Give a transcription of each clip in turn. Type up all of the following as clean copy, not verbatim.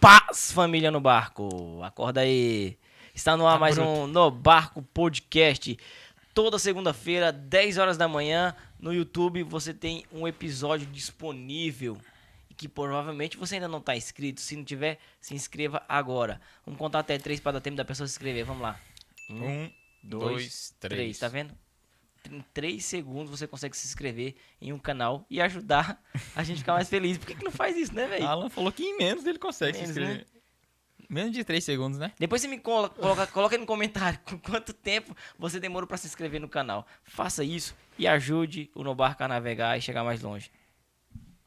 Paz, família no barco. Acorda aí. Está no ar mais um No Barco Podcast. Toda segunda-feira, 10 horas da manhã, no YouTube você tem um episódio disponível. Que provavelmente você ainda não está inscrito. Se não tiver, se inscreva agora. Vamos contar até 3 para dar tempo da pessoa se inscrever. Vamos lá. 1, 2, 3. Tá vendo? Em 3 segundos você consegue se inscrever em um canal e ajudar a gente a ficar mais feliz. Por que não faz isso, né, velho? Alan falou que em menos ele consegue se inscrever. Né? Menos de 3 segundos, né? Depois você me coloca aí no comentário com quanto tempo você demorou para se inscrever no canal. Faça isso e ajude o No Barco a navegar e chegar mais longe.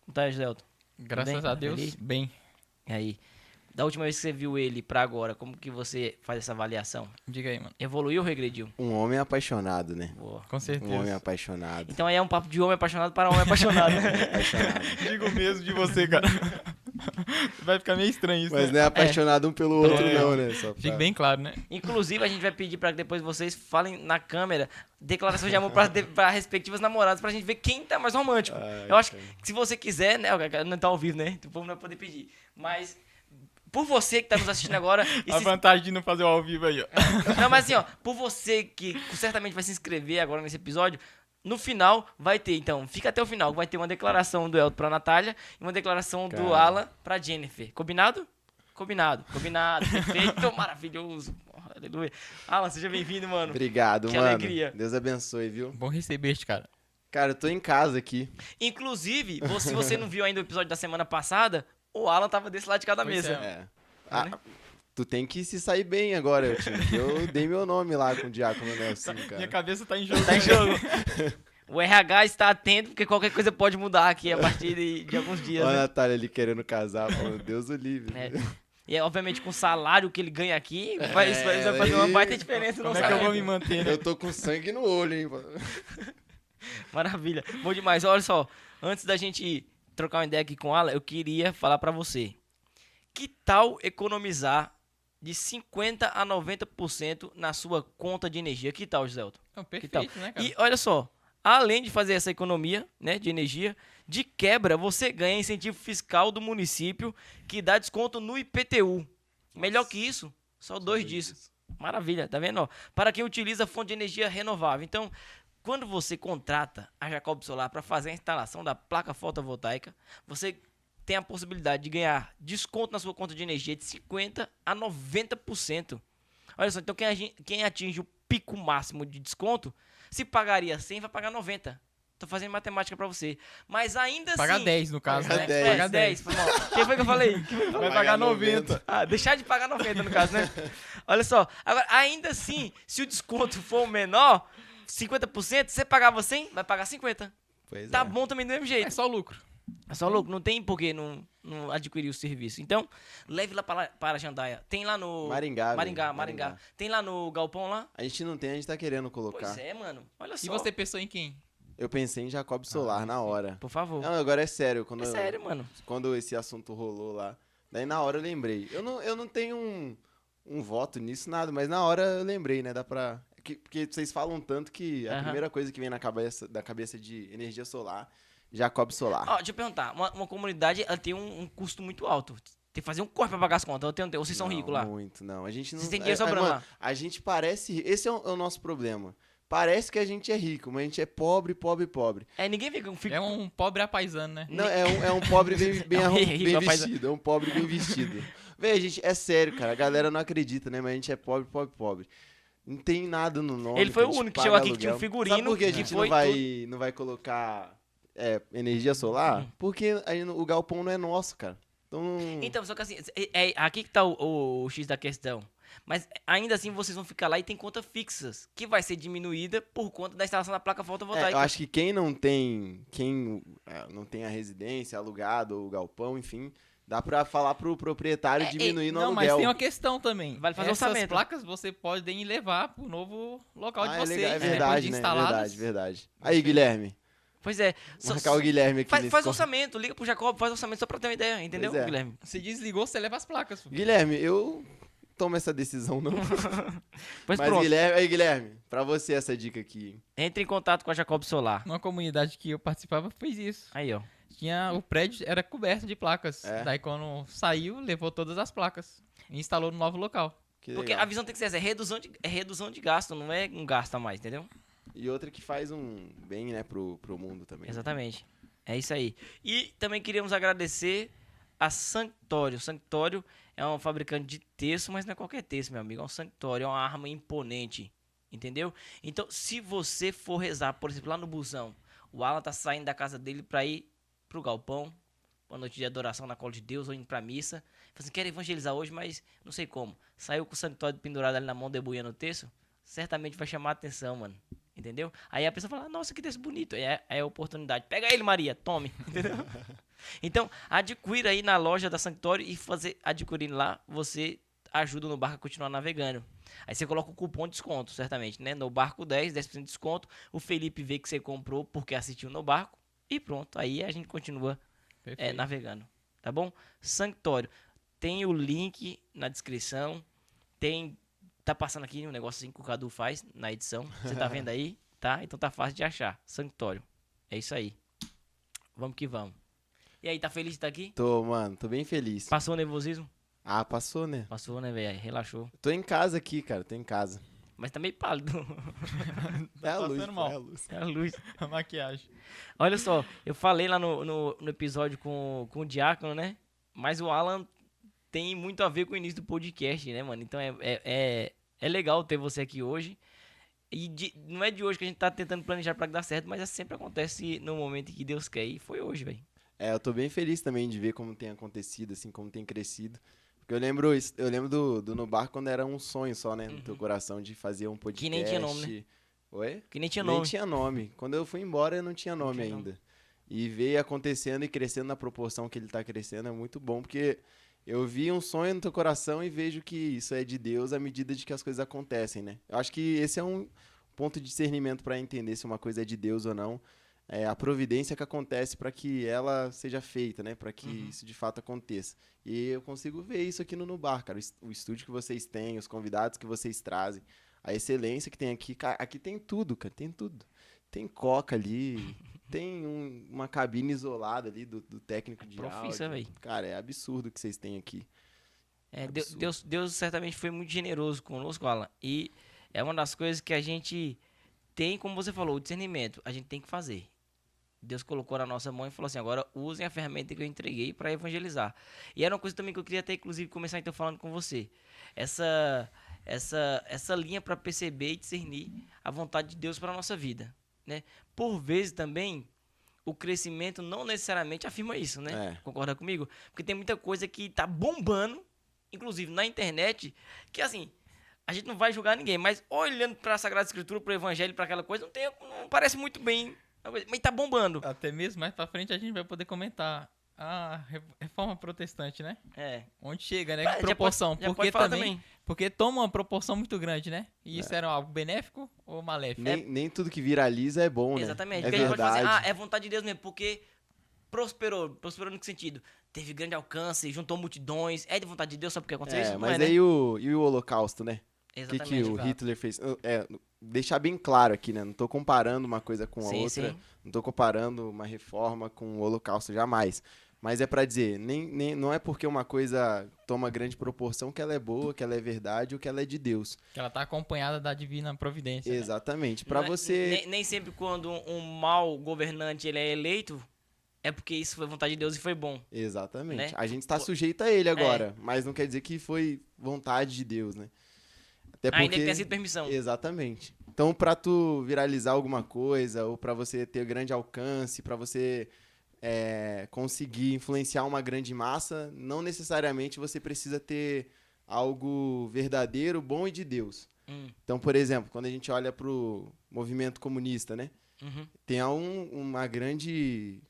Como tá, Giselton? Graças a Deus, Feliz? bem. E aí? Da última vez que você viu ele pra agora, como que você faz essa avaliação? Diga aí, mano. Evoluiu ou regrediu? Um homem apaixonado, né? Boa. Com certeza. Um homem apaixonado. Então aí é um papo de homem apaixonado para homem apaixonado. Apaixonado. Digo mesmo de você, cara. Vai ficar meio estranho isso, Mas né? não é apaixonado um pelo outro, É. não, né? Só pra... Fique bem claro, né? Inclusive, a gente vai pedir para que depois vocês falem na câmera declaração de amor para respectivas namoradas, pra gente ver quem tá mais romântico. Ai, Eu acho que cara. se você quiser, né? Não tá ao vivo, né? O povo não vai poder pedir. Mas, por você que tá nos assistindo agora... e A se- vantagem de não fazer o ao vivo aí, ó. Não, mas assim, ó, por você que certamente vai se inscrever agora nesse episódio, no final vai ter, então, fica até o final, vai ter uma declaração do Elton pra Natália e uma declaração do Cara. Alan pra Jennifer. Combinado? Combinado, perfeito, maravilhoso. Aleluia. Alan, seja bem-vindo, mano. Obrigado, Que mano. alegria. Deus abençoe, viu? Bom receber-te, cara. Cara, eu tô em casa aqui. Inclusive, se você não viu ainda o episódio da semana passada, o Alan tava desse lado de cada Pois mesa. É. Tu tem que se sair bem agora, time. Que eu dei meu nome lá com o Diácono Nelson, Minha cara. cabeça tá em jogo. Tá em jogo. O RH está atento, porque qualquer coisa pode mudar aqui a partir de alguns dias. Olha a Né? Natália ali querendo casar, falando, Deus o livre. É. E obviamente com o salário que ele ganha aqui, isso vai fazer uma aí- baita diferença no Como é que eu vou me orçamento. manter, né? Eu tô com sangue no olho, hein? Maravilha. Bom demais. Olha só, antes da gente trocar uma ideia aqui com o Alan, eu queria falar pra você. Que tal economizar de 50% a 90% na sua conta de energia? Que tal, Giselton? Não, Que tal? perfeito, né, cara? E olha só, além de fazer essa economia, né, de energia, de quebra você ganha incentivo fiscal do município que dá desconto no IPTU. Melhor que isso, só 2 disso. Maravilha, tá vendo? Ó, para quem utiliza fonte de energia renovável. Então, quando você contrata a Jacob Solar para fazer a instalação da placa fotovoltaica, você tem a possibilidade de ganhar desconto na sua conta de energia de 50% a 90%. Olha só, então quem atinge o pico máximo de desconto, se pagaria 100, vai pagar 90. Tô fazendo matemática pra você. Mas ainda Pagar assim... 10 no caso, Pagar né? 10. Pagar 10. Foi mal. Quem foi que eu falei? Vai pagar 90. Ah, deixar de pagar 90 no caso, né? Olha só, agora, ainda assim, se o desconto for o menor, 50%, você pagava 100, vai pagar 50. Pois Tá é. bom também do mesmo jeito. É só lucro. É só louco, não tem por que não adquirir o serviço. Então, leve lá para a Jandaia. Tem lá no... Maringá, velho. Maringá. Maringá. Tem lá no Galpão lá? A gente não tem, a gente tá querendo colocar. Pois é, mano. Olha só. E você pensou em quem? Eu pensei em Jacob Solar na hora. Por favor. Não, agora é sério. É sério, mano. Quando esse assunto rolou lá, daí na hora eu lembrei. Eu não tenho um voto nisso, nada, mas na hora eu lembrei, né? Dá pra... Porque vocês falam tanto que a Aham. primeira coisa que vem da cabeça de energia solar, Jacob Solar. Ó, deixa eu perguntar. Uma comunidade, ela tem um custo muito alto. Tem que fazer um corpo pra pagar as contas. Ou vocês são Não, ricos lá? Muito, não. A gente não... Vocês têm dinheiro sobrando mano, lá? A gente parece... Esse é o nosso problema. Parece que a gente é rico, mas a gente é pobre, pobre, pobre. É, ninguém fica... É um pobre apaisano, né? Não, é um pobre bem, É um rico, bem rapaz. vestido. É um pobre bem vestido. Véi, gente, é sério, cara. A galera não acredita, né? Mas a gente é pobre, pobre, pobre. Não tem nada no nome. Ele foi a o gente único que paga chegou aqui que tinha um aluguel. figurino. Sabe por que a que gente foi não vai colocar energia solar? Porque aí o galpão não é nosso, cara. Então, Então, só que assim, aqui que tá o X da questão. Mas ainda assim vocês vão ficar lá e tem contas fixas, que vai ser diminuída por conta da instalação da placa fotovoltaica. eu acho que quem não tem a residência alugado ou o galpão, enfim, dá pra falar pro proprietário diminuir no Não, mas aluguel. tem uma questão também. Vale fazer Essas orçamento. placas você podem levar pro novo local de É vocês. legal, é Depois verdade, de né? instaladas. Verdade. Aí, Guilherme. Pois é. Vou marcar o Guilherme aqui nesse Faz corte. orçamento, liga pro Jacob, faz orçamento só pra ter uma ideia, entendeu, Pois é. Guilherme? Se desligou, você leva as placas. filho. Guilherme, eu tomo essa decisão, não. Pois Mas, pronto, Guilherme, pra você essa dica aqui. entre em contato com a Jacob Solar. Uma comunidade que eu participava fez isso. Aí, ó. o prédio era coberto de placas. É. Daí quando saiu, levou todas as placas e instalou no novo local. Que Porque legal. a visão tem que ser essa, é redução de gasto, não é um gasto a mais, entendeu? E outra que faz um bem, né, pro mundo também. Exatamente. É isso aí. E também queríamos agradecer a Sanctório. Sanctório é um fabricante de terço, mas não é qualquer terço, meu amigo. É um Sanctório, é uma arma imponente. Entendeu? Então, se você for rezar, por exemplo, lá no busão, o Alan tá saindo da casa dele pra ir pro galpão, uma noite de adoração na cola de Deus, ou indo pra missa. Fala assim, quero evangelizar hoje, mas não sei como. Saiu com o Sanctório pendurado ali na mão, debulhando o terço, certamente vai chamar a atenção, mano. Entendeu? Aí a pessoa fala, nossa, que terço bonito. É a oportunidade. Pega ele, Maria, tome. Entendeu? Então, adquira aí na loja da Sanctório e adquirindo lá, você ajuda no barco a continuar navegando. Aí você coloca o cupom de desconto, certamente, né? No barco 10% de desconto. O Felipe vê que você comprou porque assistiu no barco. E pronto, aí a gente continua navegando. Tá bom? Sanctório. Tem o link na descrição. Tá passando aqui um negócio assim que o Cadu faz na edição. Você tá vendo aí? Tá? Então tá fácil de achar. Sanctório. É isso aí. Vamos que vamos. E aí, tá feliz de estar aqui? Tô, mano, tô bem feliz. Passou o nervosismo? Ah, passou, né? Passou, né, velho? Relaxou. Tô em casa aqui, cara, tô em casa. Mas tá meio pálido. É a luz, passando pô, mal. é a luz. É a luz. A maquiagem. Olha só, eu falei lá no episódio com o Diácono, né? Mas o Alan tem muito a ver com o início do podcast, né, mano? Então é legal ter você aqui hoje. E não é de hoje que a gente tá tentando planejar pra que dar certo, mas sempre acontece no momento que Deus quer. E foi hoje, velho. É, eu tô bem feliz também de ver como tem acontecido, assim, como tem crescido. Porque eu lembro do No Bar quando era um sonho só, né, no teu coração, de fazer um podcast. Que nem tinha nome, né? Oi? Que nem tinha Nem nome. tinha nome. Quando eu fui embora, eu não tinha nome tinha ainda. E veio acontecendo e crescendo na proporção que ele tá crescendo, é muito bom, porque eu vi um sonho no teu coração e vejo que isso é de Deus à medida de que as coisas acontecem, né? Eu acho que esse é um ponto de discernimento para entender se uma coisa é de Deus ou não. É a providência que acontece para que ela seja feita, né? Para que isso de fato aconteça. E eu consigo ver isso aqui no Nubar, cara. O estúdio que vocês têm, os convidados que vocês trazem, a excelência que tem aqui. Cara, aqui tem tudo, cara. Tem tudo. Tem coca ali, tem uma cabine isolada ali do técnico de Profissa, áudio. véi. Cara, é absurdo o que vocês têm aqui. Deus certamente foi muito generoso conosco, Alan. E é uma das coisas que a gente tem, como você falou, o discernimento. A gente tem que fazer. Deus colocou na nossa mão e falou assim, agora usem a ferramenta que eu entreguei para evangelizar. E era uma coisa também que eu queria até, inclusive, começar então falando com você. Essa linha para perceber e discernir a vontade de Deus para a nossa vida, né? Por vezes também, o crescimento não necessariamente afirma isso, né? É. Concorda comigo? Porque tem muita coisa que tá bombando, inclusive na internet, que assim, a gente não vai julgar ninguém, mas olhando para a Sagrada Escritura, para o Evangelho, para aquela coisa, não parece muito bem. Mas tá bombando. Até mesmo mais pra frente a gente vai poder comentar a reforma protestante, né? É. Onde chega, né? Já Que proporção. pode- já porque pode falar também, porque toma uma proporção muito grande, né? E isso era algo benéfico ou maléfico? Nem tudo que viraliza é bom, né? Exatamente. É Porque a gente pode falar verdade. assim, é vontade de Deus mesmo, porque prosperou. Prosperou no que sentido? Teve grande alcance, juntou multidões. É de vontade de Deus só porque aconteceu isso? Não Mas é, aí né? e o Holocausto, né? O que Exatamente. o exato. Hitler fez? Deixar bem claro aqui, né? Não tô comparando uma coisa com a Sim, outra. sim. Não tô comparando uma reforma com o Holocausto, jamais. Mas é pra dizer, não é porque uma coisa toma grande proporção que ela é boa, que ela é verdade ou que ela é de Deus. Que ela tá acompanhada da divina providência. Né? Exatamente. Pra Não é- você... Nem sempre quando um mau governante ele é eleito, é porque isso foi vontade de Deus e foi bom. Exatamente. Né? A gente tá sujeito a ele agora, mas não quer dizer que foi vontade de Deus, né? Até Ainda que tenha sido permissão. Exatamente. Então, pra tu viralizar alguma coisa, ou pra você ter grande alcance, pra você conseguir influenciar uma grande massa, não necessariamente você precisa ter algo verdadeiro, bom e de Deus. Então, por exemplo, quando a gente olha pro movimento comunista, né? Uhum. Tem uma grande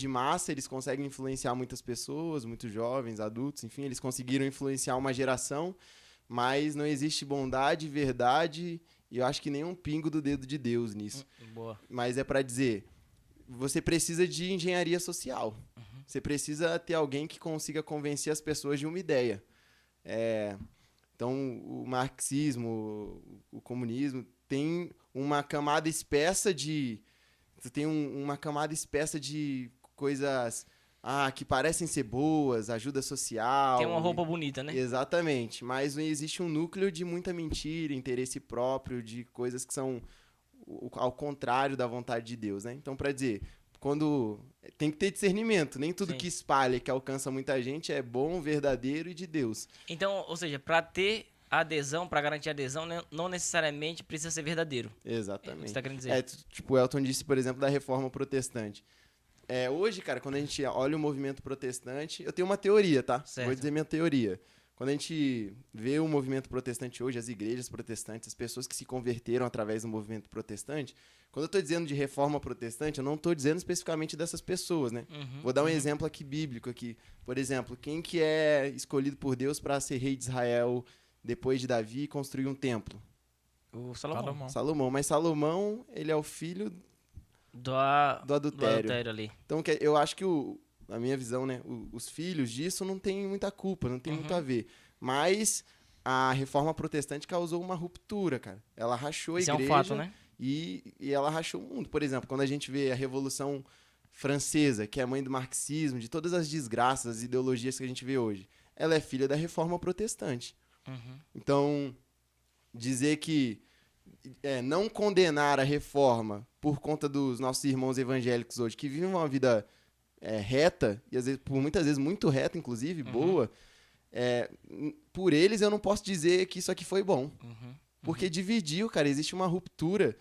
massa, eles conseguem influenciar muitas pessoas, muitos jovens, adultos, enfim, eles conseguiram influenciar uma geração, mas não existe bondade, verdade, e eu acho que nem um pingo do dedo de Deus nisso. Boa. Mas é pra dizer, você precisa de engenharia social. Você precisa ter alguém que consiga convencer as pessoas de uma ideia. Então, o marxismo, o comunismo, tem uma camada espessa de coisas que parecem ser boas, ajuda social. Tem uma roupa bonita, né? Exatamente, mas existe um núcleo de muita mentira, interesse próprio, de coisas que são ao contrário da vontade de Deus, né? Então, para dizer, quando tem que ter discernimento, nem tudo Sim. que espalha, que alcança muita gente é bom, verdadeiro e de Deus. Então, ou seja, para ter adesão, para garantir adesão, né, não necessariamente precisa ser verdadeiro. Exatamente. Você tá querendo dizer? Tipo, o Elton disse, por exemplo, da reforma protestante. Hoje, cara, quando a gente olha o movimento protestante, eu tenho uma teoria, tá? Certo. Vou dizer minha teoria. Quando a gente vê o movimento protestante hoje, as igrejas protestantes, as pessoas que se converteram através do movimento protestante, quando eu estou dizendo de reforma protestante, eu não estou dizendo especificamente dessas pessoas, né? Vou dar um exemplo aqui bíblico aqui. Por exemplo, quem que é escolhido por Deus para ser rei de Israel depois de Davi e construir um templo? O Salomão. Salomão. Mas Salomão, ele é o filho Do do adultério. adultério ali. Então, eu acho que, na minha visão, né, os filhos disso não tem muita culpa, não tem muito a ver. Mas a reforma protestante causou uma ruptura, cara. Ela rachou a Isso é igreja um fato, né? e ela rachou o mundo. Por exemplo, quando a gente vê a Revolução Francesa, que é a mãe do marxismo, de todas as desgraças, as ideologias que a gente vê hoje, ela é filha da reforma protestante. Então, dizer que não condenar a reforma por conta dos nossos irmãos evangélicos hoje, que vivem uma vida reta, e às vezes, por muitas vezes muito reta, inclusive, boa, por eles eu não posso dizer que isso aqui foi bom. Porque dividiu, cara, existe uma ruptura,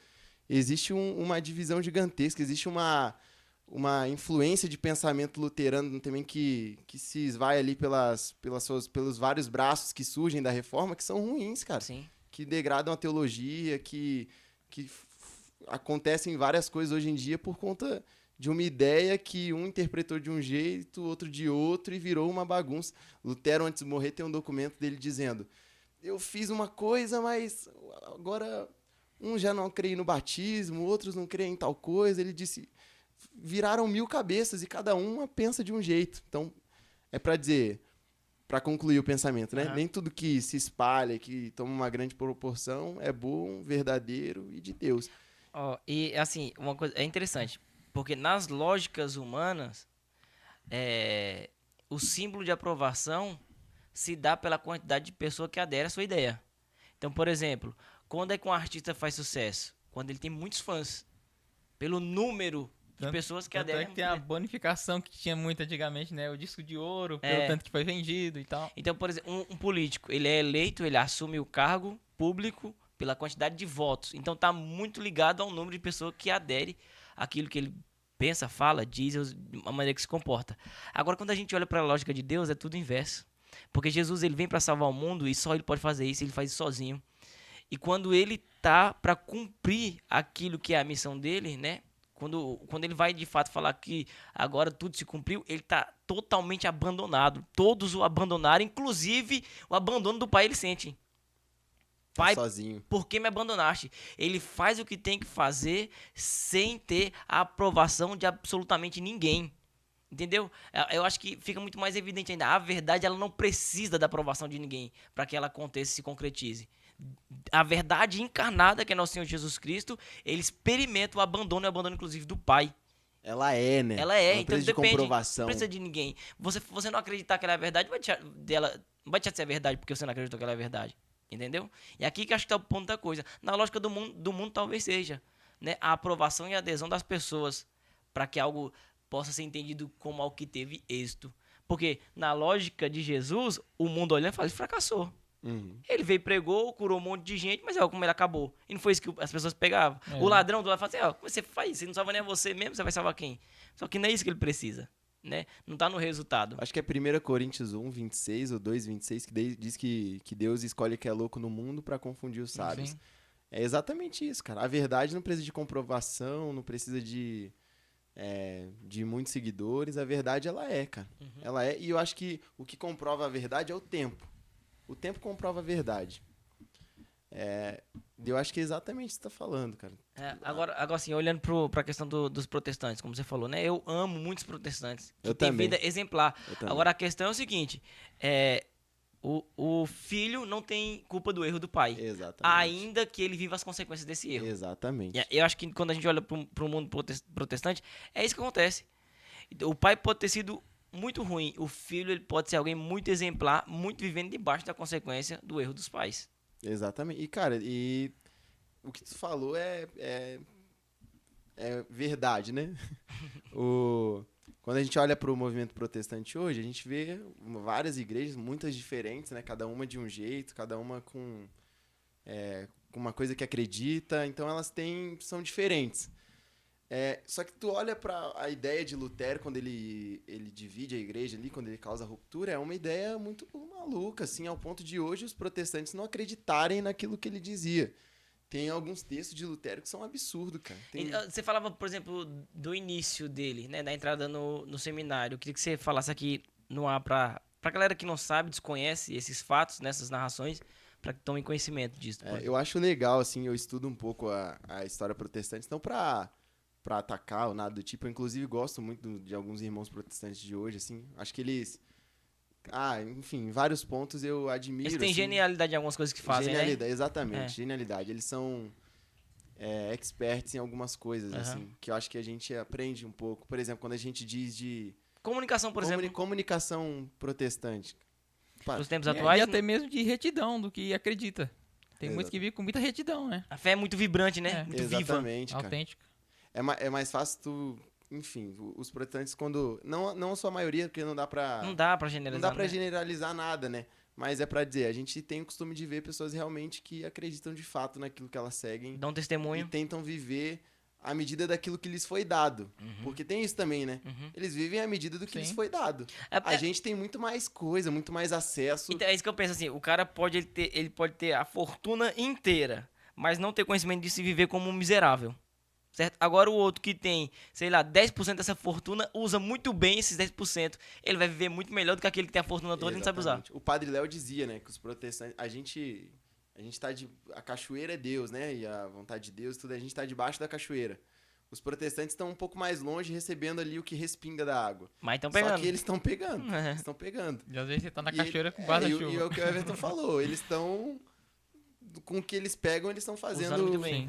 existe uma divisão gigantesca, existe uma influência de pensamento luterano também que se esvai ali pelos vários braços que surgem da reforma, que são ruins, cara. Sim. Que degradam a teologia, que acontecem várias coisas hoje em dia por conta de uma ideia que um interpretou de um jeito, outro de outro, e virou uma bagunça. Lutero, antes de morrer, tem um documento dele dizendo: eu fiz uma coisa, mas agora uns já não creem no batismo, outros não creem em tal coisa. Ele disse, viraram 1000 cabeças e cada uma pensa de um jeito. Então, é para dizer, para concluir o pensamento, né? Nem tudo que se espalha, que toma uma grande proporção, é bom, verdadeiro e de Deus. E assim, uma coisa é interessante, porque nas lógicas humanas, o símbolo de aprovação se dá pela quantidade de pessoa que adere à sua ideia. Então, por exemplo, quando é que um artista faz sucesso? Quando ele tem muitos fãs. Pelo número de pessoas que aderem. Que tem a bonificação que tinha muito antigamente, né? O disco de ouro, pelo tanto que foi vendido e tal. Então, por exemplo, um político, ele é eleito, ele assume o cargo público pela quantidade de votos. Então, tá muito ligado ao número de pessoas que adere àquilo que ele pensa, fala, diz, a maneira que se comporta. Agora, quando a gente olha para a lógica de Deus, é tudo inverso. Porque Jesus, ele vem para salvar o mundo e só ele pode fazer isso, ele faz isso sozinho. E quando ele tá para cumprir aquilo que é a missão dele, né? Quando ele vai de fato falar que agora tudo se cumpriu, ele tá totalmente abandonado. Todos o abandonaram, inclusive o abandono do pai ele sente. Pai, sozinho. Por que me abandonaste? Ele faz o que tem que fazer sem ter a aprovação de absolutamente ninguém. Entendeu? Eu acho que fica muito mais evidente ainda. A verdade, ela não precisa da aprovação de ninguém para que ela aconteça e se concretize. A verdade encarnada, que é nosso Senhor Jesus Cristo, ele experimenta o abandono, e o abandono inclusive do Pai. Ela é, né? Ela é, não então precisa depende, de comprovação. não precisa de ninguém. Você não acreditar que ela é verdade, não vai deixar de ser verdade porque você não acreditou que ela é verdade. Entendeu? E aqui que acho que tá o ponto da coisa. Na lógica do mundo talvez seja, né? A aprovação e a adesão das pessoas para que algo possa ser entendido como algo que teve êxito. Porque na lógica de Jesus, o mundo olhando e fala, ele fracassou. Ele veio, pregou, curou um monte de gente, mas como ele acabou. E não foi isso que as pessoas pegavam. O ladrão do lado fala assim, como você faz? Você não salva nem você mesmo, você vai salvar quem? Só que não é isso que ele precisa, né? Não tá no resultado. Acho que é 1 Coríntios 1, 26 ou 2, 26, que diz que Deus escolhe o que é louco no mundo para confundir os sábios. É exatamente isso, cara. A verdade não precisa de comprovação, não precisa de muitos seguidores. A verdade, ela é, cara. Ela é, e eu acho que o que comprova a verdade é o tempo. O tempo comprova a verdade. Eu acho que é exatamente isso que você tá falando, cara. Agora assim, olhando para a questão dos protestantes, como você falou, né? Eu amo muitos protestantes que Eu têm também. vida exemplar. Agora a questão é o seguinte, o filho não tem culpa do erro do pai. Exatamente. Ainda que ele viva as consequências desse erro. Exatamente. Eu acho que quando a gente olha para o mundo protestante, é isso que acontece. Então, o pai pode ter sido muito ruim, o filho ele pode ser alguém muito exemplar, muito vivendo debaixo da consequência do erro dos pais. Exatamente. E, cara, o que tu falou é verdade, né? Quando a gente olha para o movimento protestante hoje, a gente vê várias igrejas, muitas diferentes, né? Cada uma de um jeito, cada uma com uma coisa que acredita. Então, são diferentes. Só que tu olha para a ideia de Lutero, quando ele divide a igreja ali, quando ele causa a ruptura, é uma ideia muito maluca, assim, ao ponto de hoje os protestantes não acreditarem naquilo que ele dizia. Tem alguns textos de Lutero que são absurdos, cara. Você falava, por exemplo, do início dele, né? Da entrada no seminário. Eu queria que você falasse aqui no ar pra galera que não sabe, desconhece esses fatos, nessas narrações, para que tomem conhecimento disso. Eu acho legal, assim, eu estudo um pouco a história protestante, não pra atacar ou nada do tipo. Eu, inclusive, gosto muito de alguns irmãos protestantes de hoje, assim. Acho que eles... enfim, em vários pontos eu admiro. Eles têm assim, genialidade em algumas coisas que fazem, genialidade, né? exatamente, genialidade. Eles são experts em algumas coisas, assim, que eu acho que a gente aprende um pouco. Por exemplo, quando a gente diz de... Comunicação, por exemplo. Comunicação protestante. Nos tempos E atuais, até mesmo de retidão do que acredita. Tem muitos que vivem com muita retidão, né? a fé é muito vibrante, né? Muito viva. Exatamente, cara. Autêntica. É mais fácil tu... Enfim, os protestantes quando... Não a sua maioria, porque não dá pra... Não dá pra generalizar, Não dá pra né? generalizar nada, né? Mas é pra dizer, a gente tem o costume de ver pessoas realmente que acreditam de fato naquilo que elas seguem. Dá um E testemunho. tentam viver à medida daquilo que lhes foi dado. Porque tem isso também, né? Eles vivem à medida do que lhes foi dado. A gente tem muito mais coisa, muito mais acesso. Então, é isso que eu penso assim, o cara pode ter a fortuna inteira, mas não ter conhecimento de se viver como um miserável. Certo? Agora o outro que tem, sei lá, 10% dessa fortuna, usa muito bem esses 10%. Ele vai viver muito melhor do que aquele que tem a fortuna toda e não sabe usar. Exatamente. O Padre Léo dizia, né, que os protestantes... A gente tá a cachoeira é Deus, né? E a vontade de Deus, tudo, a gente tá debaixo da cachoeira. Os protestantes estão um pouco mais longe, recebendo ali o que respinga da água. Mas estão pegando. Só que eles estão pegando. Eles estão pegando. E às vezes você tá na E cachoeira com E guarda-chuva. é o que o Everton falou. Eles estão... Com o que eles pegam, eles estão fazendo... Usando muito bem.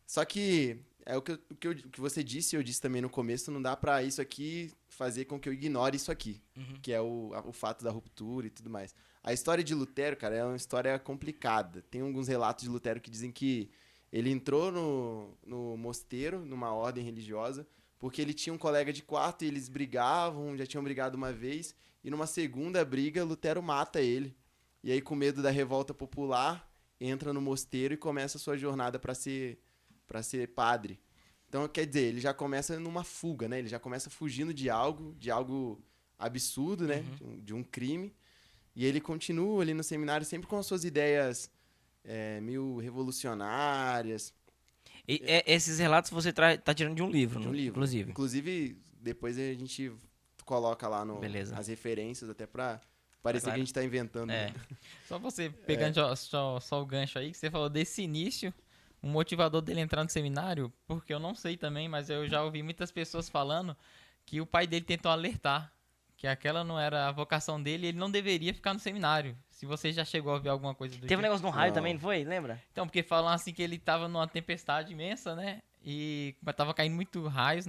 Só que... o que você disse, eu disse também no começo, não dá pra isso aqui fazer com que eu ignore isso aqui, que é o fato da ruptura e tudo mais. A história de Lutero, cara, é uma história complicada. Tem alguns relatos de Lutero que dizem que ele entrou no mosteiro, numa ordem religiosa, porque ele tinha um colega de quarto e eles brigavam, já tinham brigado uma vez, e numa segunda briga, Lutero mata ele. E aí, com medo da revolta popular, entra no mosteiro e começa a sua jornada para ser padre. Então, quer dizer, ele já começa numa fuga, né? Ele já começa fugindo de algo absurdo, né? De um crime. E ele continua ali no seminário sempre com as suas ideias meio revolucionárias. E, esses relatos você tá tirando de um livro, De um livro. inclusive. Inclusive, depois a gente coloca lá Beleza. as referências, até pra parecer Claro. que a gente tá inventando. Né? Só você pegando só o gancho aí, que você falou desse início, o motivador dele entrar no seminário, porque eu não sei também, mas eu já ouvi muitas pessoas falando que o pai dele tentou alertar que aquela não era a vocação dele e ele não deveria ficar no seminário. Se você já chegou a ouvir alguma coisa do Teve um tipo. negócio no raio Não. também, não foi? Lembra? Então, porque falam assim que ele tava numa tempestade imensa, né? E tava caindo muito raios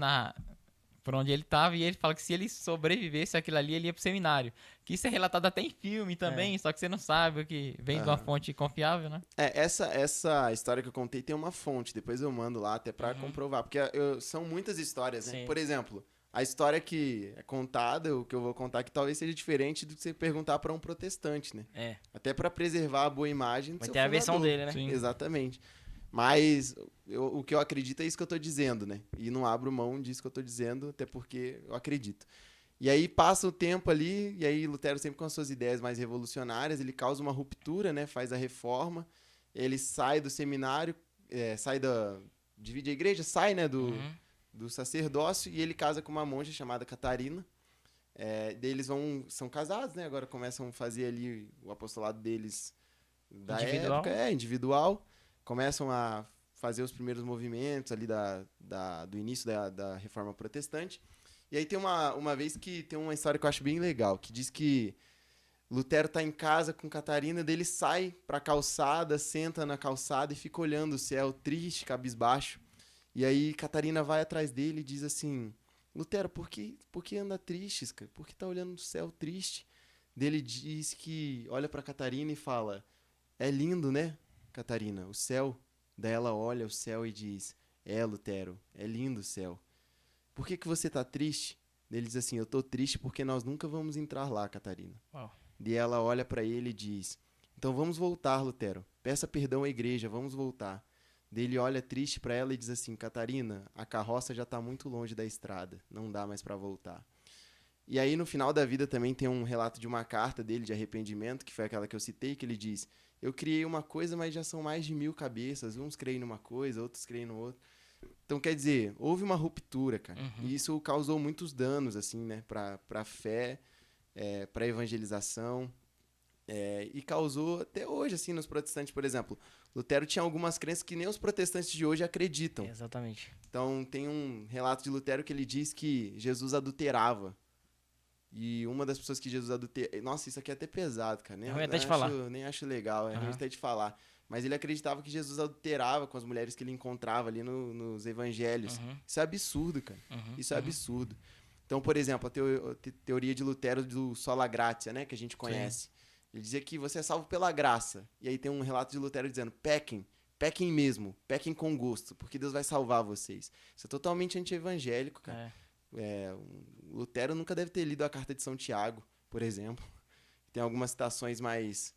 por onde ele tava, e ele fala que se ele sobrevivesse aquilo ali, ele ia pro seminário. Que isso é relatado até em filme também, só que você não sabe o que vem de uma fonte confiável, né? Essa história que eu contei tem uma fonte, depois eu mando lá até pra comprovar, porque são muitas histórias, né? Sim. Por exemplo, a história que é contada, o que eu vou contar, que talvez seja diferente do que você perguntar pra um protestante, né? Até pra preservar a boa imagem do Vai seu ter a versão fundador. dele, né? Sim. Exatamente. Mas o que eu acredito é isso que eu tô dizendo, né? E não abro mão disso que eu tô dizendo, até porque eu acredito. E aí passa o tempo ali, e aí Lutero sempre com as suas ideias mais revolucionárias, ele causa uma ruptura, né? Faz a reforma, ele sai do seminário, divide a igreja, sai, né? Do sacerdócio, e ele casa com uma monja chamada Catarina. Daí eles são casados, né? Agora começam a fazer ali o apostolado deles da Individual. época, individual. Começam a fazer os primeiros movimentos ali do início da Reforma Protestante. E aí tem uma vez que tem uma história que eu acho bem legal, que diz que Lutero tá em casa com Catarina, daí ele sai pra calçada, senta na calçada e fica olhando o céu, triste, cabisbaixo. E aí Catarina vai atrás dele e diz assim, Lutero, por que anda triste, cara? Por que tá olhando no céu triste? Dele diz que olha pra Catarina e fala, é lindo, né, Catarina, o céu. Daí ela olha o céu e diz, Lutero, é lindo o céu. Por que você tá triste? Ele diz assim, eu tô triste porque nós nunca vamos entrar lá, Catarina. Uau. Daí ela olha pra ele e diz, então vamos voltar, Lutero. Peça perdão à igreja, vamos voltar. Daí ele olha triste pra ela e diz assim, Catarina, a carroça já tá muito longe da estrada, não dá mais pra voltar. E aí no final da vida também tem um relato de uma carta dele de arrependimento, que foi aquela que eu citei, que ele diz, eu criei uma coisa, mas já são mais de 1000 cabeças, uns creem numa coisa, outros creem no outro. Então, quer dizer, houve uma ruptura, cara. E isso causou muitos danos, assim, né? Pra fé, pra evangelização. E causou até hoje, assim, nos protestantes, por exemplo. Lutero tinha algumas crenças que nem os protestantes de hoje acreditam. Exatamente. Então, tem um relato de Lutero que ele diz que Jesus adulterava. E uma das pessoas que Jesus adulterava... Nossa, isso aqui é até pesado, cara. É ruim até de falar. Nem acho legal, é ruim até de falar. Mas ele acreditava que Jesus adulterava com as mulheres que ele encontrava ali nos evangelhos. Isso é absurdo, cara. Isso é absurdo. Então, por exemplo, a teoria de Lutero do sola gratia, né, que a gente conhece. Sim. Ele dizia que você é salvo pela graça. E aí tem um relato de Lutero dizendo, pequem mesmo, pequem com gosto, porque Deus vai salvar vocês. Isso é totalmente anti-evangélico, cara. Lutero nunca deve ter lido a carta de São Tiago, por exemplo. Tem algumas citações mais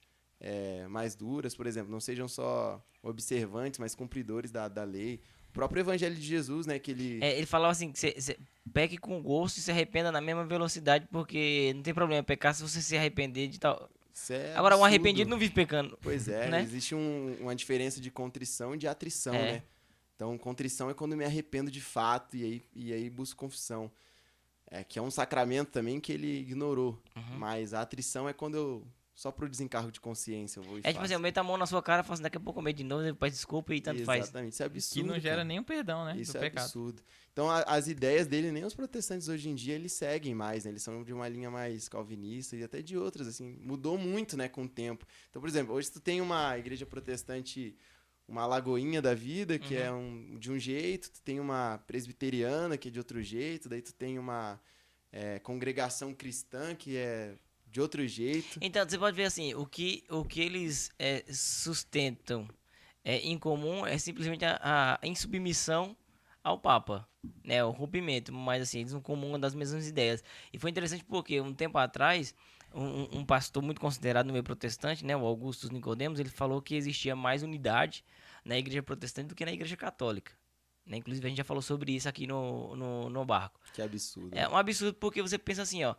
duras, por exemplo, não sejam só observantes, mas cumpridores da lei. O próprio Evangelho de Jesus, né, que ele falava assim, que você peque com gosto e se arrependa na mesma velocidade, porque não tem problema pecar se você se arrepender de tal... Agora, um arrependido não vive pecando. Pois é, né? Existe uma diferença de contrição e de atrição, né? Então, contrição é quando eu me arrependo de fato e aí busco confissão. Que é um sacramento também que ele ignorou. Mas a atrição é quando eu... Só pro desencargo de consciência eu vou e faço. Tipo assim, eu meto a mão na sua cara e falo assim, daqui a pouco eu meto de novo, depois desculpa e tanto faz. Exatamente, isso é absurdo. Que não gera nenhum perdão, né? Isso do é pecado. Absurdo. Então, as ideias dele, nem os protestantes hoje em dia, eles seguem mais, né? Eles são de uma linha mais calvinista e até de outras, assim. Mudou muito, né, com o tempo. Então, por exemplo, hoje tu tem uma igreja protestante, uma Lagoinha da vida, que é de um jeito, tu tem uma presbiteriana, que é de outro jeito, daí tu tem uma congregação cristã, que é de outro jeito. Então, você pode ver assim, o que eles sustentam em comum é simplesmente a insubmissão ao Papa, né, o rompimento, mas assim, eles não comungam das mesmas ideias. E foi interessante porque um tempo atrás, um pastor muito considerado no meio protestante, né, o Augustus Nicodemos, ele falou que existia mais unidade na igreja protestante do que na igreja católica. Né? Inclusive, a gente já falou sobre isso aqui no barco. Que absurdo. É um absurdo porque você pensa assim, ó,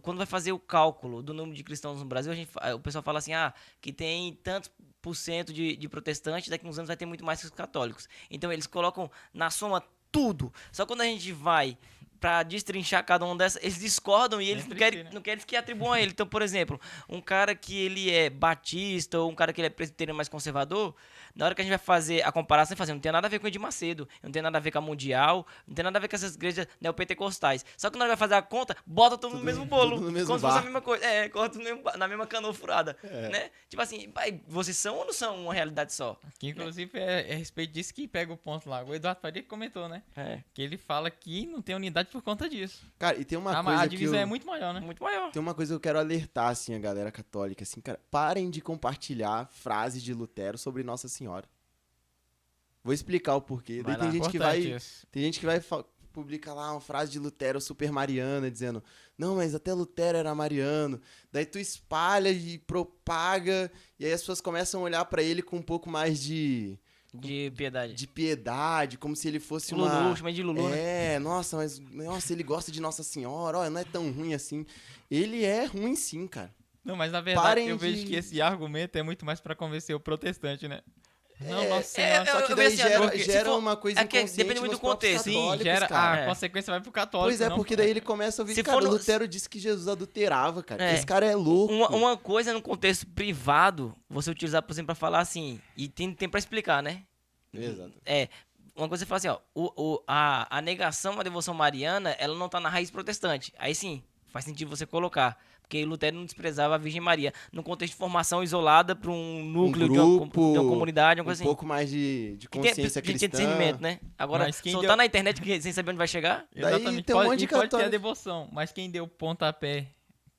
quando vai fazer o cálculo do número de cristãos no Brasil, o pessoal fala assim, que tem tantos por cento de protestantes, daqui a uns anos vai ter muito mais que os católicos. Então, eles colocam na soma tudo. Só quando a gente vai pra destrinchar cada um dessas, eles discordam e eles não querem que atribuam a ele. Então, por exemplo, um cara que ele é batista ou um cara que ele é presbiteriano mais conservador, na hora que a gente vai fazer a comparação, não tem nada a ver com o Edir Macedo, não tem nada a ver com a Mundial, não tem nada a ver com essas igrejas neopentecostais. Só que na hora que vai fazer a conta, bota tudo no mesmo bolo. Tudo no mesmo como se fosse a mesma coisa. Corta na mesma canoa furada. Né? Tipo assim, vocês são ou não são uma realidade só? Que inclusive é a respeito disso que pega o ponto lá. O Eduardo Faria comentou, né? Que ele fala que não tem unidade por conta disso. Cara, e tem uma coisa a divisão é muito maior, né? Muito maior. Tem uma coisa que eu quero alertar, assim, a galera católica, assim, cara, parem de compartilhar frases de Lutero sobre Nossa Senhora. Vou explicar o porquê. Daí tem gente que vai publicar lá uma frase de Lutero super mariana, dizendo, não, mas até Lutero era mariano. Daí tu espalha e propaga, e aí as pessoas começam a olhar pra ele com um pouco mais de piedade. De piedade, como se ele fosse Lulu, chama de Lulu, né? Nossa, ele gosta de Nossa Senhora, não é tão ruim assim. Ele é ruim sim, cara. Não, mas na verdade vejo que esse argumento é muito mais pra convencer o protestante, né? Não, Nossa Senhora. Só que daí gera uma coisa inconsciente. Depende muito do contexto. Sim, a consequência vai pro católico. Pois é, porque daí ele começa a ouvir, cara, Lutero disse que Jesus adulterava, cara. Esse cara é louco. Uma coisa no contexto privado, você utilizar, por exemplo, pra falar assim, e tem pra explicar, né? Exato. Uma coisa você fala assim, a negação à devoção mariana, ela não tá na raiz protestante. Aí sim, faz sentido você colocar. Porque Lutero não desprezava a Virgem Maria. No contexto de formação isolada para um núcleo grupo, de uma comunidade, uma um coisa assim. pouco mais de Que consciência gente cristã. tinha discernimento, né? Agora, Mas quem soltar deu- na internet sem saber onde vai chegar? Daí Exatamente. tem um monte de E pode ter a católico. devoção, mas quem deu o pontapé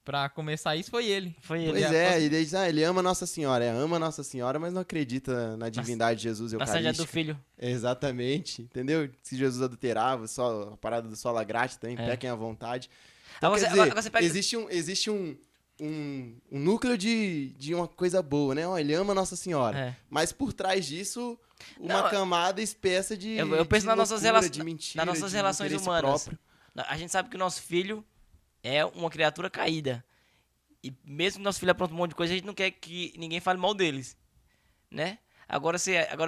pra começar isso foi ele. Foi ele. Pois Ele é, aposta- e ele diz, ele ama Nossa Senhora, ama Nossa Senhora, mas não acredita na divindade de Jesus Na santidade do Eucarística. filho. Exatamente, entendeu? Se Jesus adulterava, só a parada do sola grátis também, É. pequem à vontade. Então, Agora quer você- dizer, agora você pega- existe um núcleo de uma coisa boa, né? Ó, ele ama Nossa Senhora. É. Mas por trás disso, uma Não, camada espessa de Eu penso de nas nossas, loucura, relações, de mentira, nas nossas de relações interesse humanas. próprio. A gente sabe que o nosso filho é uma criatura caída. E mesmo que nosso filho apronta um monte de coisa, a gente não quer que ninguém fale mal deles. Né? Agora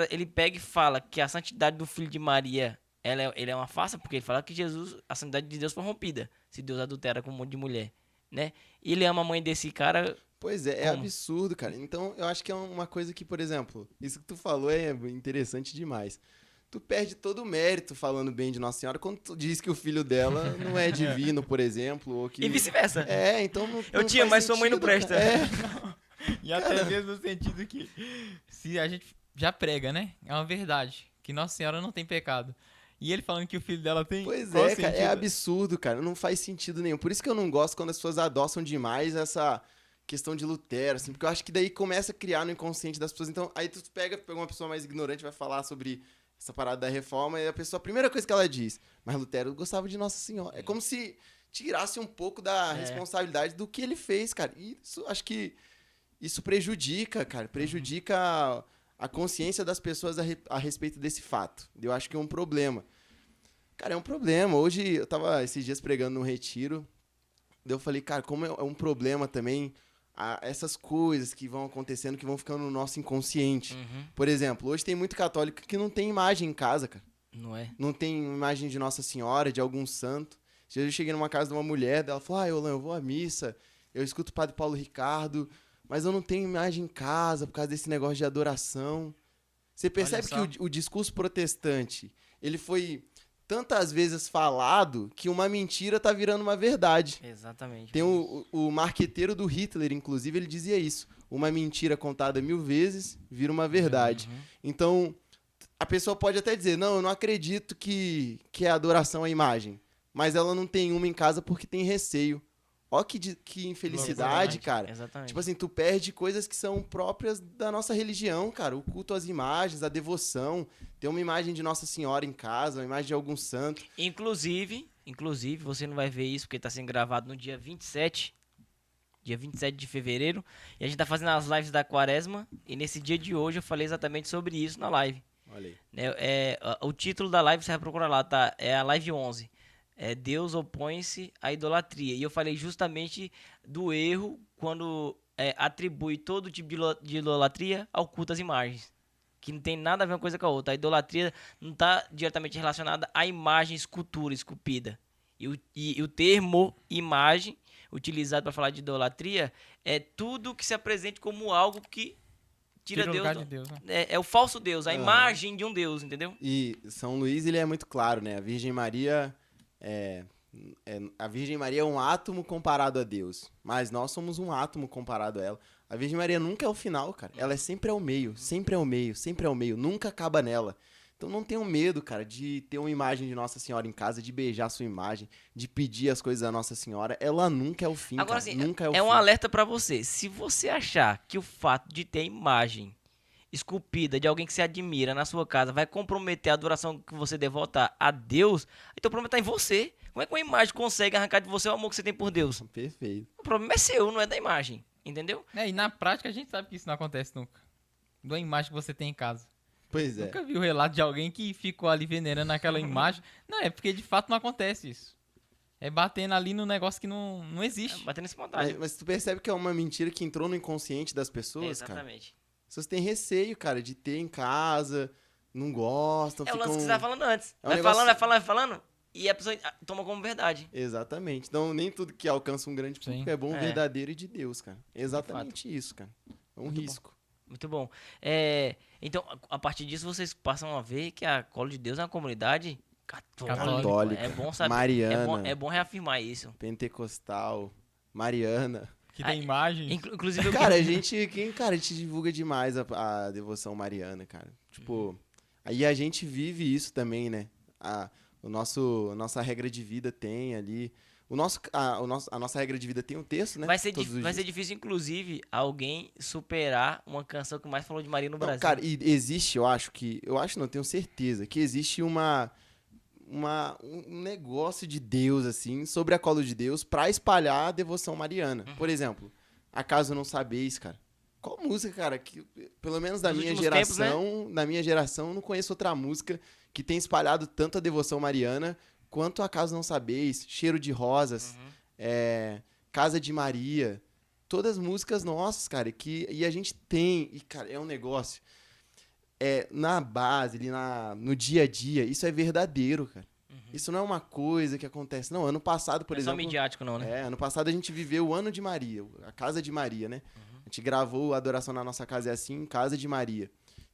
ele pega e fala que a santidade do filho de Maria ele é uma farsa, porque ele fala que Jesus, a santidade de Deus foi rompida. Se Deus adultera com um monte de mulher. Né? E ele ama a mãe desse cara. Pois é, é Como? absurdo, cara. Então, eu acho que é uma coisa que, por exemplo, isso que tu falou é interessante demais. Tu perde todo o mérito falando bem de Nossa Senhora quando tu diz que o filho dela não é divino, por exemplo, ou que... E vice-versa. É, então não Eu não tinha, faz mas sua mãe não sentido, presta. cara. É, E até mesmo no sentido que se a gente já prega, né? É uma verdade. Que Nossa Senhora não tem pecado. E ele falando que o filho dela tem. pois qual é, cara, é sentido? absurdo, cara. Não faz sentido nenhum. Por isso que eu não gosto quando as pessoas adoçam demais essa questão de Lutero, assim, porque eu acho que daí começa a criar no inconsciente das pessoas. Então, aí tu pega uma pessoa mais ignorante, vai falar sobre essa parada da reforma, e a primeira coisa que ela diz, mas Lutero gostava de Nossa Senhora. É como se tirasse um pouco da responsabilidade do que ele fez, cara. E isso, acho que isso prejudica, cara, prejudica a consciência das pessoas a respeito desse fato. Eu acho que é um problema. Cara, é um problema. Hoje, eu tava esses dias pregando num retiro, daí eu falei, cara, como é um problema também essas coisas que vão acontecendo, que vão ficando no nosso inconsciente. Uhum. Por exemplo, hoje tem muito católico que não tem imagem em casa, cara. Não é? Não tem imagem de Nossa Senhora, de algum santo. Às vezes eu cheguei numa casa de uma mulher, dela falou, Yolan, eu vou à missa, eu escuto o Padre Paulo Ricardo, mas eu não tenho imagem em casa por causa desse negócio de adoração. Você percebe só. que o discurso protestante, ele foi tantas vezes falado que uma mentira tá virando uma verdade. Exatamente. Tem o marqueteiro do Hitler, inclusive, ele dizia isso. Uma mentira contada 1000 vezes vira uma verdade. Uhum. Então, a pessoa pode até dizer, não, eu não acredito que é adoração à imagem. Mas ela não tem uma em casa porque tem receio. Ó que infelicidade, Exatamente. cara. Exatamente. Tipo assim, tu perde coisas que são próprias da nossa religião, cara. O culto às imagens, a devoção. Ter uma imagem de Nossa Senhora em casa, uma imagem de algum santo. Inclusive, você não vai ver isso porque tá sendo gravado no dia 27 de fevereiro. E a gente tá fazendo as lives da Quaresma. E nesse dia de hoje eu falei exatamente sobre isso na live. Olha aí. O título da live, você vai procurar lá, tá? É a live 11. Deus opõe-se à idolatria. E eu falei justamente do erro quando atribui todo tipo de idolatria ao culto às imagens. Que não tem nada a ver uma coisa com a outra. A idolatria não está diretamente relacionada à imagem escultura, esculpida. E o termo imagem, utilizado para falar de idolatria, é tudo que se apresente como algo que tira Tira o Deus. lugar de Deus, né? É o falso Deus, a Aham. imagem de um Deus, entendeu? E São Luís, ele é muito claro, né? A Virgem Maria a Virgem Maria é um átomo comparado a Deus, mas nós somos um átomo comparado a ela. A Virgem Maria nunca é o final, cara. Ela é sempre ao meio, sempre ao meio, sempre ao meio, nunca acaba nela. Então não tenham medo, cara, de ter uma imagem de Nossa Senhora em casa, de beijar sua imagem, de pedir as coisas da Nossa Senhora. Ela nunca é o fim, Agora, cara. assim, Nunca é o é fim. um alerta pra você. Se você achar que o fato de ter imagem esculpida de alguém que você admira na sua casa vai comprometer a adoração que você devota a Deus, então o problema tá em você. Como é que uma imagem consegue arrancar de você o amor que você tem por Deus? Perfeito. O problema é seu, não é da imagem. Entendeu? E na prática a gente sabe que isso não acontece nunca. Da imagem que você tem em casa. Pois é. Nunca vi o relato de alguém que ficou ali venerando aquela imagem. Não, é porque de fato não acontece isso. É batendo ali no negócio que não existe. Batendo nesse montagem. Mas tu percebe que é uma mentira que entrou no inconsciente das pessoas, cara? Exatamente. As pessoas têm receio, cara, de ter em casa, não gostam, É o ficam... lance que você tava falando antes. É um Vai negócio- falando, vai falando. E a pessoa toma como verdade. Exatamente. Então, nem tudo que alcança um grande público Sim. é bom, É. verdadeiro e de Deus, cara. Exatamente isso, cara. É um Muito bom. risco. Muito bom. Então, a partir disso, vocês passam a ver que a Colo de Deus é uma comunidade católica. Católica, É bom saber. mariana. É bom reafirmar isso. Pentecostal, Mariana. Que tem imagem. Inclusive, Cara, a gente divulga demais a devoção mariana, cara. Tipo, aí a gente vive isso também, né? A nossa regra de vida tem ali. A nossa regra de vida tem um texto, né? vai ser Todos os dias. difícil, inclusive, alguém superar uma canção que mais falou de Maria no Não, Brasil. cara, e existe, não, tenho certeza, que existe um negócio de Deus, assim, sobre a cola de Deus pra espalhar a devoção mariana. Por exemplo, Acaso Não Sabeis, cara. Qual música, cara, que pelo menos da Nos minha últimos tempos, né? geração, na minha geração, eu não conheço outra música que tenha espalhado tanto a devoção mariana quanto Acaso Não Sabeis, Cheiro de Rosas, Casa de Maria, todas músicas nossas, cara, e a gente tem, e cara, é um negócio, na base, ali no dia a dia, isso é verdadeiro, cara. Isso não é uma coisa que acontece. Não, ano passado, por Não é só exemplo... midiático, não, né? ano passado a gente viveu o Ano de Maria, a Casa de Maria, né? A gente gravou a Adoração na Nossa Casa é Assim, Casa de Maria.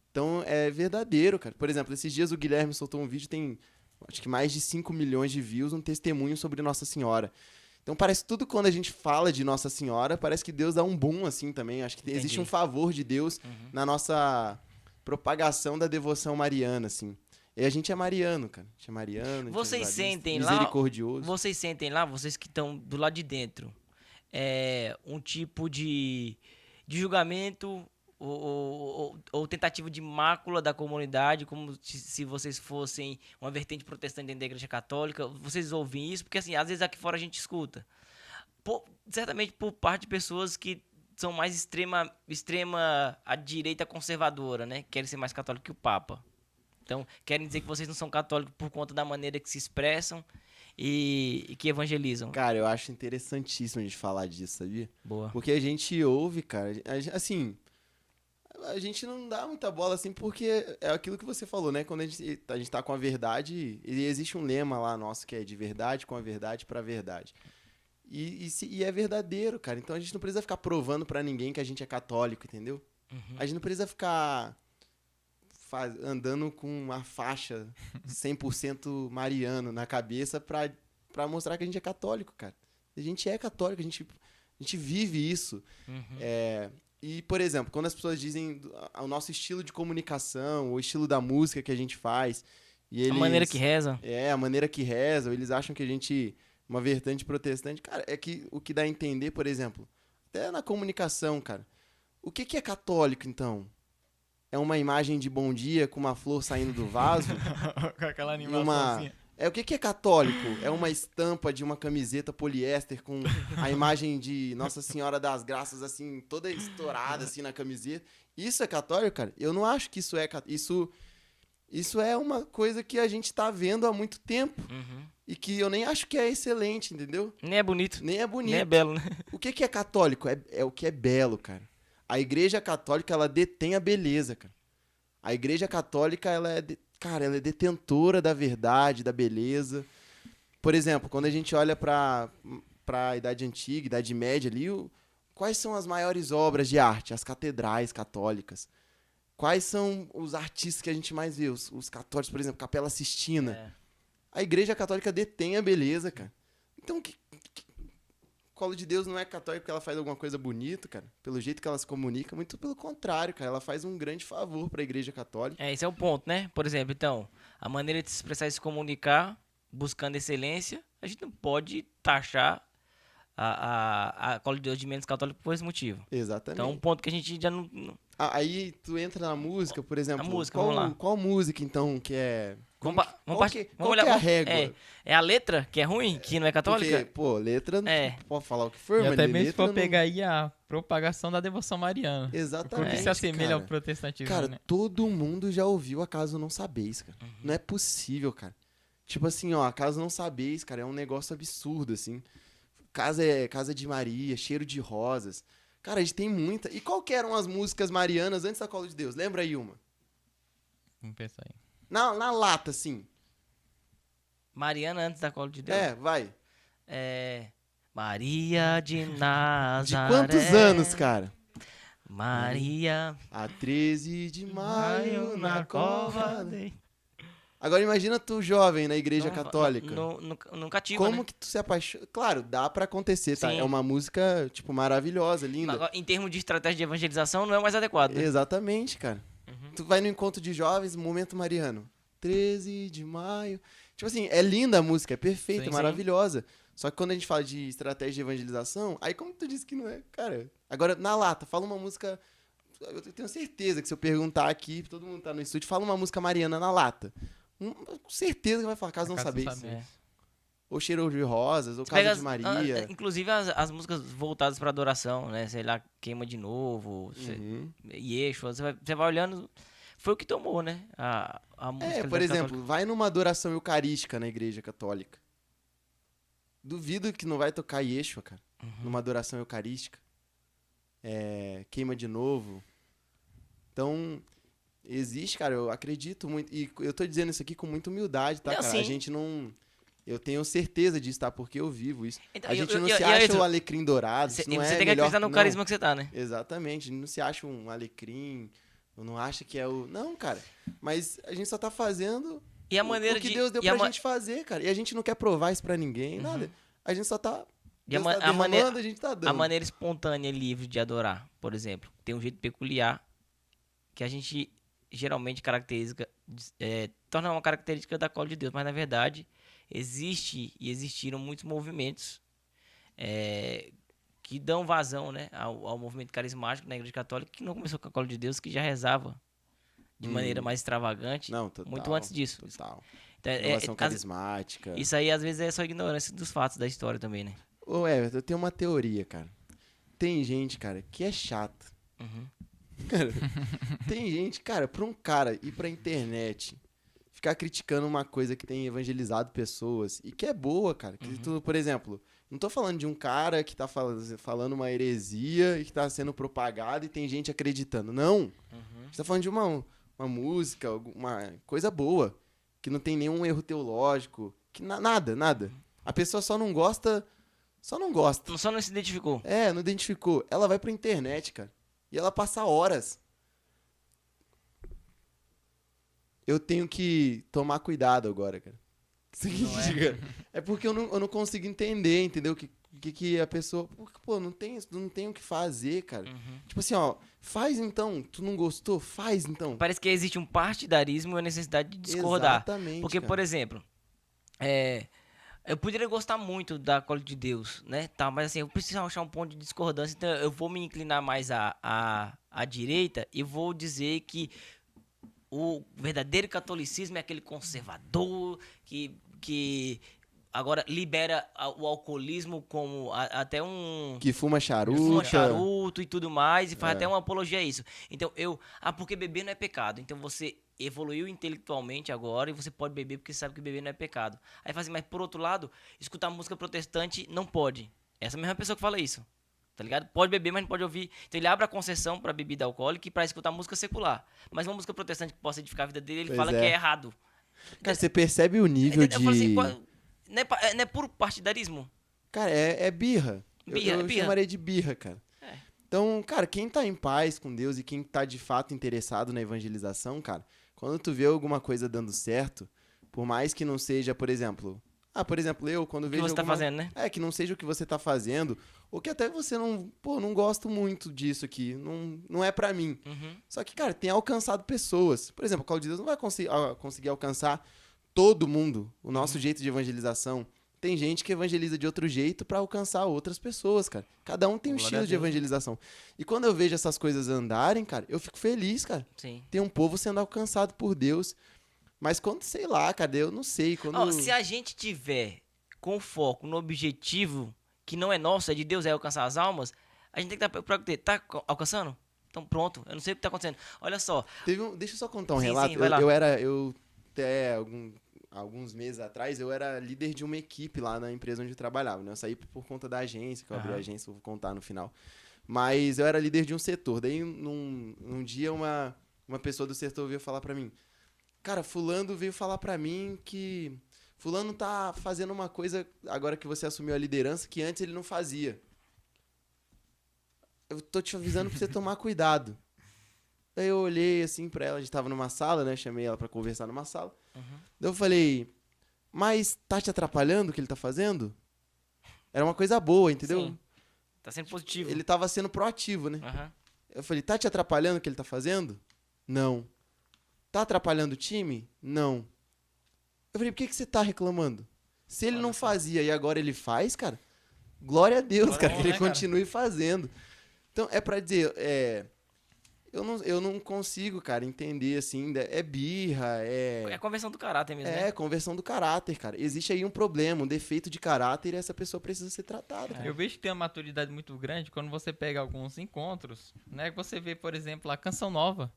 Então, é verdadeiro, cara. Por exemplo, esses dias o Guilherme soltou um vídeo, tem acho que mais de 5 milhões de views, um testemunho sobre Nossa Senhora. Então, parece tudo quando a gente fala de Nossa Senhora, parece que Deus dá um boom, assim, também. Acho que existe um favor de Deus na nossa propagação da devoção mariana, assim. E a gente é mariano, cara. A gente é mariano, a gente Vocês é sentem lá... misericordioso. Vocês sentem lá, vocês que estão do lado de dentro, um tipo de julgamento ou tentativa de mácula da comunidade, como se vocês fossem uma vertente protestante dentro da igreja católica? Vocês ouvem isso? Porque, assim, às vezes aqui fora a gente escuta. Certamente por parte de pessoas que são mais extrema à direita conservadora, né? Querem ser mais católicos que o Papa. Então, querem dizer que vocês não são católicos por conta da maneira que se expressam e que evangelizam. Cara, eu acho interessantíssimo a gente falar disso, sabia? Boa. Porque a gente ouve, cara, assim, a gente não dá muita bola, assim, porque é aquilo que você falou, né? Quando a gente tá com a verdade, e existe um lema lá nosso que é de verdade com a verdade pra verdade. E é verdadeiro, cara. Então a gente não precisa ficar provando pra ninguém que a gente é católico, entendeu? A gente não precisa ficar andando com uma faixa 100% mariano na cabeça pra mostrar que a gente é católico, cara. A gente é católico, a gente vive isso. E, por exemplo, quando as pessoas dizem o nosso estilo de comunicação, o estilo da música que a gente faz... E eles, a maneira que reza. A maneira que reza, ou eles acham que a gente... Uma vertente protestante. Cara, é que o que dá a entender, por exemplo, até na comunicação, cara. O que é católico, então? É uma imagem de bom dia com uma flor saindo do vaso? Com aquela animaçãozinha. O que é católico? É uma estampa de uma camiseta poliéster com a imagem de Nossa Senhora das Graças, assim, toda estourada, assim, na camiseta. Isso é católico, cara? Eu não acho que isso é católico. Isso é uma coisa que a gente tá vendo há muito tempo. E que eu nem acho que é excelente, entendeu? Nem é bonito. Nem é bonito. Nem é belo, né? O que é católico? É o que é belo, cara. A igreja católica, ela detém a beleza, cara. A igreja católica, ela é detentora da verdade, da beleza. Por exemplo, quando a gente olha pra Idade Antiga, Idade Média ali, quais são as maiores obras de arte? As catedrais católicas. Quais são os artistas que a gente mais vê? Os católicos, por exemplo, Capela Sistina. A igreja católica detém a beleza, cara. Então, Colo de Deus não é católica porque ela faz alguma coisa bonita, cara. Pelo jeito que ela se comunica, muito pelo contrário, cara. Ela faz um grande favor pra igreja católica. Esse é o ponto, né? Por exemplo, então, a maneira de se expressar e se comunicar, buscando excelência, a gente não pode taxar a Colo de Deus de menos católica por esse motivo. Exatamente. Então, um ponto que a gente já não... Aí tu entra na música, por exemplo. A música, vamos lá. Qual música, então, que é... Vamos Qual que é a régua? É a letra que é ruim, que não é católica? Porque, pô, letra não pode falar o que for, E mas até mesmo se letra for pegar aí a propagação da devoção mariana. Exatamente, Porque se assemelha cara. ao protestantismo, Cara, né? todo mundo já ouviu Acaso Não Sabeis, cara. Não é possível, cara. Tipo assim, ó, Acaso Não Sabeis, cara, é um negócio absurdo, assim. Casa de Maria, Cheiro de Rosas. Cara, a gente tem muita. E qual que eram as músicas marianas antes da Colo de Deus? Lembra aí uma? Vamos pensar aí. Na lata, assim. Mariana antes da Colo de Deus? Vai. Maria de Nazaré. De quantos anos, cara? Maria... A 13 de maio, na cova... Agora imagina tu jovem na igreja católica. Não cativa, Como né? que tu se apaixona? Claro, dá pra acontecer, tá? Sim. É uma música, tipo, maravilhosa, linda. Agora, em termos de estratégia de evangelização, não é o mais adequado, né? Exatamente, cara. Uhum. Tu vai no encontro de jovens, momento mariano. 13 de maio. Tipo assim, é linda a música, é perfeita, Sim, é sim. maravilhosa. Só que quando a gente fala de estratégia de evangelização, aí como tu disse que não é, cara. Agora, na lata, fala uma música. Eu tenho certeza que se eu perguntar aqui, todo mundo tá no estúdio, fala uma música mariana na lata. Com certeza que vai falar, caso não Caso não sabeis. sabeis. É. Ou Cheiro de Rosas, ou Você pega Casa de Maria. inclusive as músicas voltadas pra adoração, né? Sei lá, Queima de Novo, Uhum. Yeshua, você vai olhando, foi o que tomou, né? A música Por exemplo, vai numa adoração eucarística na igreja católica. Duvido que não vai tocar Yeshua, cara. Numa adoração eucarística. Queima de Novo. Então, existe, cara, eu acredito muito. E eu tô dizendo isso aqui com muita humildade, tá, Não, cara? sim. A gente não... Eu tenho certeza disso, tá? Porque eu vivo isso. Então, A eu- gente eu- não eu- se eu- acha eu- o alecrim dourado. Você Isso não é tem que melhor acreditar no não. carisma que você tá, né? Exatamente. Não se acha um alecrim. Não acha que é o... Não, cara. Mas a gente só tá fazendo E a maneira o que de. Deus deu e a pra ma- gente fazer, cara. E a gente não quer provar isso pra ninguém, Uhum. nada. A gente só tá... E a Deus ma- tá a derramando, maneira- a gente tá A dando. maneira espontânea e livre de adorar, por exemplo, tem um jeito peculiar que a gente geralmente torna uma característica da cola de Deus, mas na verdade existe e existiram muitos movimentos que dão vazão, né, ao movimento carismático na Igreja Católica, que não começou com a cola de Deus, que já rezava de maneira mais extravagante, Não, total. muito antes disso. Total. Então, Renovação carismática. isso aí às vezes é só ignorância dos fatos da história também, né? Ô, Everton, eu tenho uma teoria, cara. Tem gente, cara, que é chato. Uhum. Cara, tem gente, cara, pra um cara ir pra internet ficar criticando uma coisa que tem evangelizado pessoas e que é boa, cara. Que tu, por exemplo, não tô falando de um cara que tá falando uma heresia e que tá sendo propagado e tem gente acreditando. Não. A gente tá falando de uma música, uma coisa boa, que não tem nenhum erro teológico, que nada. A pessoa só não gosta. Só Só não se identificou. Não identificou. Ela vai pra internet, cara. E ela passa horas. Eu tenho que tomar cuidado agora, cara. É porque eu não consigo entender, entendeu? Que a pessoa... Pô, não tem o que fazer, cara. Tipo assim, ó. Faz então. Tu não gostou? Faz então. Parece que existe um partidarismo e a necessidade de discordar. Exatamente, Porque, cara. por exemplo, eu poderia gostar muito da Cola de Deus, né? Tá, mas assim, eu preciso achar um ponto de discordância, então eu vou me inclinar mais à direita e vou dizer que o verdadeiro catolicismo é aquele conservador que agora libera o alcoolismo como até um... Que fuma charuto. Fuma charuto e tudo mais, e faz até uma apologia a isso. Então, porque beber não é pecado. Então, você evoluiu intelectualmente agora e você pode beber porque sabe que beber não é pecado. Aí fala assim, mas por outro lado, escutar música protestante não pode. Essa mesma pessoa que fala isso, tá ligado? Pode beber, mas não pode ouvir. Então, ele abre a concessão pra bebida alcoólica e pra escutar música secular. Mas uma música protestante que possa edificar a vida dele, ele Pois fala é. que é errado. Cara, você percebe o nível de... Eu falo assim, não é puro partidarismo? Cara, é birra. Birra, Eu birra. chamaria de birra, cara. É. Então, cara, quem tá em paz com Deus e quem tá de fato interessado na evangelização, cara, quando tu vê alguma coisa dando certo, por mais que não seja, por exemplo... eu, quando O que vejo você tá alguma... fazendo, né? que não seja o que você tá fazendo, ou que até você não gosto muito disso aqui, não é pra mim. Uhum. Só que, cara, tem alcançado pessoas. Por exemplo, o Call de Deus não vai conseguir alcançar todo mundo, o nosso jeito de evangelização. Tem gente que evangeliza de outro jeito pra alcançar outras pessoas, cara. Cada um tem um Glória a estilo de Deus. evangelização. E quando eu vejo essas coisas andarem, cara, eu fico feliz, cara. Sim. Tem um povo sendo alcançado por Deus. Mas quando, sei lá, cara, eu não sei. Quando... Ó, se a gente tiver com foco no objetivo que não é nosso, é de Deus, é alcançar as almas, a gente tem que estar tá alcançando? Então pronto, eu não sei o que tá acontecendo. Olha só, Deixa eu só contar um Sim, relato. sim, vai lá. Eu até alguns meses atrás, eu era líder de uma equipe lá na empresa onde eu trabalhava, né? Eu saí por conta da agência, que eu abri a agência, eu vou contar no final. Mas eu era líder de um setor. Daí, num dia, uma pessoa do setor veio falar pra mim, cara, fulano veio falar pra mim que fulano tá fazendo uma coisa, agora que você assumiu a liderança, que antes ele não fazia. Eu tô te avisando pra você tomar cuidado. Daí eu olhei assim pra ela, a gente tava numa sala, né? Chamei ela pra conversar numa sala. Uhum. Daí eu falei, mas tá te atrapalhando o que ele tá fazendo? Era uma coisa boa, entendeu? Sim. Tá sendo positivo. Ele tava sendo proativo, né? Aham. Eu falei, tá te atrapalhando o que ele tá fazendo? Não. Tá atrapalhando o time? Não. Eu falei, por que você tá reclamando? Se ele Olha não só. fazia e agora ele faz, cara, glória a Deus, Glória cara, a que Deus, ele né, cara? continue fazendo. Então, é pra dizer, eu não consigo, cara, entender, assim, é birra, É a conversão do caráter mesmo, é né? conversão do caráter, cara. Existe aí um problema, um defeito de caráter e essa pessoa precisa ser tratada, cara. Eu vejo que tem uma maturidade muito grande quando você pega alguns encontros, né? Que você vê, por exemplo, a Canção Nova,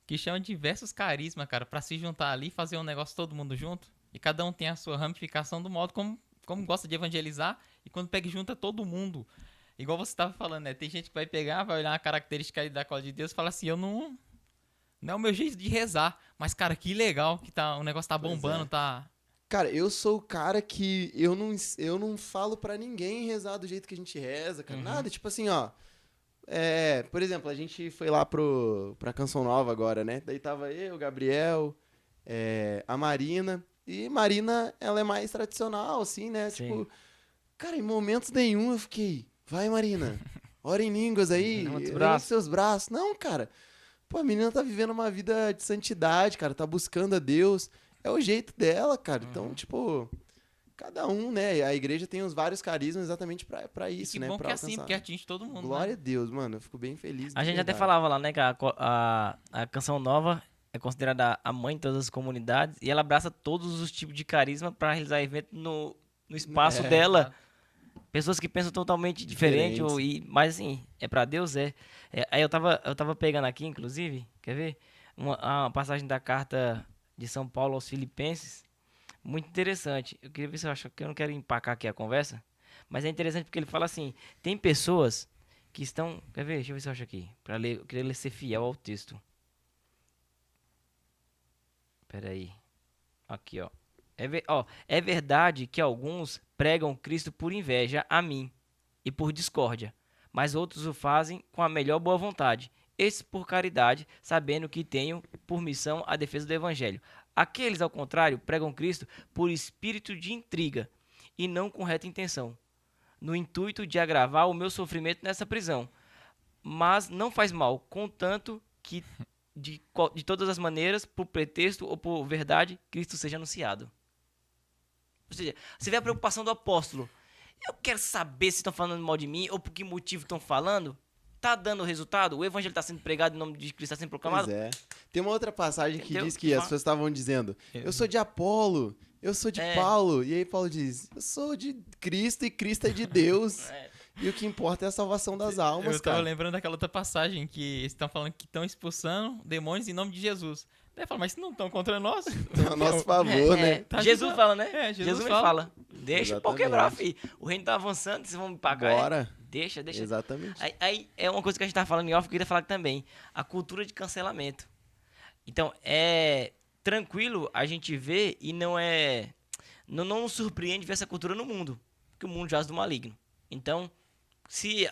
que chama diversos carismas, cara, pra se juntar ali e fazer um negócio todo mundo junto. E cada um tem a sua ramificação do modo como gosta de evangelizar. E quando pega e junta todo mundo, igual você tava falando, né? Tem gente que vai pegar, vai olhar a característica ali da cola de Deus e fala assim, não é o meu jeito de rezar. Mas, cara, que legal que o negócio tá Pois bombando, é. tá... Cara, eu sou o cara que eu não falo pra ninguém rezar do jeito que a gente reza, cara. Uhum. Nada, tipo assim, ó. Por exemplo, a gente foi lá pra Canção Nova agora, né? Daí tava eu, o Gabriel, a Marina. E Marina, ela é mais tradicional, assim, né? Sim. Tipo, cara, em momentos nenhum eu fiquei, vai Marina, ora em línguas aí, Levanta os levanta braços. seus braços. Não, cara. Pô, a menina tá vivendo uma vida de santidade, cara, tá buscando a Deus. É o jeito dela, cara. Então, tipo, cada um, né? A igreja tem os vários carismas exatamente pra E isso, que né? bom Pra que é assim, alcançar. porque atinge todo mundo, Glória né? a Deus, mano. Eu fico bem feliz. A de gente até verdade. falava lá, né, que a Canção Nova é considerada a mãe de todas as comunidades e ela abraça todos os tipos de carisma para realizar evento no espaço É, dela. Exato. Pessoas que pensam totalmente diferente, mas assim, é pra Deus, Aí eu tava pegando aqui, inclusive, quer ver? Uma passagem da carta de São Paulo aos Filipenses, muito interessante. Eu queria ver se eu acho que eu não quero empacar aqui a conversa, mas é interessante porque ele fala assim: tem pessoas que estão. Quer ver? Deixa eu ver se eu acho aqui. Pra ler, eu queria ser fiel ao texto. Pera aí. Aqui, ó. É verdade que alguns pregam Cristo por inveja a mim e por discórdia, mas outros o fazem com a melhor boa vontade, esses por caridade, sabendo que tenho por missão a defesa do evangelho. Aqueles, ao contrário, pregam Cristo por espírito de intriga e não com reta intenção, no intuito de agravar o meu sofrimento nessa prisão. Mas não faz mal, contanto que de todas as maneiras, por pretexto ou por verdade, Cristo seja anunciado. Ou seja, você vê a preocupação do apóstolo. Eu quero saber se estão falando mal de mim ou por que motivo estão falando. Tá dando resultado? O evangelho está sendo pregado, em nome de Cristo está sendo proclamado? Pois é. Tem uma outra passagem que Entendeu? diz que as pessoas estavam dizendo, eu sou de Apolo, eu sou de Paulo. E aí Paulo diz, eu sou de Cristo e Cristo é de Deus. E o que importa é a salvação das almas, Eu tava cara. lembrando daquela outra passagem que eles estão falando que estão expulsando demônios em nome de Jesus. Daí fala, mas se não estão contra nós? A nosso favor, né? Tá Jesus ajudando. fala, né? É, Jesus Jesus me fala. fala. Deixa o pau quebrar, Exatamente. filho. O reino tá avançando, vocês vão me pagar. Bora. Deixa. Exatamente. Aí é uma coisa que a gente tava falando em off, que eu queria falar aqui também. A cultura de cancelamento. Então, é tranquilo a gente ver e não nos surpreende ver essa cultura no mundo. Porque o mundo jaz do maligno. Então, se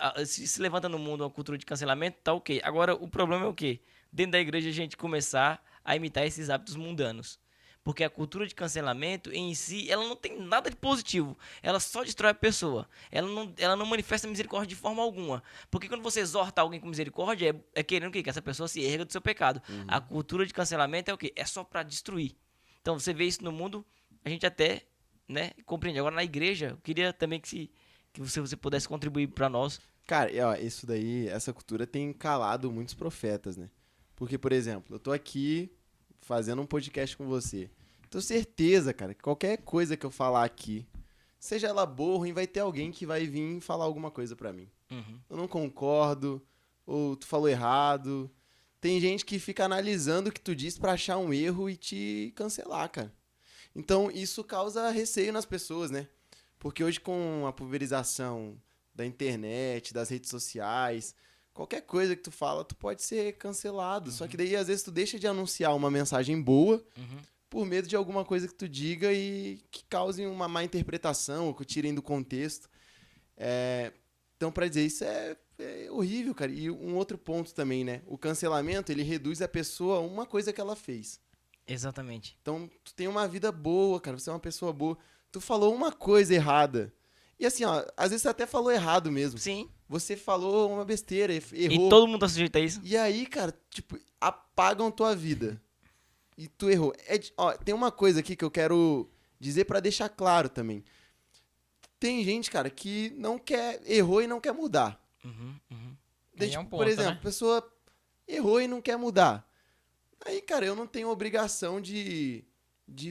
levanta no mundo uma cultura de cancelamento, tá ok. Agora, o problema é o quê? Dentro da igreja a gente começar a imitar esses hábitos mundanos. Porque a cultura de cancelamento em si, ela não tem nada de positivo. Ela só destrói a pessoa. Ela não manifesta misericórdia de forma alguma. Porque quando você exorta alguém com misericórdia, é querendo o quê? Que essa pessoa se erga do seu pecado. A cultura de cancelamento é o quê? É só para destruir. Então, você vê isso no mundo, a gente até, né, compreende. Agora, na igreja, eu queria também que você pudesse contribuir para nós. Cara, ó, isso daí, essa cultura tem calado muitos profetas, né? Porque, por exemplo, eu tô aqui fazendo um podcast com você. Tenho certeza, cara, que qualquer coisa que eu falar aqui, seja ela boa ou ruim, vai ter alguém que vai vir falar alguma coisa pra mim. Eu não concordo, ou tu falou errado. Tem gente que fica analisando o que tu diz pra achar um erro e te cancelar, cara. Então, isso causa receio nas pessoas, né? Porque hoje, com a pulverização da internet, das redes sociais, qualquer coisa que tu fala, tu pode ser cancelado. Só que daí, às vezes, tu deixa de anunciar uma mensagem boa por medo de alguma coisa que tu diga e que cause uma má interpretação ou que tirem do contexto. Então, pra dizer, isso é horrível, cara. E um outro ponto também, né? O cancelamento, ele reduz a pessoa a uma coisa que ela fez. Exatamente. Então, tu tem uma vida boa, cara. Você é uma pessoa boa. Tu falou uma coisa errada. E assim, ó, às vezes você até falou errado mesmo. Sim. Você falou uma besteira, errou. E todo mundo tá sujeito a isso. E aí, cara, tipo, apagam tua vida. E tu errou. Ó, tem uma coisa aqui que eu quero dizer pra deixar claro também. Tem gente, cara, que não quer, errou e não quer mudar. Uhum. Aí é um Por ponto, exemplo, né? a pessoa errou e não quer mudar. Aí, cara, eu não tenho obrigação de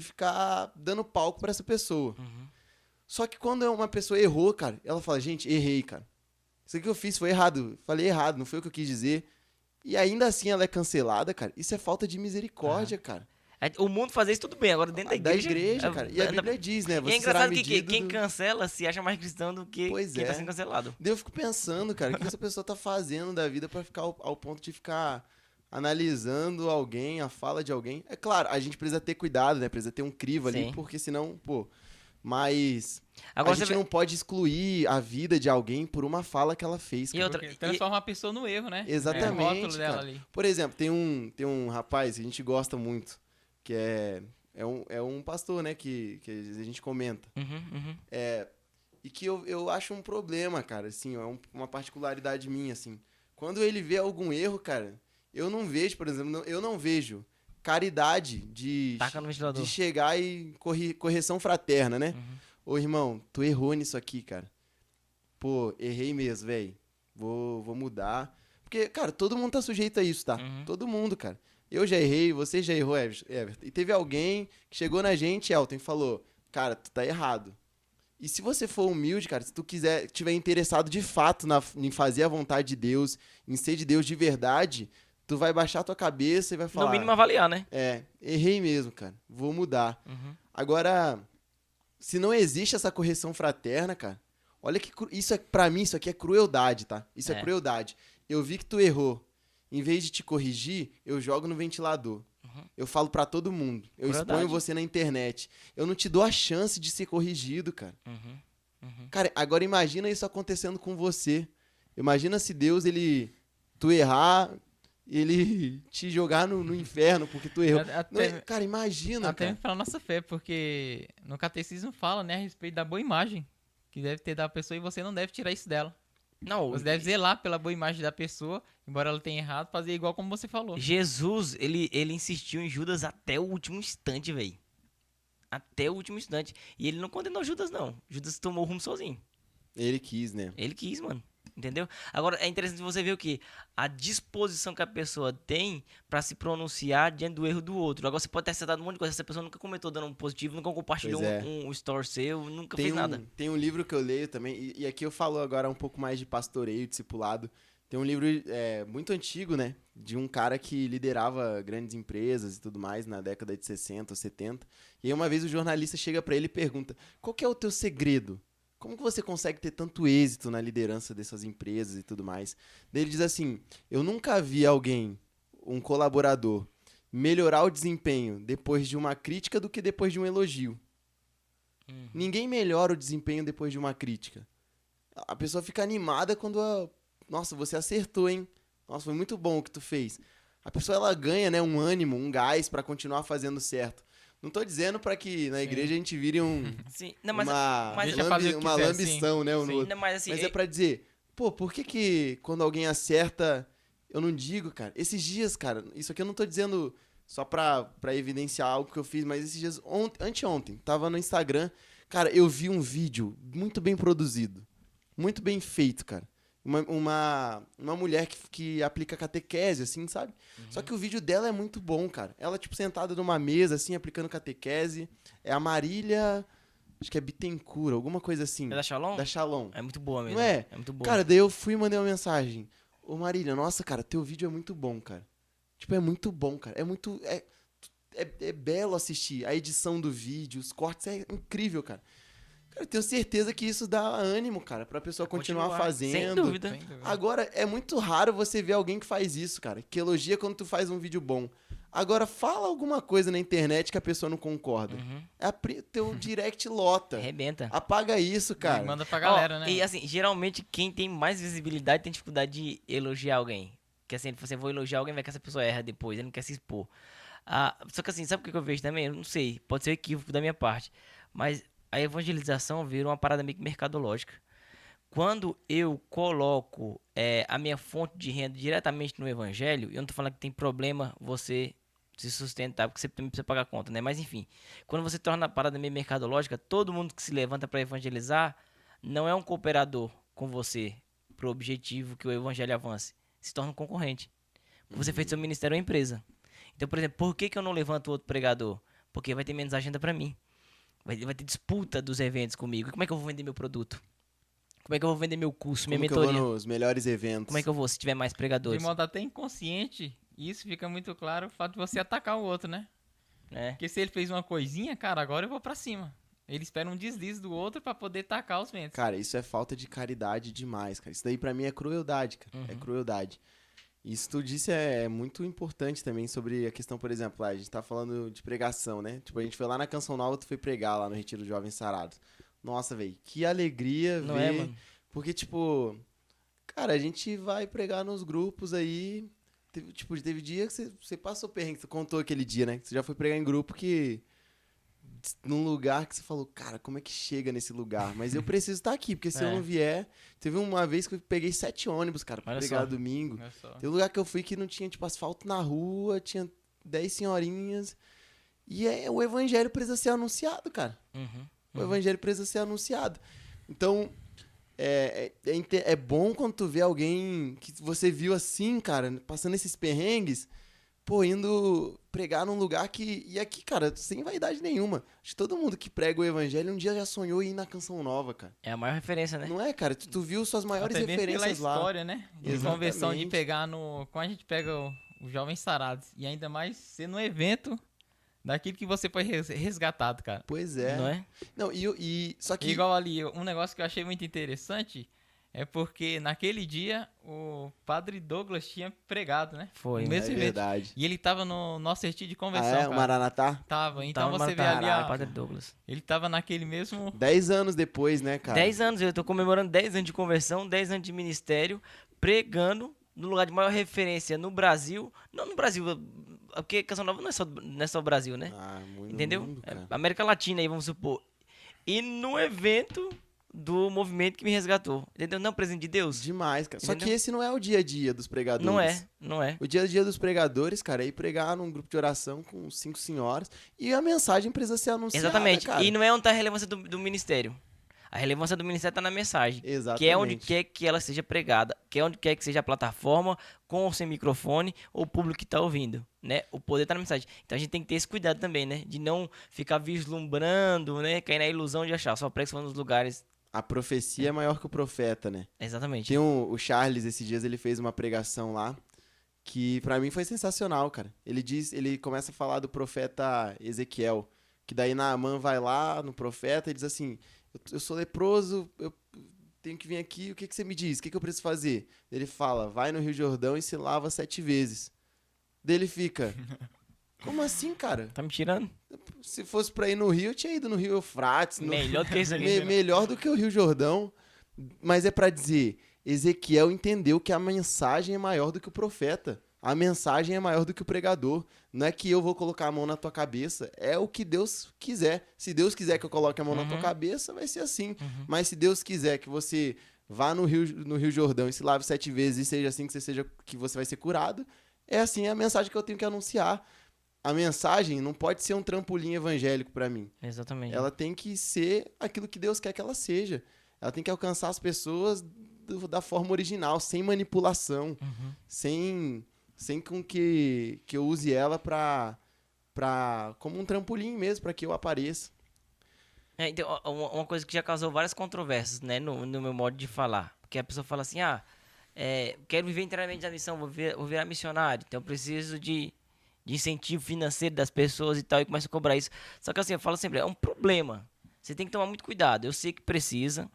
ficar dando palco pra essa pessoa. Uhum. Só que quando uma pessoa errou, cara, ela fala, gente, errei, cara. Isso aqui que eu fiz foi errado. Falei errado, não foi o que eu quis dizer. E ainda assim ela é cancelada, cara. Isso é falta de misericórdia, cara. O mundo fazer isso tudo bem, agora dentro da igreja... cara. E a Bíblia diz, né? E é Você será engraçado que medido quem cancela se acha mais cristão do que Pois quem tá é. sendo cancelado. Daí eu fico pensando, cara, o que essa pessoa tá fazendo da vida pra ficar ao ponto de ficar analisando alguém, a fala de alguém. É claro, a gente precisa ter cuidado, né? Precisa ter um crivo ali, Sim. porque senão, pô... Mas Agora a gente você não pode excluir a vida de alguém por uma fala que ela fez, E cara. outra- Porque transforma a pessoa no erro, né? Exatamente, É o rótulo dela cara. ali. Por exemplo, tem um rapaz que a gente gosta muito, que é um pastor, né, que a gente comenta. Uhum. E que eu acho um problema, cara, assim, uma particularidade minha, assim. Quando ele vê algum erro, cara, eu não vejo, por exemplo, eu não vejo caridade Taca no ventilador. de chegar e correção fraterna, né? Uhum. Ô, irmão, tu errou nisso aqui, cara. Pô, errei mesmo, velho. Vou mudar. Porque, cara, todo mundo tá sujeito a isso, tá? Uhum. Todo mundo, cara. Eu já errei, você já errou, Everton. E teve alguém que chegou na gente, Elton, e falou, cara, tu tá errado. E se você for humilde, cara, se tu tiver interessado de fato em fazer a vontade de Deus, em ser de Deus de verdade, tu vai baixar tua cabeça e vai falar... No mínimo avaliar, né? Errei mesmo, cara. Vou mudar. Uhum. Agora, se não existe essa correção fraterna, cara, olha que isso pra mim isso aqui é crueldade, tá? Isso é É. crueldade. Eu vi que tu errou. Em vez de te corrigir, eu jogo no ventilador. Eu falo pra todo mundo. Eu Crueldade. exponho você na internet. Eu não te dou a chance de ser corrigido, cara. Cara, agora imagina isso acontecendo com você. Imagina se Deus, tu errar, ele te jogar no inferno porque tu errou. Cara, imagina, Até cara. pra nossa fé, porque no catecismo fala, né, a respeito da boa imagem que deve ter da pessoa e você não deve tirar isso dela. Não, Você deve zelar pela boa imagem da pessoa, embora ela tenha errado, fazer igual como você falou. Jesus, ele insistiu em Judas até o último instante, velho. Até o último instante. E ele não condenou Judas, não. Judas tomou o rumo sozinho. Ele quis, né? Ele quis, mano. Entendeu? Agora, é interessante você ver o quê? A disposição que a pessoa tem pra se pronunciar diante do erro do outro. Agora, você pode ter acertado um monte de coisa. Essa pessoa nunca comentou dando um positivo, nunca compartilhou Pois é. um story seu, nunca fez nada. Tem um livro que eu leio também, e aqui eu falo agora um pouco mais de pastoreio, discipulado. Tem um livro muito antigo, né? De um cara que liderava grandes empresas e tudo mais na década de 60 ou 70. E aí uma vez o jornalista chega pra ele e pergunta, qual que é o teu segredo? Como que você consegue ter tanto êxito na liderança dessas empresas e tudo mais? Daí ele diz assim, eu nunca vi alguém, um colaborador, melhorar o desempenho depois de uma crítica do que depois de um elogio. Ninguém melhora o desempenho depois de uma crítica. A pessoa fica animada quando nossa, você acertou, hein? Nossa, foi muito bom o que tu fez. A pessoa, ela ganha, né, um ânimo, um gás pra continuar fazendo certo. Não tô dizendo pra que na igreja a gente vire Sim. Não, mas, Deixa fazer o que uma quiser, lambição, né, um no Sim. outro. não, mas assim, Mas é pra dizer, pô, por que quando alguém acerta, eu não digo, cara? Esses dias, cara, isso aqui eu não tô dizendo só pra evidenciar algo que eu fiz, mas esses dias, anteontem, tava no Instagram, cara, eu vi um vídeo muito bem produzido, muito bem feito, cara. Uma mulher que aplica catequese, assim, sabe? Só que o vídeo dela é muito bom, cara. Ela, tipo, sentada numa mesa, assim, aplicando catequese. É a Marília, acho que é Bittencourt, alguma coisa assim. é da Shalom? Da Shalom. É muito boa mesmo. Não é? É muito boa. Cara, daí eu fui e mandei uma mensagem. Ô Marília, nossa, cara, teu vídeo é muito bom, cara. Tipo, é muito bom, cara. É belo assistir. A edição do vídeo, os cortes, é incrível, cara. Cara, eu tenho certeza que isso dá ânimo, cara, pra pessoa continuar fazendo. Sem dúvida. Sem dúvida. Agora, é muito raro você ver alguém que faz isso, cara. Que elogia quando tu faz um vídeo bom. Agora, fala alguma coisa na internet que a pessoa não concorda. Uhum. Teu direct lota. Arrebenta. Apaga isso, E cara. manda pra galera, Ó, né? E assim, geralmente quem tem mais visibilidade tem dificuldade de elogiar alguém. Que assim, você vou elogiar alguém, vai que essa pessoa erra depois, ele não quer se expor. Só que assim, sabe o que eu vejo também? Eu não sei, pode ser um equívoco da minha parte. Mas a evangelização virou uma parada meio que mercadológica. Quando eu coloco a minha fonte de renda diretamente no evangelho, eu não tô falando que tem problema você se sustentar, porque você também precisa pagar a conta, né? Mas enfim, quando você torna a parada meio mercadológica, todo mundo que se levanta para evangelizar não é um cooperador com você pro objetivo que o evangelho avance, se torna um concorrente. Você fez seu ministério uma empresa. Então, por exemplo, por que eu não levanto outro pregador? Porque vai ter menos agenda para mim. Vai ter disputa dos eventos comigo. Como é que eu vou vender meu produto? Como é que eu vou vender meu curso, minha Como que eu mentoria? vou nos melhores eventos? Como é que eu vou se tiver mais De pregadores? modo até inconsciente, isso fica muito claro o fato de você atacar o outro, né? É. Porque se ele fez uma coisinha, cara, agora eu vou pra cima. Ele espera um deslize do outro pra poder tacar os ventos. Cara, isso é falta de caridade demais, cara. Isso daí pra mim é crueldade, cara. É crueldade. Isso que tu disse é muito importante também sobre a questão, por exemplo, a gente tá falando de pregação, né? Tipo, a gente foi lá na Canção Nova, tu foi pregar lá no Retiro dos Jovens Sarados. Nossa, velho, que alegria Não ver. é, mano? Porque, tipo, cara, a gente vai pregar nos grupos aí. Teve dia que você passou perrengue, você contou aquele dia, né? Que você já foi pregar em grupo que. Num lugar que você falou, cara, como é que chega nesse lugar? Mas eu preciso estar aqui, porque se eu É. não vier. Teve uma vez que eu peguei 7 ônibus, cara, pra Olha pregar só. domingo. Olha só. Tem um lugar que eu fui que não tinha, tipo, asfalto na rua, tinha 10 senhorinhas. E o evangelho precisa ser anunciado, cara. Uhum. O evangelho precisa ser anunciado. Então, é bom quando tu vê alguém que você viu assim, cara, passando esses perrengues, pô, indo pregar num lugar que... E aqui, cara, sem vaidade nenhuma. Acho que todo mundo que prega o evangelho um dia já sonhou em ir na Canção Nova, cara. É a maior referência, né? Não é, cara? Tu viu suas maiores Até mesmo pela referências lá. história, né? De Exatamente. conversão, de pegar no... Quando a gente pega os Jovens Sarados, e ainda mais ser no evento daquilo que você foi resgatado, cara. Pois é. Não é? Não, só que... Igual ali, um negócio que eu achei muito interessante é porque naquele dia o Padre Douglas tinha pregado, né? Foi, No né? mesmo É evento. verdade. E ele tava no nosso retiro de Ah, conversão, é? O cara. Maranatá? Tava. Então Tava você vê matando. ali, Caralho, Padre Douglas. ele tava naquele mesmo... 10 anos depois, né, cara? 10 anos, eu tô comemorando 10 anos de conversão, 10 anos de ministério, pregando no lugar de maior referência no Brasil. Não no Brasil, porque Canção Nova não é só o Brasil, né? Ah, muito Entendeu? mundo, cara. América Latina aí, vamos supor. E no evento do movimento que me resgatou. Entendeu? Não, presente de Deus. Demais, cara. Só Entendeu? que esse não é o dia a dia dos pregadores. Não é. O dia a dia dos pregadores, cara, é ir pregar num grupo de oração com 5 senhoras e a mensagem precisa ser anunciada, Exatamente. cara. E não é onde tá a relevância do ministério. A relevância do ministério tá na mensagem. Exatamente. Que é onde quer que ela seja pregada. Que é onde quer que seja a plataforma, com ou sem microfone, ou o público que tá ouvindo, né? O poder tá na mensagem. Então a gente tem que ter esse cuidado também, né? De não ficar vislumbrando, né? Cair na ilusão de achar. Só prega só nos lugares. A profecia é maior que o profeta, né? Exatamente. Tem o Charles, esses dias, ele fez uma pregação lá que pra mim foi sensacional, cara. Ele começa a falar do profeta Ezequiel, que daí Naamã vai lá no profeta e diz assim: eu sou leproso, eu tenho que vir aqui, o que você me diz? O que eu preciso fazer? Ele fala: vai no Rio Jordão e se lava 7 vezes. Daí ele fica: como assim, cara? Tá me tirando? Se fosse pra ir no Rio, eu tinha ido no Rio Eufrates. Melhor do que isso aqui. Melhor do que o Rio Jordão. Mas é pra dizer, Ezequiel entendeu que a mensagem é maior do que o profeta. A mensagem é maior do que o pregador. Não é que eu vou colocar a mão na tua cabeça. É o que Deus quiser. Se Deus quiser que eu coloque a mão na tua cabeça, vai ser assim. Mas se Deus quiser que você vá no Rio Jordão e se lave 7 vezes e seja assim que você vai ser curado, é assim a mensagem que eu tenho que anunciar. A mensagem não pode ser um trampolim evangélico pra mim. Exatamente. Ela tem que ser aquilo que Deus quer que ela seja. Ela tem que alcançar as pessoas da forma original, sem manipulação, sem com que eu use ela como um trampolim mesmo, para que eu apareça. Então, uma coisa que já causou várias controvérsias, né, no meu modo de falar. Porque a pessoa fala assim, quero viver inteiramente da missão, vou virar missionário, então eu preciso de incentivo financeiro das pessoas e tal, e começa a cobrar isso. Só que assim, eu falo sempre, é um problema. Você tem que tomar muito cuidado. Eu sei que precisa.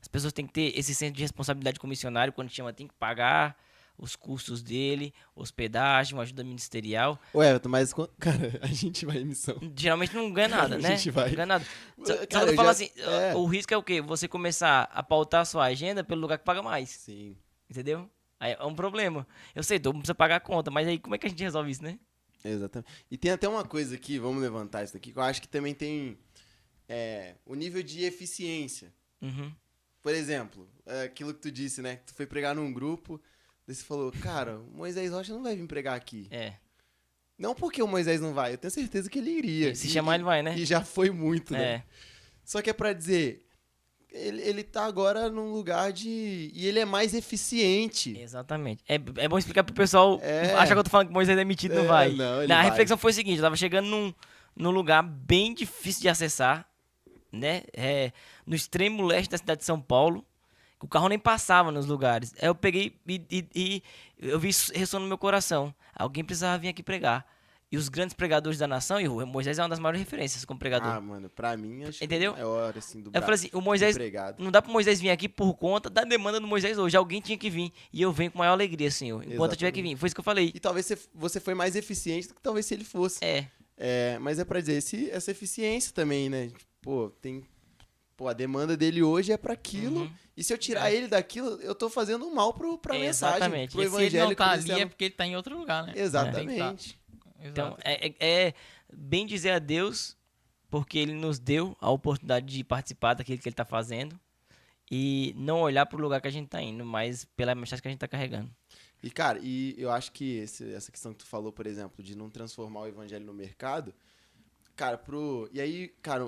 As pessoas têm que ter esse senso de responsabilidade com o missionário. Quando chama, tem que pagar os custos dele, hospedagem, uma ajuda ministerial. Ô, Everton, mas, cara, a gente vai em missão. Geralmente não ganha nada, A né? gente vai. Não ganha nada. Só Cara, que eu eu falo já- assim, é. o risco é o quê? Você começar a pautar a sua agenda pelo lugar que paga mais, Sim, entendeu? Aí é um problema. Eu sei, todo mundo precisa pagar a conta, mas aí como é que a gente resolve isso, né? exatamente. E tem até uma coisa aqui, vamos levantar isso daqui, que eu acho que também tem o nível de eficiência. Uhum. Por exemplo, aquilo que tu disse, né? Que tu foi pregar num grupo, daí você falou, cara, o Moisés Rocha não vai vir pregar aqui. É. Não porque o Moisés não vai, eu tenho certeza que ele iria. Se chamar, ele vai, né? E já foi muito, né? É. Só que é pra dizer, ele tá agora num lugar de... E ele é mais eficiente. Exatamente. É bom explicar pro pessoal. É. Acha que eu tô falando que Moisés é metido, não vai. Não, ele A vai. reflexão foi o seguinte: eu tava chegando num lugar bem difícil de acessar, né? No extremo leste da cidade de São Paulo. O carro nem passava nos lugares. Aí eu peguei e eu vi isso ressoando no meu coração. Alguém precisava vir aqui pregar. E os grandes pregadores da nação, e o Moisés é uma das maiores referências como pregador. Ah, mano, pra mim, acho Entendeu? que é hora, assim, do Eu falei assim, o Moisés, empregado. não dá pro Moisés vir aqui por conta da demanda do Moisés hoje. Alguém tinha que vir. E eu venho com maior alegria, Senhor. Enquanto eu tiver que vir. Foi isso que eu falei. E talvez você foi mais eficiente do que talvez se ele fosse. É. Mas é pra dizer, essa eficiência também, né? Pô, a demanda dele hoje é pra aquilo. Uhum. E se eu tirar ele daquilo, eu tô fazendo um mal pra mensagem, Exatamente. pro E se ele evangelho. não tá ali cristiano. é porque ele tá em outro lugar, né? Exatamente. Então, Exato. é bem dizer a Deus, porque Ele nos deu a oportunidade de participar daquilo que Ele está fazendo e não olhar para o lugar que a gente está indo, mas pela mensagem que a gente está carregando. E, cara, eu acho que essa questão que tu falou, por exemplo, de não transformar o evangelho no mercado, cara, e aí, cara,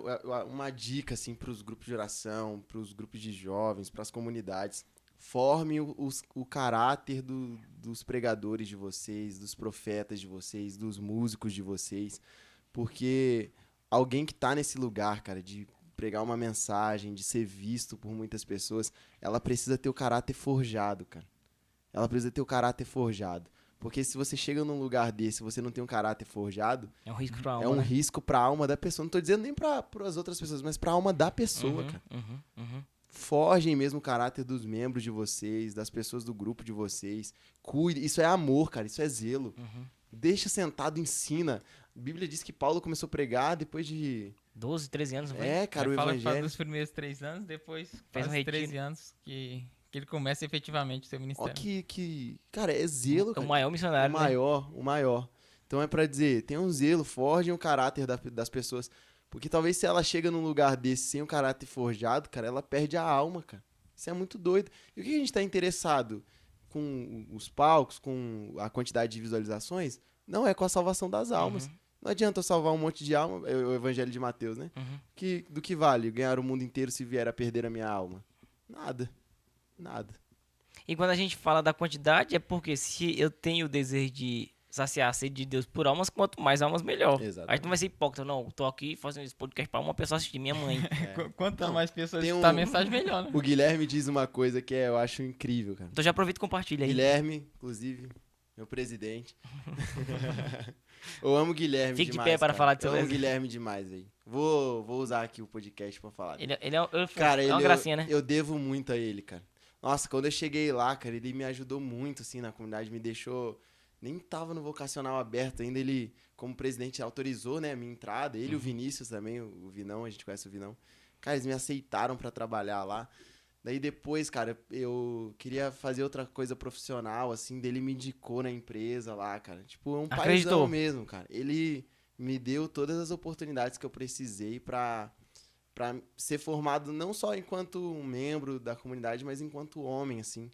uma dica, assim, pros grupos de oração, pros grupos de jovens, pras comunidades, forme o caráter dos pregadores de vocês, dos profetas de vocês, dos músicos de vocês, porque alguém que tá nesse lugar, cara, de pregar uma mensagem, de ser visto por muitas pessoas, ela precisa ter o caráter forjado, cara. Ela precisa ter o caráter forjado. Porque se você chega num lugar desse e você não tem um caráter forjado, É um risco para a alma, é um né? risco pra alma da pessoa. Não tô dizendo nem para as outras pessoas, mas pra alma da pessoa, cara. Uhum. Forjem mesmo o caráter dos membros de vocês, das pessoas do grupo de vocês. Cuide. Isso é amor, cara. Isso é zelo. Deixa sentado, ensina. A Bíblia diz que Paulo começou a pregar depois de... 12, 13 anos, não foi? Cara, o Fala que faz evangelho... dos primeiros 3 anos, depois Fez um faz retiro. 13 anos que ele começa efetivamente o seu Ó, ministério. Cara, é zelo, É cara. o maior missionário, O maior. Então é pra dizer, tem um zelo, forjem o caráter das pessoas. Porque talvez se ela chega num lugar desse sem o caráter forjado, cara, ela perde a alma, cara. Isso é muito doido. E o que a gente tá interessado com os palcos, com a quantidade de visualizações? Não é com a salvação das almas. Não adianta eu salvar um monte de alma, é o evangelho de Mateus, né? Do que vale ganhar o mundo inteiro se vier a perder a minha alma? Nada. E quando a gente fala da quantidade, é porque se eu tenho o desejo de saciar a sede de Deus por almas, quanto mais almas, melhor. Exatamente. A gente não vai ser hipócrita, não. Eu tô aqui fazendo esse podcast pra uma pessoa assistir, minha mãe. Quanto Não, mais pessoas tem escutar a um- mensagem, melhor, né? O Guilherme diz uma coisa que eu acho incrível, cara. Então já aproveita e compartilha aí. Guilherme, inclusive, meu presidente. Eu amo o Guilherme Fique de demais, pé para cara. falar de Eu seu amo o Guilherme demais, velho. Vou usar aqui o podcast pra falar. Ele Cara, é uma gracinha, né? eu devo muito a ele, cara. Nossa, quando eu cheguei lá, cara, ele me ajudou muito, assim, na comunidade, me deixou... Nem tava no vocacional aberto ainda, ele, como presidente, autorizou, né, a minha entrada. Ele e o Vinícius também, o Vinão, a gente conhece o Vinão. Cara, eles me aceitaram pra trabalhar lá. Daí depois, cara, eu queria fazer outra coisa profissional, assim, dele me indicou na empresa lá, cara. Tipo, é um Acreditou. paizão mesmo, cara. Ele me deu todas as oportunidades que eu precisei pra ser formado não só enquanto um membro da comunidade, mas enquanto homem, assim.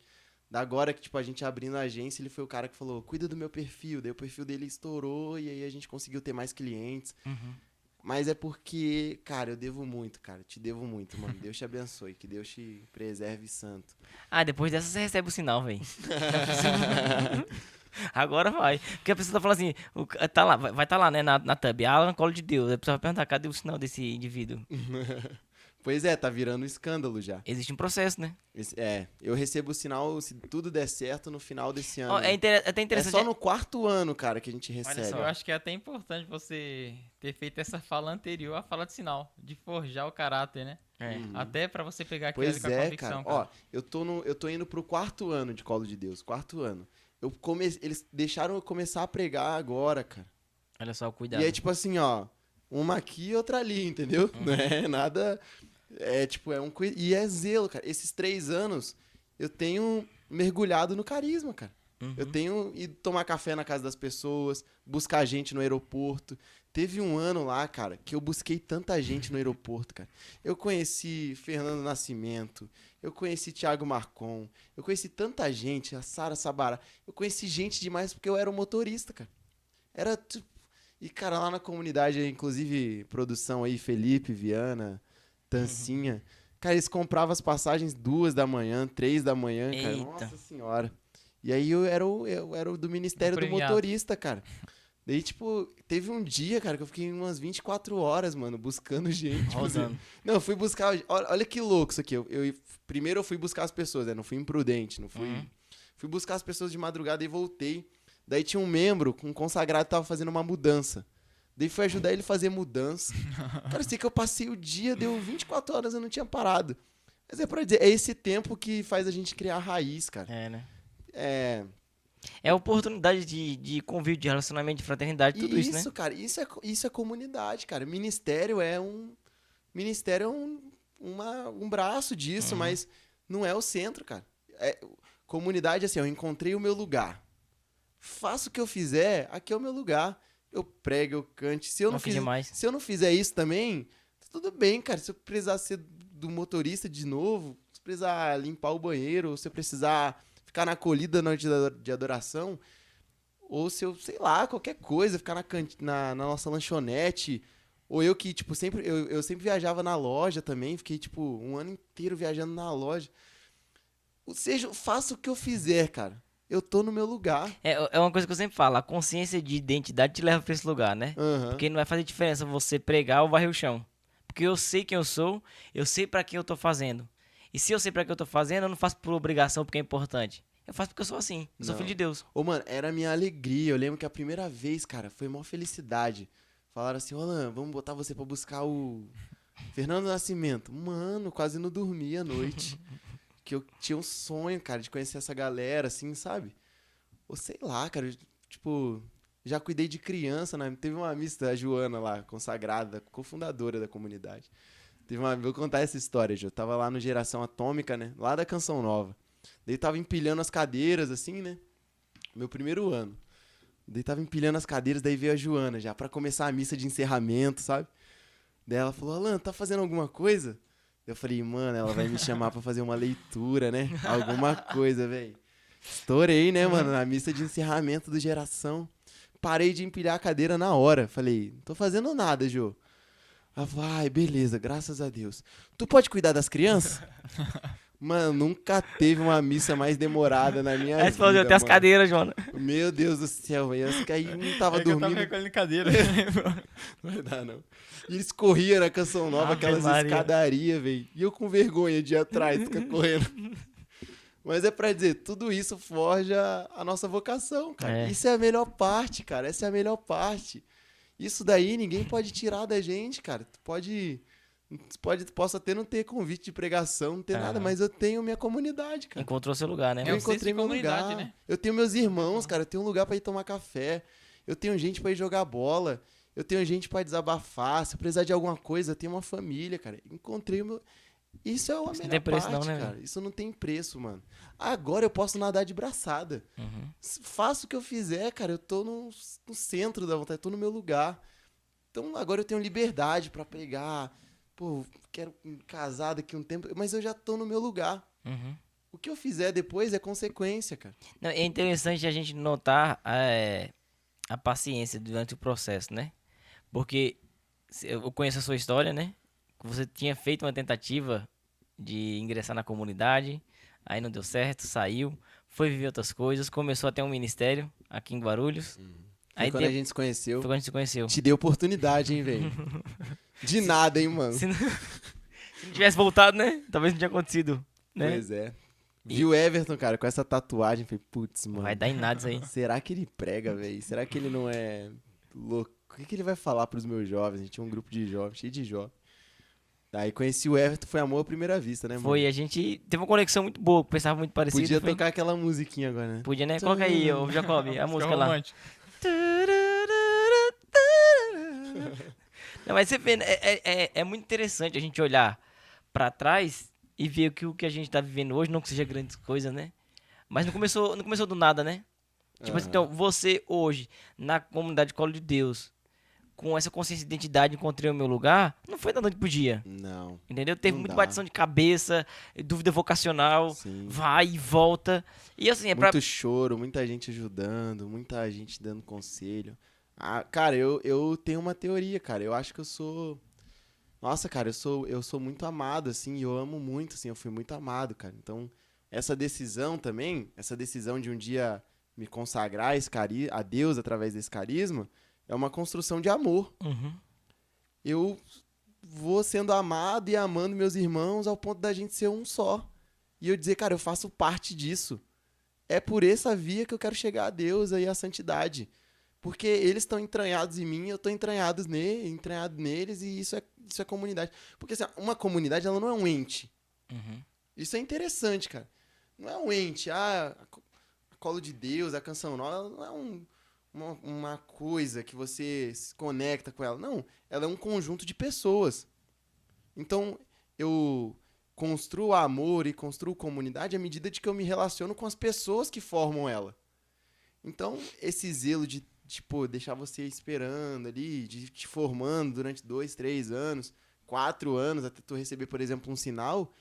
Da agora que, tipo, a gente abrindo a agência, ele foi o cara que falou, cuida do meu perfil. Daí o perfil dele estourou e aí a gente conseguiu ter mais clientes. Mas é porque, cara, eu devo muito, cara. Te devo muito, mano. Deus te abençoe. Que Deus te preserve santo. Ah, depois dessa você recebe o sinal, velho. Agora vai. Porque a pessoa tá falando assim, tá lá, vai estar lá, né, na thumb, Alan Colo de Deus. A pessoa vai perguntar, cadê o sinal desse indivíduo? Pois é, tá virando um escândalo já. Existe um processo, né? Eu recebo o sinal, se tudo der certo, no final desse ano. Ó, é até É interessante. só no 4º ano, cara, que a gente Olha recebe. só. Eu acho que é até importante você ter feito essa fala anterior à fala de sinal, de forjar o caráter, né? É. Até pra você pegar aquilo Pois ali com a é, convicção, cara. Ó, eu tô indo pro 4º ano de Colo de Deus, 4º ano. eles deixaram eu começar a pregar agora, cara. Olha só o cuidado. E é tipo assim, ó, uma aqui e outra ali, entendeu? Não é nada. É tipo, e é zelo, cara. Esses 3 anos eu tenho mergulhado no carisma, cara. Eu tenho ido tomar café na casa das pessoas, buscar gente no aeroporto. Teve um ano lá, cara, que eu busquei tanta gente no aeroporto, cara. Eu conheci Fernando Nascimento, eu conheci Thiago Marcon, eu conheci tanta gente, a Sara Sabará. Eu conheci gente demais porque eu era um motorista, cara. Era tipo... E, cara, lá na comunidade, inclusive, produção aí, Felipe, Viana, Tancinha. Cara, eles compravam as passagens 2 da manhã, 3 da manhã, cara. Eita. Nossa senhora. E aí eu era o do Ministério do Premiado. Motorista, cara. Daí, tipo, teve um dia, cara, que eu fiquei umas 24 horas, mano, buscando gente. Tipo assim. Rodando. Não, eu fui buscar. Olha que louco isso aqui. Primeiro eu fui buscar as pessoas, né? Não fui imprudente, não fui. Fui buscar as pessoas de madrugada e voltei. Daí tinha um membro, um consagrado, que tava fazendo uma mudança. Daí fui ajudar ele a fazer mudança. Cara, eu sei que eu passei o dia, deu 24 horas, eu não tinha parado. Mas é pra dizer, é esse tempo que faz a gente criar raiz, cara. É, né? É. É a oportunidade de convívio, de relacionamento, de fraternidade, tudo isso, né? Cara, isso é comunidade, cara. Ministério é um braço disso, mas não é o centro, cara. Comunidade, assim, eu encontrei o meu lugar. Faço o que eu fizer, aqui é o meu lugar. Eu prego, eu cante. Se eu se eu não fizer isso também, tudo bem, cara. Se eu precisar ser do motorista de novo, se eu precisar limpar o banheiro, se eu precisar ficar na acolhida na noite de adoração, ou se eu, sei lá, qualquer coisa, ficar na nossa lanchonete, ou eu que, tipo, eu sempre viajava na loja também, fiquei, tipo, um ano inteiro viajando na loja. Ou seja, faça o que eu fizer, cara. Eu tô no meu lugar. É uma coisa que eu sempre falo, a consciência de identidade te leva pra esse lugar, né? Porque não vai fazer diferença você pregar ou varrer o chão. Porque eu sei quem eu sou, eu sei pra quem eu tô fazendo. E se eu sei pra quem eu tô fazendo, eu não faço por obrigação porque é importante. Eu faço porque eu sou assim, eu sou filho de Deus. Ô, mano, era a minha alegria. Eu lembro que a primeira vez, cara, foi uma felicidade. Falaram assim, Alan, vamos botar você pra buscar o Fernando Nascimento. Mano, quase não dormia à noite. Que eu tinha um sonho, cara, de conhecer essa galera, assim, sabe? Ou sei lá, cara, tipo, já cuidei de criança, né? Teve uma missa, a Joana lá, consagrada, cofundadora da comunidade. Vou contar essa história, Jô. Tava lá no Geração Atômica, né? Lá da Canção Nova. Daí tava empilhando as cadeiras, assim, né? Meu primeiro ano. Daí tava empilhando as cadeiras, daí veio a Joana já, pra começar a missa de encerramento, sabe? Daí ela falou, Alan, tá fazendo alguma coisa? Eu falei, mano, ela vai me chamar pra fazer uma leitura, né? Alguma coisa, velho. Estourei, né, mano, na missa de encerramento do Geração. Parei de empilhar a cadeira na hora. Falei, não tô fazendo nada, Jô. Ela falou, ai, beleza, graças a Deus. Tu pode cuidar das crianças? Mano, nunca teve uma missa mais demorada na minha vida. Aí você falou, até as mano. cadeiras, Joana. Meu Deus do céu, velho. Eu caí, não tava É que eu dormindo. tava recolhendo cadeira. Não vai dar, não. E eles corriam na Canção Nova, Ave aquelas Maria. escadarias, velho. E eu com vergonha de ir atrás, ficar correndo. Mas é pra dizer, tudo isso forja a nossa vocação, cara. É. Isso é a melhor parte, cara. Essa é a melhor parte. Isso daí ninguém pode tirar da gente, cara. Posso até não ter convite de pregação, não ter nada, mas eu tenho minha comunidade, cara. Encontrou seu lugar, né? É Eu o senso encontrei de meu comunidade, lugar. né? Eu tenho meus irmãos, cara. Eu tenho um lugar pra ir tomar café. Eu tenho gente pra ir jogar bola. Eu tenho gente pra desabafar. Se eu precisar de alguma coisa, eu tenho uma família, cara. Encontrei o meu... Isso é a Isso não melhor tem preço parte, não, né, cara. Isso não tem preço, mano. Agora eu posso nadar de braçada. Faço o que eu fizer, cara. Eu tô no centro da vontade, tô no meu lugar. Então agora eu tenho liberdade pra pregar. Pô, quero casar daqui um tempo, mas eu já tô no meu lugar. O que eu fizer depois é consequência, cara. Não, é interessante a gente notar a paciência durante o processo, né? Porque eu conheço a sua história, né? Você tinha feito uma tentativa de ingressar na comunidade, aí não deu certo, saiu, foi viver outras coisas, começou a ter um ministério aqui em Guarulhos. Aí Quando a gente se conheceu, foi quando a gente se conheceu. te dei oportunidade, hein, velho. De nada, hein, mano. Se não tivesse voltado, né? Talvez não tinha acontecido, né? Pois é. Viu o Everton, cara, com essa tatuagem, falei, putz, mano. Vai dar em nada isso aí. Será que ele prega, velho? Será que ele não é louco? O que ele vai falar pros meus jovens? A gente tinha um grupo de jovens, cheio de jovens. Daí conheci o Everton, foi amor à primeira vista, né, mano? Foi, a gente teve uma conexão muito boa, pensava muito parecido. Podia foi... tocar aquela musiquinha agora, né? Podia, né? Coloca aí, ô Jacob, a música lá. romântico. Não, mas você vê, né, é muito interessante a gente olhar pra trás e ver que o que a gente tá vivendo hoje, não que seja grandes coisas, né? Mas não começou do nada, né? Tipo assim, então, você hoje, na comunidade Colo de Deus, com essa consciência de identidade, encontrei o meu lugar, não foi da noite pro dia. Não. Entendeu? Teve Não muita dá. batição de cabeça, dúvida vocacional, Sim. vai e volta. E assim, é pra. Muito choro, muita gente ajudando, muita gente dando conselho. Ah, cara, eu tenho uma teoria, cara. Eu acho que eu sou. Nossa, cara, eu sou muito amado, assim, e eu amo muito, assim, eu fui muito amado, cara. Então, essa decisão também, essa decisão de um dia me consagrar a Deus através desse carisma, é uma construção de amor. Uhum. Eu vou sendo amado e amando meus irmãos ao ponto da gente ser um só. E eu dizer, cara, eu faço parte disso. É por essa via que eu quero chegar a Deus e à santidade. Porque eles estão entranhados em mim, eu estou entranhado neles, e isso é comunidade. Porque assim, uma comunidade, ela não é um ente. Uhum. Isso é interessante, cara. Não é um ente, a Colo de Deus, a Canção Nova, ela não é uma coisa que você se conecta com ela. Não, ela é um conjunto de pessoas. Então, eu construo amor e construo comunidade à medida de que eu me relaciono com as pessoas que formam ela. Então, esse zelo de tipo, deixar você esperando ali, de te formando durante 2, 3 anos, 4 anos, até tu receber, por exemplo, um sinal,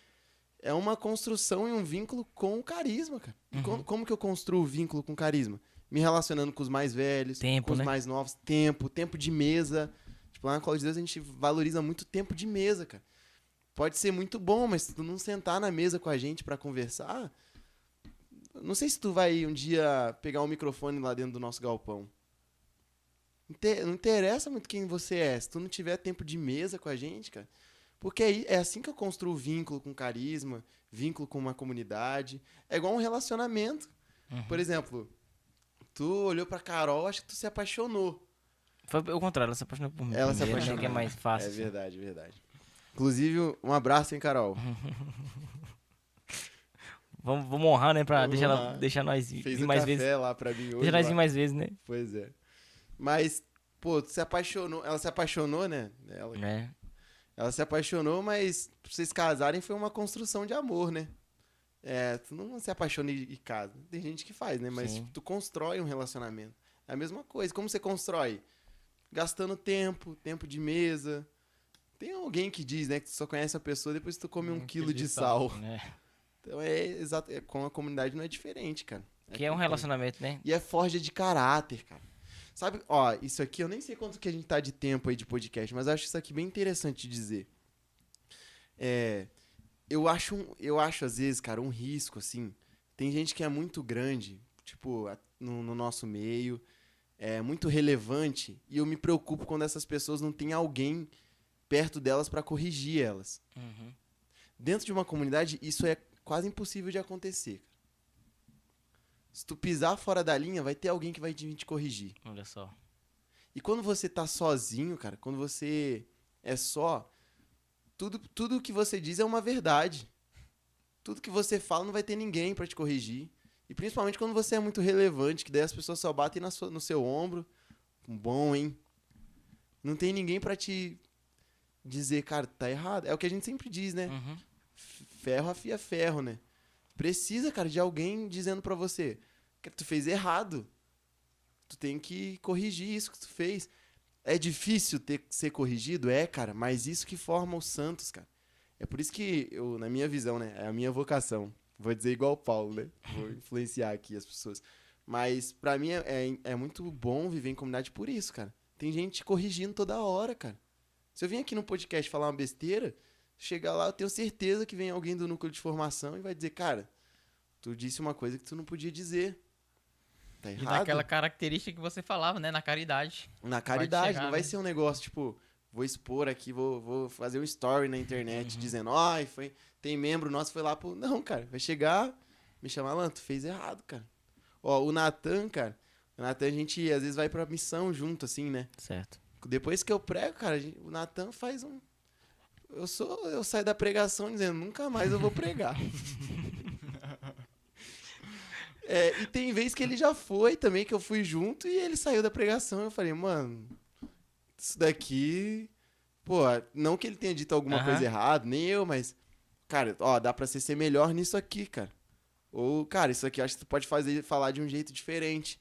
é uma construção e um vínculo com o carisma, cara. E como que eu construo o vínculo com o carisma? Me relacionando com os mais velhos, Tempo, com os né? mais novos. Tempo de mesa. Tipo, lá na Cola de Deus a gente valoriza muito tempo de mesa, cara. Pode ser muito bom, mas se tu não sentar na mesa com a gente pra conversar, não sei se tu vai um dia pegar um microfone lá dentro do nosso galpão. Não interessa muito quem você é. Se tu não tiver tempo de mesa com a gente, cara. Porque é assim que eu construo vínculo com carisma, vínculo com uma comunidade. É igual um relacionamento. Por exemplo, tu olhou pra Carol, acho que tu se apaixonou. Foi o contrário, ela se apaixonou por mim. Ela se primeiro, né, apaixonou. que é mais fácil. É verdade. Inclusive, um abraço, hein, Carol. Vamos honrar, né? Pra Vamos honrar. deixar nós Fez vir o mais café vezes. lá pra mim hoje. Deixar nós vir lá. mais vezes, né? Pois é. Mas, pô, tu se apaixonou. Ela se apaixonou, né? Ela se apaixonou, mas pra vocês casarem foi uma construção de amor, né? Tu não se apaixona e casa. Tem gente que faz, né? Mas Sim. tipo, tu constrói um relacionamento. É a mesma coisa. Como você constrói? Gastando tempo de mesa. Tem alguém que diz, né? Que tu só conhece a pessoa depois que tu come 1 quilo de sal. É. Então exato. Com a comunidade não é diferente, cara. Que é um que tem. relacionamento, né? E é forja de caráter, cara. Sabe, ó, isso aqui eu nem sei quanto que a gente tá de tempo aí de podcast, mas eu acho isso aqui bem interessante de dizer. Eu acho às vezes, cara, um risco, assim. Tem gente que é muito grande, tipo, no nosso meio, é muito relevante, e eu me preocupo quando essas pessoas não têm alguém perto delas pra corrigir elas. Uhum. Dentro de uma comunidade, isso é quase impossível de acontecer, cara. Se tu pisar fora da linha, vai ter alguém que vai vir te corrigir. Olha só. E quando você tá sozinho, cara, quando você é só, tudo que você diz é uma verdade. Tudo que você fala não vai ter ninguém pra te corrigir. E principalmente quando você é muito relevante, que daí as pessoas só batem no seu ombro. Bom, hein? Não tem ninguém pra te dizer, cara, tá errado. É o que a gente sempre diz, né? Uhum. Ferro afia ferro, né? Precisa, cara, de alguém dizendo pra você que tu fez errado. Tu tem que corrigir isso que tu fez. É difícil ser corrigido? É, cara, mas isso que forma os santos, cara. É por isso que eu, na minha visão, né, é a minha vocação. Vou dizer igual o Paulo, né? Vou influenciar aqui as pessoas. Mas pra mim é muito bom viver em comunidade por isso, cara. Tem gente te corrigindo toda hora, cara. Se eu vim aqui no podcast falar uma besteira, chegar lá, eu tenho certeza que vem alguém do núcleo de formação e vai dizer, cara, tu disse uma coisa que tu não podia dizer. Tá E errado. naquela característica que você falava, né? Na caridade. Na caridade, chegar, não vai né? ser um negócio, tipo, vou expor aqui, vou fazer um story na internet dizendo, ai, tem membro nosso que foi lá pro... Não, cara, vai chegar, me chamar, Alan, tu fez errado, cara. Ó, o Natan, cara, a gente às vezes vai pra missão junto, assim, né? Certo. Depois que eu prego, cara, o Natan faz eu saio da pregação dizendo, nunca mais eu vou pregar. E tem vez que ele já foi também, que eu fui junto, e ele saiu da pregação. Eu falei, mano, isso daqui... Pô, não que ele tenha dito alguma coisa errada, nem eu, mas... Cara, ó, dá pra você ser melhor nisso aqui, cara. Ou, cara, isso aqui acho que tu pode falar de um jeito diferente.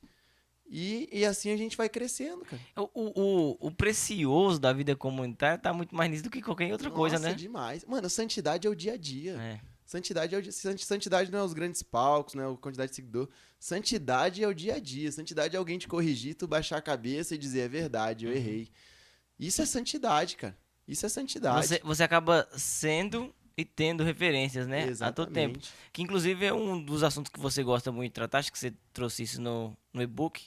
E assim a gente vai crescendo, cara. O precioso da vida comunitária tá muito mais nisso do que qualquer outra coisa, né? Nossa, demais. Mano, santidade é o dia a dia. É. Santidade não é os grandes palcos, não é a quantidade de seguidor. Santidade é o dia a dia. Santidade é alguém te corrigir, tu baixar a cabeça e dizer, é verdade, eu errei. Isso é santidade, cara. Isso é santidade. Você acaba sendo e tendo referências, né? A todo tempo. Exatamente. Que inclusive é um dos assuntos que você gosta muito de tratar. Acho que você trouxe isso no e-book.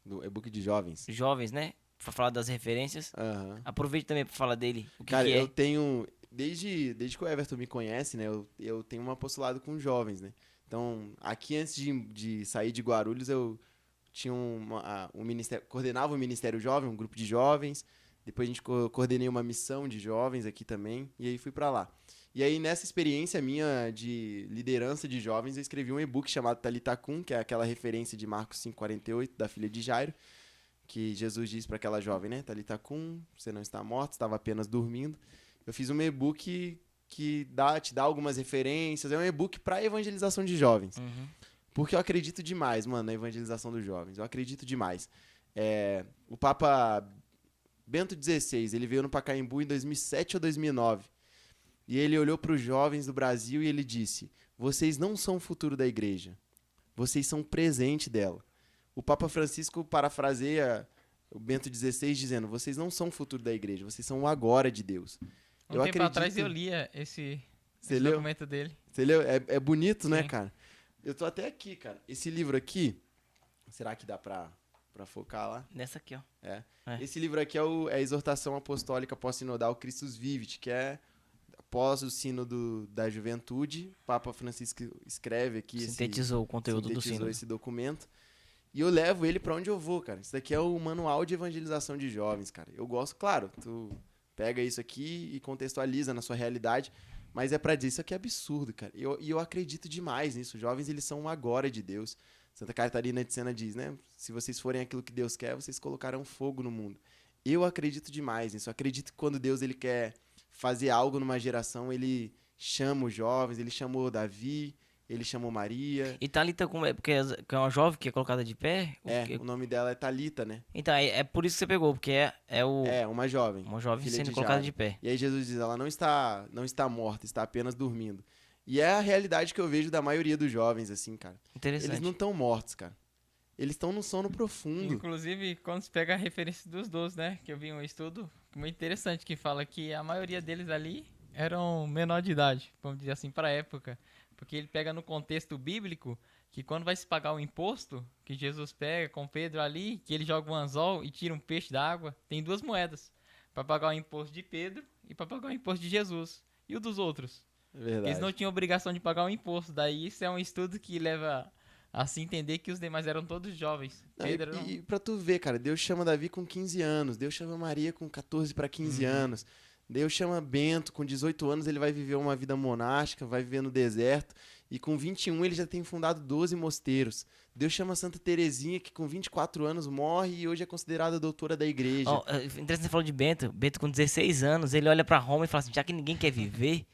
Do e-book de jovens. Jovens, né? Pra falar das referências. Aham. Aproveite também pra falar dele. O que Cara, que é. eu tenho... Desde que o Everton me conhece, né? Eu tenho um apostolado com jovens, né? Então, aqui antes de sair de Guarulhos, eu tinha um ministério... Coordenava o Ministério Jovem, um grupo de jovens. Depois a gente coordenei uma missão de jovens aqui também. E aí fui pra lá. E aí, nessa experiência minha de liderança de jovens, eu escrevi um e-book chamado Talitha Kum, que é aquela referência de Marcos 5,48, da filha de Jairo, que Jesus diz para aquela jovem, né? Talitha Kum, você não está morto, estava apenas dormindo. Eu fiz um e-book que te dá algumas referências. É um e-book para evangelização de jovens. Porque eu acredito demais, mano, na evangelização dos jovens. Eu acredito demais. O Papa Bento XVI, ele veio no Pacaembu em 2007 ou 2009. E ele olhou para os jovens do Brasil e ele disse, vocês não são o futuro da igreja. Vocês são o presente dela. O Papa Francisco parafraseia o Bento XVI dizendo, vocês não são o futuro da igreja, vocês são o agora de Deus. Um tempo atrás eu lia esse documento dele. Você leu? É bonito, Sim. né, cara? Eu tô até aqui, cara. Esse livro aqui, será que dá pra focar lá? Nessa aqui, ó. Esse livro aqui é a Exortação Apostólica Pós-Sinodal Christus Vivit, que é após o sínodo da juventude. O Papa Francisco escreve aqui Sintetizou o conteúdo do sínodo. esse documento. E eu levo ele pra onde eu vou, cara. Isso daqui é o manual de evangelização de jovens, cara. Eu gosto, claro, tu pega isso aqui e contextualiza na sua realidade, mas é pra dizer, isso aqui é absurdo, cara. E eu acredito demais nisso. Os jovens, eles são um agora de Deus. Santa Catarina de Sena diz, né? Se vocês forem aquilo que Deus quer, vocês colocarão fogo no mundo. Eu acredito demais nisso. Eu acredito que quando Deus ele quer fazer algo numa geração, ele chama os jovens, ele chamou Davi, ele chamou Maria. E Thalita, como é? Porque é uma jovem que é colocada de pé? O nome dela é Talita, né? Então, é por isso que você pegou, porque Uma jovem. uma jovem filha sendo de colocada Jairo. de pé. E aí Jesus diz, ela não está morta, está apenas dormindo. E é a realidade que eu vejo da maioria dos jovens, assim, cara. Interessante. Eles não estão mortos, cara. Eles estão no sono profundo. Inclusive, quando se pega a referência dos 12, né? Que eu vi um estudo muito interessante que fala que a maioria deles ali eram menor de idade, vamos dizer assim, para a época. Porque ele pega no contexto bíblico que quando vai se pagar o imposto, que Jesus pega com Pedro ali, que ele joga um anzol e tira um peixe da água, tem duas moedas. Para pagar o imposto de Pedro e para pagar o imposto de Jesus. E o dos outros? Verdade. Eles não tinham obrigação de pagar o imposto. Daí isso é um estudo que leva a se entender que os demais eram todos jovens. Não, Pedro não. e pra tu ver, cara, Deus chama Davi com 15 anos, Deus chama Maria com 14 para 15 anos, Deus chama Bento com 18 anos, ele vai viver uma vida monástica, vai viver no deserto, e com 21 ele já tem fundado 12 mosteiros. Deus chama Santa Terezinha, que com 24 anos morre e hoje é considerada doutora da igreja. Interessante você falou de Bento. Bento com 16 anos, ele olha pra Roma e fala assim, já que ninguém quer viver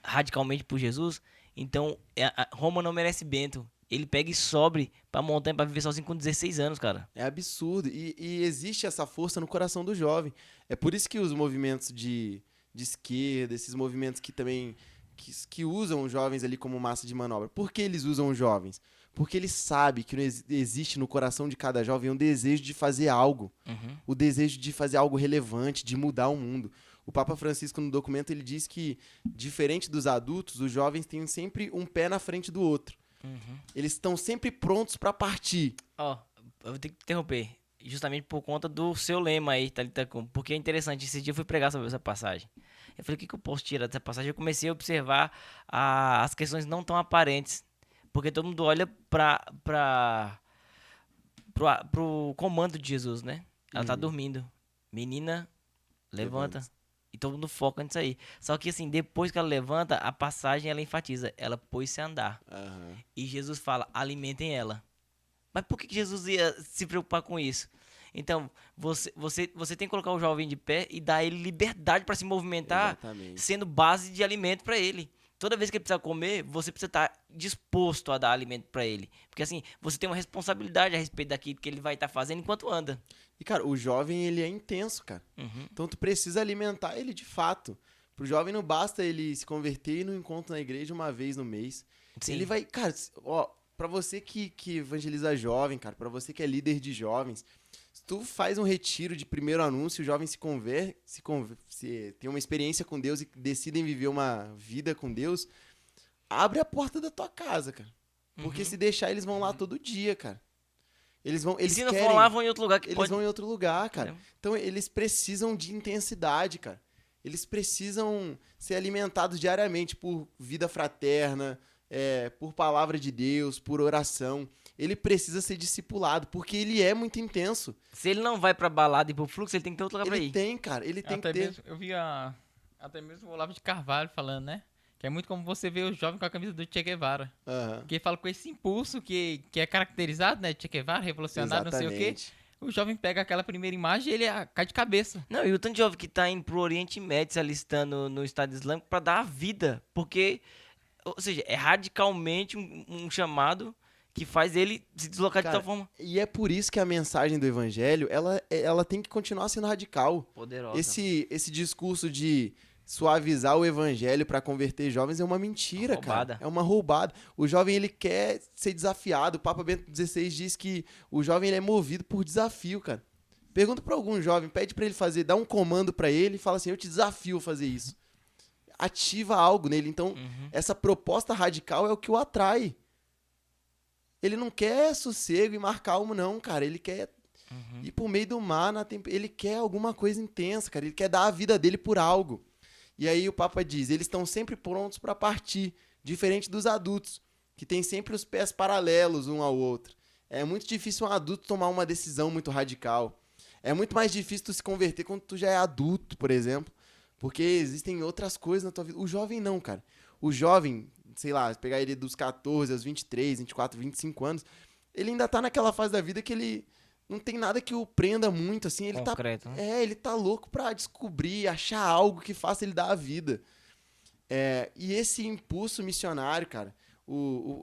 radicalmente por Jesus, então Roma não merece Bento. Ele pega e sobe pra montanha pra viver sozinho com 16 anos, cara. É absurdo. E existe essa força no coração do jovem. É por isso que os movimentos de esquerda, esses movimentos que também que usam os jovens ali como massa de manobra. Por que eles usam os jovens? Porque eles sabem que existe no coração de cada jovem um desejo de fazer algo. O desejo de fazer algo relevante, de mudar o mundo. O Papa Francisco, no documento, ele diz que, diferente dos adultos, os jovens têm sempre um pé na frente do outro. Eles estão sempre prontos para partir. Eu vou ter que interromper. Justamente por conta do seu lema aí, Thalita Kum. Porque é interessante. Esse dia eu fui pregar sobre essa passagem. Eu falei, o que eu posso tirar dessa passagem? Eu comecei a observar as questões não tão aparentes. Porque todo mundo olha pro comando de Jesus, né? Ela tá dormindo. Menina, levanta. E todo mundo foca nisso aí. Só que assim, depois que ela levanta, a passagem ela enfatiza. Ela pôs-se a andar. Aham. E Jesus fala, alimentem ela. Mas por que que Jesus ia se preocupar com isso? Então, você tem que colocar o jovem de pé e dar a ele liberdade para se movimentar, Exatamente. sendo base de alimento para ele. Toda vez que ele precisa comer, você precisa estar disposto a dar alimento para ele. Porque assim, você tem uma responsabilidade a respeito daquilo que ele vai estar fazendo enquanto anda. E, cara, o jovem, ele é intenso, cara. Uhum. Então, tu precisa alimentar ele de fato. Pro jovem não basta ele se converter e no encontro na igreja uma vez no mês. Sim. Ele vai, cara, ó, pra você que evangeliza jovem, cara, pra você que é líder de jovens, se tu faz um retiro de primeiro anúncio, o jovem se tem uma experiência com Deus e decidem viver uma vida com Deus, abre a porta da tua casa, cara. Porque Uhum. se deixar, eles vão lá todo dia, cara. Eles E se não querem, for lá, vão em outro lugar que eles pode... vão em outro lugar, cara. Entendeu? Então, eles precisam de intensidade, cara. Eles precisam ser alimentados diariamente por vida fraterna, por palavra de Deus, por oração. Ele precisa ser discipulado, porque ele é muito intenso. Se ele não vai pra balada e pro fluxo, ele tem que ter outro lugar pra Ele ir. tem, cara. Ele tem Até que ter. mesmo, eu vi até mesmo o Olavo de Carvalho falando, né? Que é muito como você vê o jovem com a camisa do Che Guevara. Aham. Porque ele fala com esse impulso que é caracterizado, né? Che Guevara, revolucionário, não sei o quê. Exatamente. O jovem pega aquela primeira imagem e ele cai de cabeça. Não, e o tanto de jovem que tá indo pro Oriente Médio se alistando no Estado Islâmico pra dar a vida. Porque, ou seja, é radicalmente um chamado que faz ele se deslocar Cara, de tal forma. E é por isso que a mensagem do evangelho, ela tem que continuar sendo radical. Poderosa. Esse discurso de suavizar o evangelho para converter jovens é uma mentira, Uma roubada. cara. É uma roubada. O jovem, ele quer ser desafiado. O Papa Bento XVI diz que o jovem ele é movido por desafio, cara. Pergunta para algum jovem, pede para ele fazer, dá um comando para ele e fala assim, eu te desafio a fazer isso. Ativa algo nele. Então, Uhum. essa proposta radical é o que o atrai. Ele não quer sossego e mar calmo, não, cara. Ele quer ir por meio do mar, ele quer alguma coisa intensa, cara. Ele quer dar a vida dele por algo. E aí o Papa diz, eles estão sempre prontos para partir, diferente dos adultos, que tem sempre os pés paralelos um ao outro. É muito difícil um adulto tomar uma decisão muito radical. É muito mais difícil tu se converter quando tu já é adulto, por exemplo, porque existem outras coisas na tua vida. O jovem não, cara. O jovem, sei lá, pegar ele dos 14 aos 23, 24, 25 anos, ele ainda tá naquela fase da vida que ele não tem nada que o prenda muito, assim. Ele Concreto, tá, né? ele tá louco pra descobrir, achar algo que faça ele dar a vida. E esse impulso missionário, cara,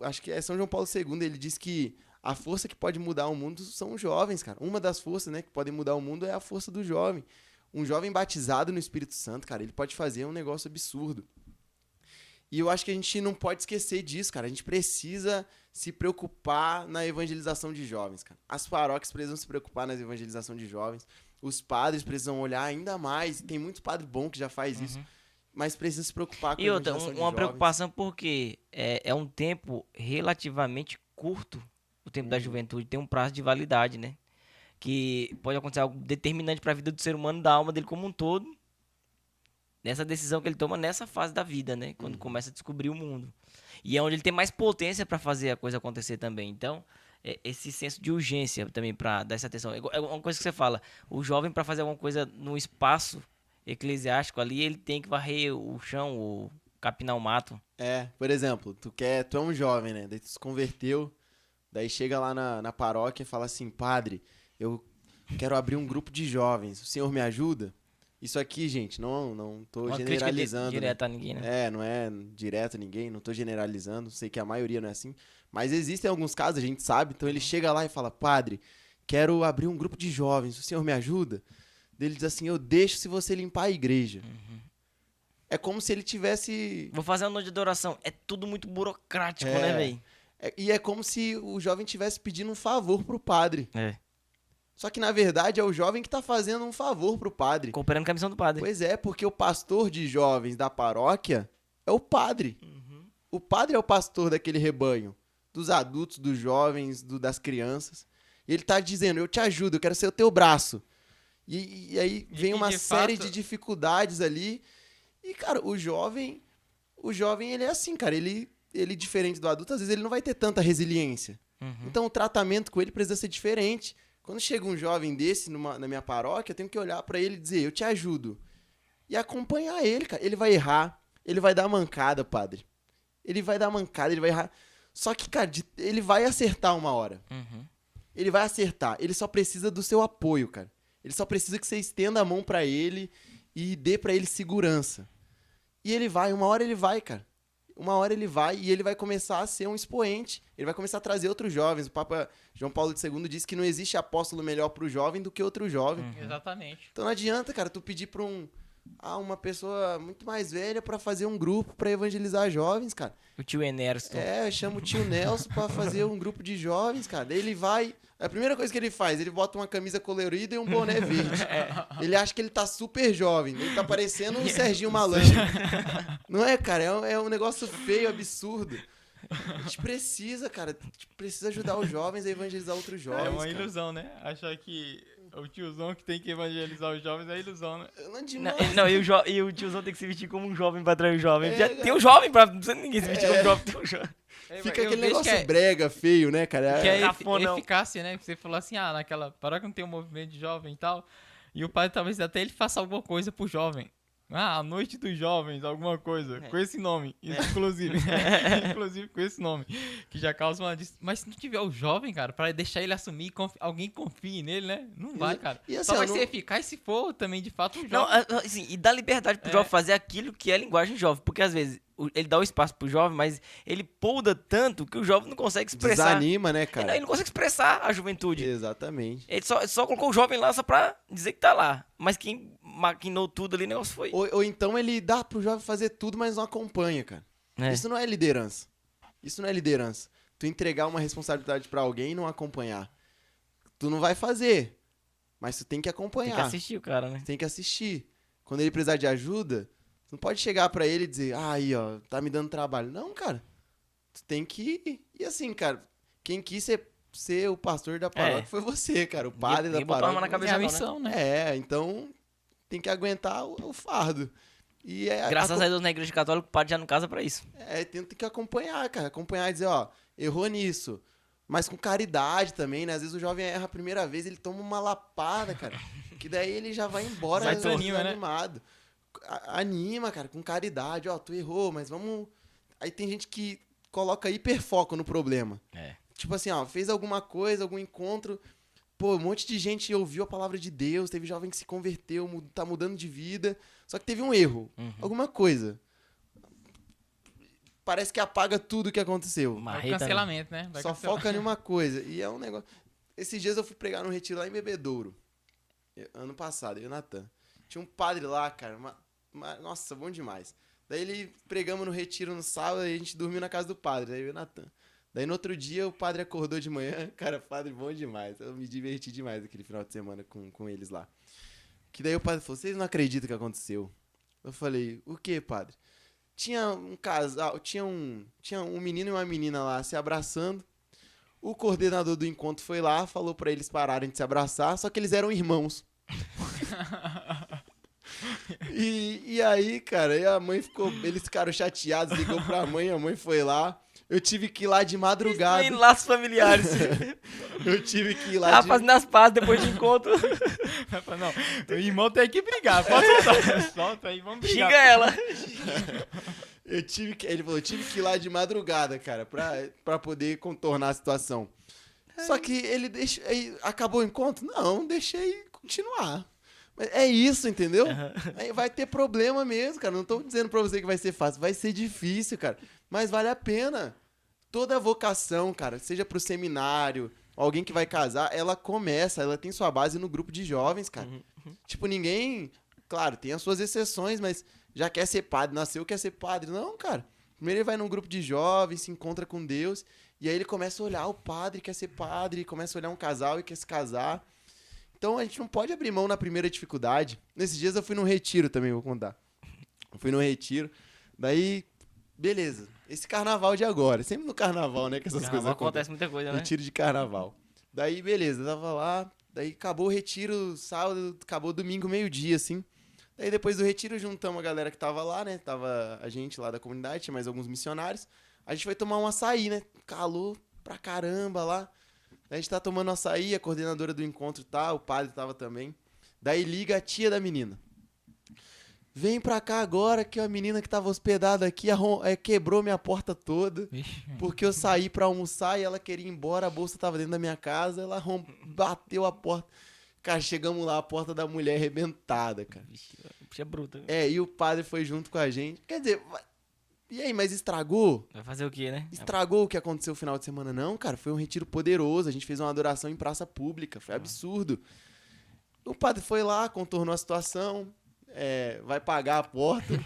acho que é São João Paulo II, ele diz que a força que pode mudar o mundo são os jovens, cara. Uma das forças, né, que podem mudar o mundo é a força do jovem. Um jovem batizado no Espírito Santo, cara, ele pode fazer um negócio absurdo. E eu acho que a gente não pode esquecer disso, cara. A gente precisa se preocupar na evangelização de jovens, cara. As paróquias precisam se preocupar na evangelização de jovens. Os padres precisam olhar ainda mais. Tem muito padre bom que já faz isso. Mas precisa se preocupar com a E outra, evangelização de uma jovens. preocupação porque é um tempo relativamente curto, o tempo da juventude, tem um prazo de validade, né? Que pode acontecer algo determinante para a vida do ser humano, da alma dele como um todo, nessa decisão que ele toma nessa fase da vida, né? Quando começa a descobrir o mundo. E é onde ele tem mais potência para fazer a coisa acontecer também. Então, esse senso de urgência também para dar essa atenção. É uma coisa que você fala, o jovem para fazer alguma coisa no espaço eclesiástico ali, ele tem que varrer o chão, ou capinar o mato. Por exemplo, tu é um jovem, né? Daí tu se converteu, daí chega lá na paróquia e fala assim, padre, eu quero abrir um grupo de jovens, o senhor me ajuda? Isso aqui, gente, não tô Uma generalizando. crítica direta a ninguém, né? Não é direto a ninguém, não tô generalizando, sei que a maioria não é assim, mas existem alguns casos, a gente sabe, então ele chega lá e fala, padre, quero abrir um grupo de jovens, o senhor me ajuda? Daí ele diz assim, eu deixo se você limpar a igreja. É como se ele tivesse... Vou fazer uma noite de adoração. É tudo muito burocrático, né, velho? E é como se o jovem estivesse pedindo um favor pro padre. Só que, na verdade, é o jovem que tá fazendo um favor pro padre. Cooperando com a missão do padre. Pois é, porque o pastor de jovens da paróquia é o padre. O padre é o pastor daquele rebanho. Dos adultos, dos jovens, das crianças. E ele tá dizendo, eu te ajudo, eu quero ser o teu braço. E aí vem uma série de dificuldades ali. E, cara, o jovem, ele é assim, cara. Ele, diferente do adulto, às vezes ele não vai ter tanta resiliência. Então, o tratamento com ele precisa ser diferente. Quando chega um jovem desse na minha paróquia, eu tenho que olhar pra ele e dizer, eu te ajudo. e acompanhar ele, cara. Ele vai errar, ele vai dar mancada, padre. Ele vai dar mancada, ele vai errar. Só que, cara, ele vai acertar uma hora. Uhum. Ele vai acertar. Ele só precisa do seu apoio, cara. Ele só precisa que você estenda a mão pra ele e dê pra ele segurança. E ele vai, uma hora ele vai, cara. Uma hora ele vai e ele vai começar a ser um expoente. Ele vai começar a trazer outros jovens. O Papa João Paulo II disse que não existe apóstolo melhor pro jovem do que outro jovem. Exatamente. Então não adianta, cara, tu pedir pra uma pessoa muito mais velha pra fazer um grupo pra evangelizar jovens, cara. O tio Enércio. Eu chamo o tio Nelson pra fazer um grupo de jovens, cara. Daí ele vai... A primeira coisa que ele faz, ele bota uma camisa colorida e um boné verde. Ele acha que ele tá super jovem. Ele tá parecendo um Serginho Malandro. Não é, cara? É um negócio feio, absurdo. A gente precisa, cara. A gente precisa ajudar os jovens a evangelizar outros jovens. É uma cara. ilusão, né? Achar que o tiozão que tem que evangelizar os jovens é ilusão, né? Não, demais. E o tiozão tem que se vestir como um jovem pra atrair o jovem. É, Tem um jovem pra... Não precisa ninguém se vestir como um jovem, tem um jovem. Fica Eu aquele vejo negócio brega, feio, né, cara? que é Cafonão. eficácia, né? Você falou assim, para que não tem um movimento de jovem e tal, e o padre talvez até ele faça alguma coisa pro jovem. A noite dos jovens, alguma coisa, com esse nome, inclusive. Inclusive com esse nome, que já causa uma... Mas se não tiver o jovem, cara, pra deixar ele assumir, alguém confie nele, né? Não vai, cara. E assim, Só vai eu não- ser eficaz se for também, de fato, o Não, jovem. assim, e dá liberdade pro jovem fazer aquilo que é linguagem jovem. Porque às vezes ele dá o espaço pro jovem, mas ele polda tanto que o jovem não consegue expressar. Desanima, né, cara? Ele não consegue expressar a juventude. Exatamente. Ele só colocou o jovem lá só pra dizer que tá lá. Mas quem maquinou tudo ali, o negócio foi. Ou então ele dá pro jovem fazer tudo, mas não acompanha, cara. É. Isso não é liderança. Isso não é liderança. Tu entregar uma responsabilidade pra alguém e não acompanhar. Tu não vai fazer, mas tu tem que Tem acompanhar. que assistir o cara, né? Tem que assistir. Quando ele precisar de ajuda, tu não pode chegar pra ele e dizer, aí, ó, tá me dando trabalho. Não, cara. Tu tem que ir. E assim, cara, quem quis ser o pastor da paróquia foi você, cara. O padre da Ninguém botou a mão paróquia. na É a cabeça não, né? missão, né? Então tem que aguentar o fardo. E Graças a Deus na igreja católica o padre já não casa pra isso. tem que acompanhar, cara. Acompanhar e dizer, ó, errou nisso. Mas com caridade também, né? Às vezes o jovem erra a primeira vez, ele toma uma lapada, cara. Que daí ele já vai embora Já desanima, né? desanimado. Anima, cara, com caridade. Ó, tu errou, mas vamos... Aí tem gente que coloca hiperfoco no problema. É. Tipo assim, ó, fez alguma coisa, algum encontro... Pô, um monte de gente ouviu a palavra de Deus, teve jovem que se converteu, tá mudando de vida. Só que teve um erro, alguma coisa. Parece que apaga tudo que aconteceu. É o Marreta, né? cancelamento, né? Vai Só cancelar. foca em uma coisa. E é um negócio... Esses dias eu fui pregar num retiro lá em Bebedouro. Ano passado, eu e o Natan. Tinha um padre lá, cara. Nossa, bom demais. Daí ele pregamos no retiro no sábado e a gente dormiu na casa do padre. Daí eu e o Natan. Daí no outro dia o padre acordou de manhã. Cara, padre bom demais. Eu me diverti demais aquele final de semana com eles lá. Que daí o padre falou, vocês não acreditam o que aconteceu? Eu falei, o que, padre? Tinha um casal, tinha um menino e uma menina lá se abraçando. O coordenador do encontro foi lá, falou pra eles pararem de se abraçar, só que eles eram irmãos. E aí, cara, eles ficaram chateados, ligou pra mãe, a mãe foi lá. Eu tive que ir lá de madrugada. Tem laços familiares. Eu tive que ir lá Tava fazendo as pazes depois de encontro. Não, o irmão tem que brigar. Pode soltar. Solta aí, vamos brigar. Xinga ela. Ele falou, eu tive que ir lá de madrugada, cara, pra poder contornar a situação. Só que ele aí acabou o encontro? Não, deixei continuar. Mas é isso, entendeu? Aí vai ter problema mesmo, cara. Não tô dizendo pra você que vai ser fácil. Vai ser difícil, cara. Mas vale a pena. Toda vocação, cara, seja pro seminário, alguém que vai casar, ela tem sua base no grupo de jovens, cara. Tipo, ninguém... Claro, tem as suas exceções, mas já quer ser padre, nasceu, quer ser padre. Não, cara. Primeiro ele vai num grupo de jovens, se encontra com Deus, e aí ele começa a olhar o padre, quer ser padre, começa a olhar um casal e quer se casar. Então a gente não pode abrir mão na primeira dificuldade. Nesses dias eu fui num retiro também, vou contar. Eu fui num retiro, daí, beleza. Esse carnaval de agora, sempre no carnaval, né, que essas coisas acontecem. Acontece muita coisa, né? Retiro de carnaval. Daí, beleza, eu tava lá, daí acabou o retiro sábado, acabou domingo, meio-dia, assim. Daí depois do retiro juntamos a galera que tava lá, né? Tava a gente lá da comunidade, tinha mais alguns missionários. A gente foi tomar um açaí, né? Calor pra caramba lá. Daí a gente tá tomando açaí, a coordenadora do encontro tá, o padre tava também. Daí liga a tia da menina. Vem pra cá agora que a menina que tava hospedada aqui quebrou minha porta toda. Vixe, Porque eu saí pra almoçar e ela queria ir embora, a bolsa tava dentro da minha casa, ela bateu a porta. Cara, chegamos lá, a porta da mulher arrebentada, cara. Vixe, bicha bruta. E o padre foi junto com a gente. Quer dizer, e aí, mas estragou? Vai fazer o quê, né? Estragou o que aconteceu no final de semana? Não, cara, foi um retiro poderoso. A gente fez uma adoração em praça pública, foi absurdo. O padre foi lá, contornou a situação, vai pagar a porta,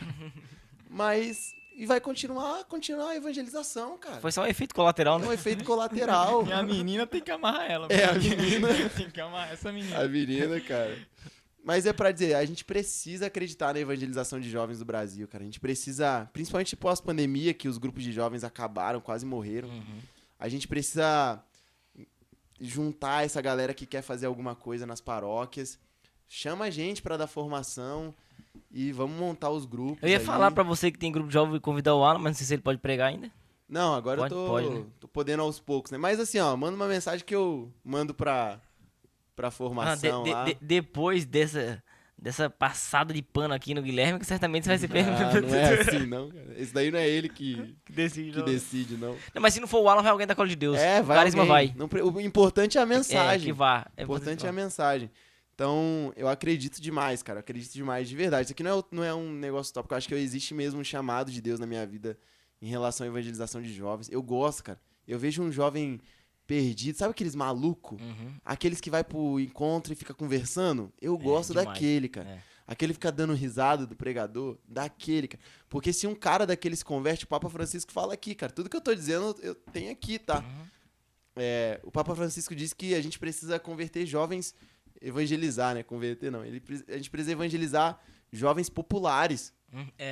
mas... E vai continuar a evangelização, cara. Foi só um efeito colateral, É né? um efeito colateral. E a menina tem que amarrar ela. A mano. menina. Tem que amarrar essa menina. A menina, cara. Mas é pra dizer, a gente precisa acreditar na evangelização de jovens do Brasil, cara. A gente precisa, principalmente pós-pandemia, que os grupos de jovens acabaram, quase morreram. A gente precisa juntar essa galera que quer fazer alguma coisa nas paróquias. Chama a gente pra dar formação e vamos montar os grupos. Eu ia aí. falar pra você que tem grupo de jovem e convidar o Alan, mas não sei se ele pode pregar ainda. Não, agora Pode, né? tô podendo aos poucos, né? Mas assim, ó, manda uma mensagem que eu mando pra formação lá. Depois dessa passada de pano aqui no Guilherme, que certamente você vai se perguntar. Ah, não é assim, não, cara. Esse daí não é ele que decide. decide, não. Não, mas se não for o Alan, vai alguém da Cola de Deus. Vai o carisma alguém. vai. Não, o importante é a mensagem. Que vá. O importante é a mensagem. Então, eu acredito demais, cara. Eu acredito demais, de verdade. Isso aqui não é um negócio tópico. Eu acho que existe mesmo um chamado de Deus na minha vida em relação à evangelização de jovens. Eu gosto, cara. Eu vejo um jovem perdido. Sabe aqueles malucos? Aqueles que vai pro encontro e fica conversando? Eu gosto demais. daquele, cara. É. Aquele fica dando risada do pregador, daquele, cara. Porque se um cara daquele se converte, o Papa Francisco fala aqui, cara. Tudo que eu tô dizendo, eu tenho aqui, tá? O Papa Francisco diz que a gente precisa converter jovens, evangelizar, né? Converter não. A gente precisa evangelizar jovens populares.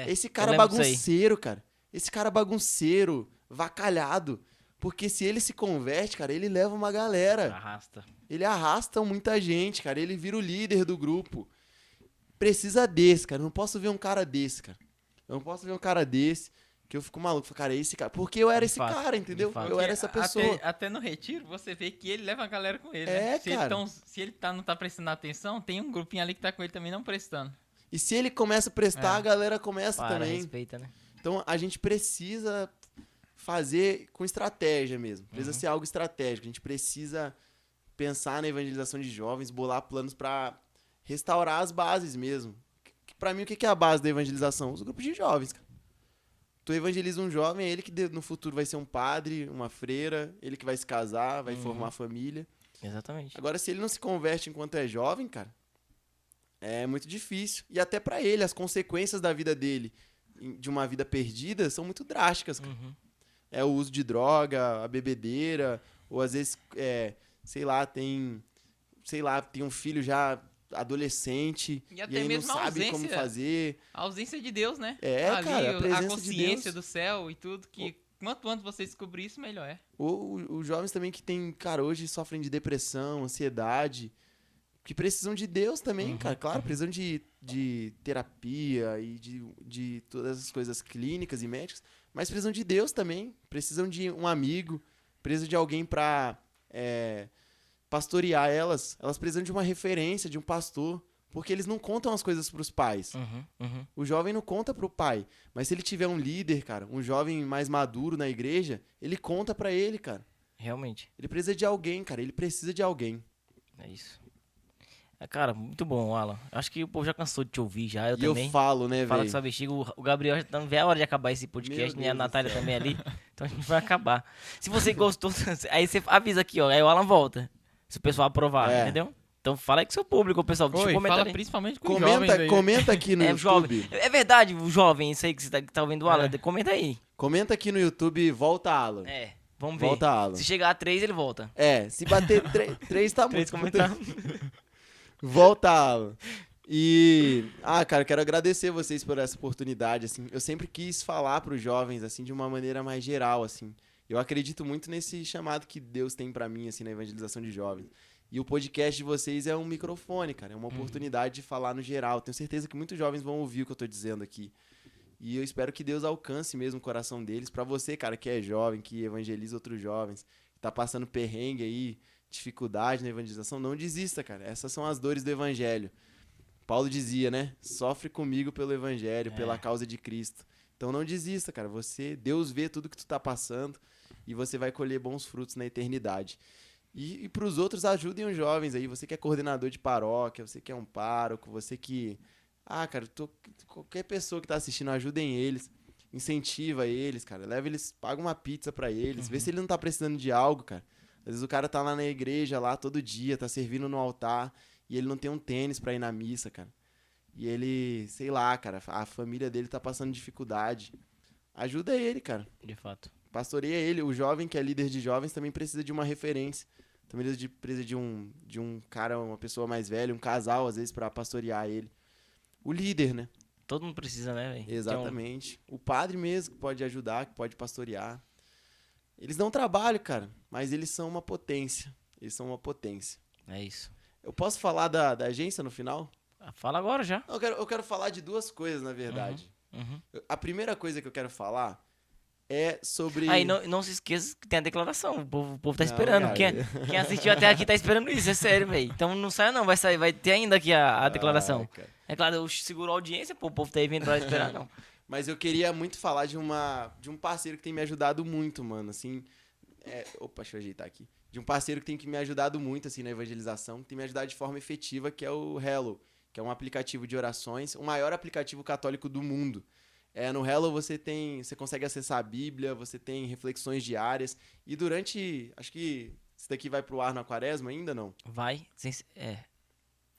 Esse cara bagunceiro, cara. Esse cara bagunceiro, vacalhado. Porque se ele se converte, cara, ele leva uma galera. Arrasta. Ele arrasta muita gente, cara. Ele vira o líder do grupo. Precisa desse, cara. Eu não posso ver um cara desse, cara. Eu não posso ver um cara desse que eu fico maluco. Cara, é esse cara. Porque eu era esse cara, entendeu? Eu era essa pessoa. Até no retiro, você vê que ele leva a galera com ele, É, né? cara. Se ele não tá prestando atenção, tem um grupinho ali que tá com ele também não prestando. E se ele começa a prestar, a galera começa também. Respeita, né? Então, a gente precisa fazer com estratégia mesmo. Precisa ser algo estratégico. A gente precisa pensar na evangelização de jovens, bolar planos pra restaurar as bases mesmo. Pra mim, o que é a base da evangelização? Os grupos de jovens, cara. Tu evangeliza um jovem, é ele que no futuro vai ser um padre, uma freira, ele que vai se casar, vai formar família. Exatamente. Agora, se ele não se converte enquanto é jovem, cara, é muito difícil. E até pra ele, as consequências da vida dele, de uma vida perdida, são muito drásticas, cara. É o uso de droga, a bebedeira, ou às vezes, tem um filho já adolescente E até aí mesmo não a sabe como ausência. fazer. A ausência de Deus, né? Ali, cara, a presença de consciência Deus. do céu e tudo, que quanto antes você descobrir isso, melhor é. Ou os jovens também que tem, cara, hoje sofrem de depressão, ansiedade, que precisam de Deus também, cara. Claro, precisam de terapia e de todas as coisas clínicas e médicas, mas precisam de Deus também. Precisam de um amigo, precisam de alguém pra pastorear elas. Elas precisam de uma referência, de um pastor, porque eles não contam as coisas pros pais. O jovem não conta pro pai, mas se ele tiver um líder, cara, um jovem mais maduro na igreja, ele conta pra ele, cara. Realmente. Ele precisa de alguém, cara. Ele precisa de alguém. É isso. Cara, muito bom, Alan. Acho que o povo já cansou de te ouvir já. Eu E também. eu falo, né, Fala velho? com sua bexiga. O Gabriel já tá vendo a hora de acabar esse Meu podcast, né? A Deus do Natália céu. também ali. Então a gente vai acabar. Se você gostou, aí você avisa aqui, ó. Aí o Alan volta. Se o pessoal aprovar, entendeu? Então fala aí com o seu público, pessoal. Deixa eu comentar fala ali. principalmente com os jovens aí. Comenta aqui no YouTube. Jovem. É verdade, o jovem, isso aí que você tá ouvindo o Alan. Comenta aí. Comenta aqui no YouTube, volta Alan. Vamos ver. Volta Alan. Se chegar a 3, ele volta. Se bater 3 tá 3 muito. comentários. Volta Alan. E, cara, eu quero agradecer vocês por essa oportunidade, assim. Eu sempre quis falar pros jovens, assim, de uma maneira mais geral, assim. Eu acredito muito nesse chamado que Deus tem pra mim, assim, na evangelização de jovens. E o podcast de vocês é um microfone, cara. É uma oportunidade de falar no geral. Tenho certeza que muitos jovens vão ouvir o que eu tô dizendo aqui. E eu espero que Deus alcance mesmo o coração deles. Pra você, cara, que é jovem, que evangeliza outros jovens, que tá passando perrengue aí, dificuldade na evangelização, não desista, cara. Essas são as dores do evangelho. Paulo dizia, né? Sofre comigo pelo evangelho, É. pela causa de Cristo. Então não desista, cara. Deus vê tudo que tu tá passando e você vai colher bons frutos na eternidade. E para os outros, ajudem os jovens aí. Você que é coordenador de paróquia, você que é um pároco, você que... cara, qualquer pessoa que tá assistindo, ajudem eles. Incentiva eles, cara. Leva eles, paga uma pizza pra eles. Vê se ele não tá precisando de algo, cara. Às vezes o cara tá lá na igreja, lá todo dia, tá servindo no altar, e ele não tem um tênis pra ir na missa, cara. E ele, sei lá, cara, a família dele tá passando dificuldade. Ajuda ele, cara. De fato. Pastoreia ele. O jovem que é líder de jovens também precisa de uma referência. Também precisa de um cara, uma pessoa mais velha, um casal, às vezes, pra pastorear ele. O líder, né? Todo mundo precisa, né, velho? Exatamente. O padre mesmo que pode ajudar, que pode pastorear. Eles dão trabalho, cara, mas eles são uma potência. Eles são uma potência. É isso. Eu posso falar da agência no final? Fala agora já. Eu quero falar de duas coisas, na verdade. Uhum. A primeira coisa que eu quero falar é sobre... Aí não se esqueça que tem a declaração. O povo tá Não, esperando. cara. Quem assistiu até aqui tá esperando isso, é sério, velho. Então não saia não, vai ter ainda aqui a declaração. Ai, cara. É claro, eu seguro a audiência, pô, o povo tá aí vindo pra esperar, não. Mas eu queria muito falar de um parceiro que tem me ajudado muito, mano, assim... Opa, deixa eu ajeitar aqui. De um parceiro que tem me ajudado muito, assim, na evangelização, que tem me ajudado de forma efetiva, que é o Hello, que é um aplicativo de orações, o maior aplicativo católico do mundo. No Hello você consegue acessar a Bíblia, você tem reflexões diárias, e acho que isso daqui vai pro ar na Quaresma ainda, não? Vai,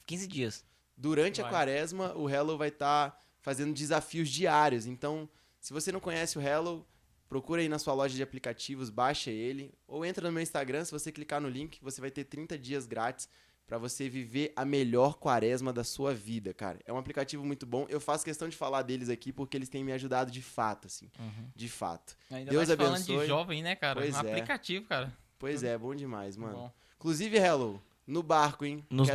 15 dias. Durante a Vai. Quaresma, o Hello vai estar fazendo desafios diários. Então, se você não conhece o Hello, procura aí na sua loja de aplicativos, baixa ele, ou entra no meu Instagram, se você clicar no link, você vai ter 30 dias grátis para você viver a melhor Quaresma da sua vida, cara. É um aplicativo muito bom. Eu faço questão de falar deles aqui porque eles têm me ajudado de fato, assim. De fato. Ainda Deus mais falando abençoe. de jovem, né, cara? Pois Um é. aplicativo, cara. Pois é, bom demais, mano. Bom. Inclusive, Hello, no barco, hein? Nos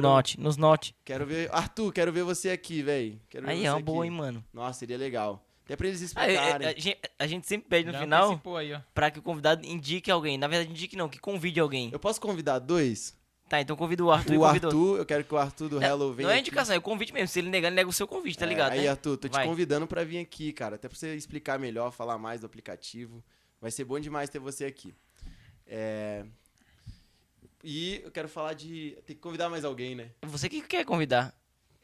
note. Quero ver... Arthur, quero ver você aqui, velho. Aí é uma boa, hein, mano. Nossa, seria legal. Até pra eles Ah, explicarem. a gente sempre pede no Já final antecipou aí, ó. pra que o convidado indique alguém. Na verdade, indique não, que convide alguém. Eu posso convidar dois? Tá, então convida o Arthur e O convida Arthur, eu quero que o Arthur do Hello venha Não é aqui. indicação, é o convite mesmo. Se ele negar, ele nega o seu convite, tá ligado, Aí, né? Arthur, tô te Vai. convidando pra vir aqui, cara. Até pra você explicar melhor, falar mais do aplicativo. Vai ser bom demais ter você aqui. E eu quero falar de... Tem que convidar mais alguém, né? Você que quer convidar?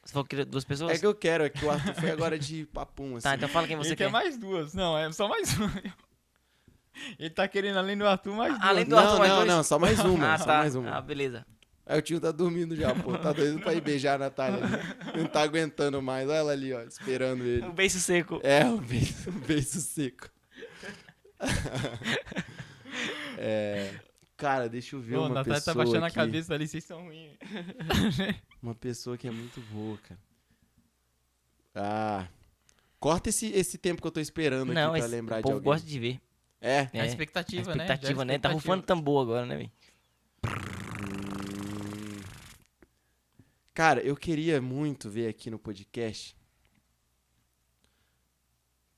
Você falou que queria 2 pessoas? É que eu quero, é que o Arthur foi agora de papum, assim. Tá, então fala quem você Ele quer. quer mais duas. Não, é só mais uma. Ele tá querendo, além do Arthur, mais duas. Além do Arthur, mais Não, dois? não, só mais uma, Ah, só tá. mais uma. Ah, beleza. Aí o tio tá dormindo já, pô. Tá doido pra ir beijar a Natália ali. Não tá aguentando mais. Olha ela ali, ó, esperando ele. Um beijo seco. Um beijo seco. Cara, deixa eu ver Ô, uma Natália pessoa tá baixando aqui. a cabeça ali, vocês são ruins. Uma pessoa que é muito boa, cara. Corta esse tempo que eu tô esperando Não, aqui pra esse, lembrar o de povo alguém. gosta de ver. É? É a expectativa, A né? expectativa, Já é né? Tá rufando tambor agora, né, velho? Cara, eu queria muito ver aqui no podcast.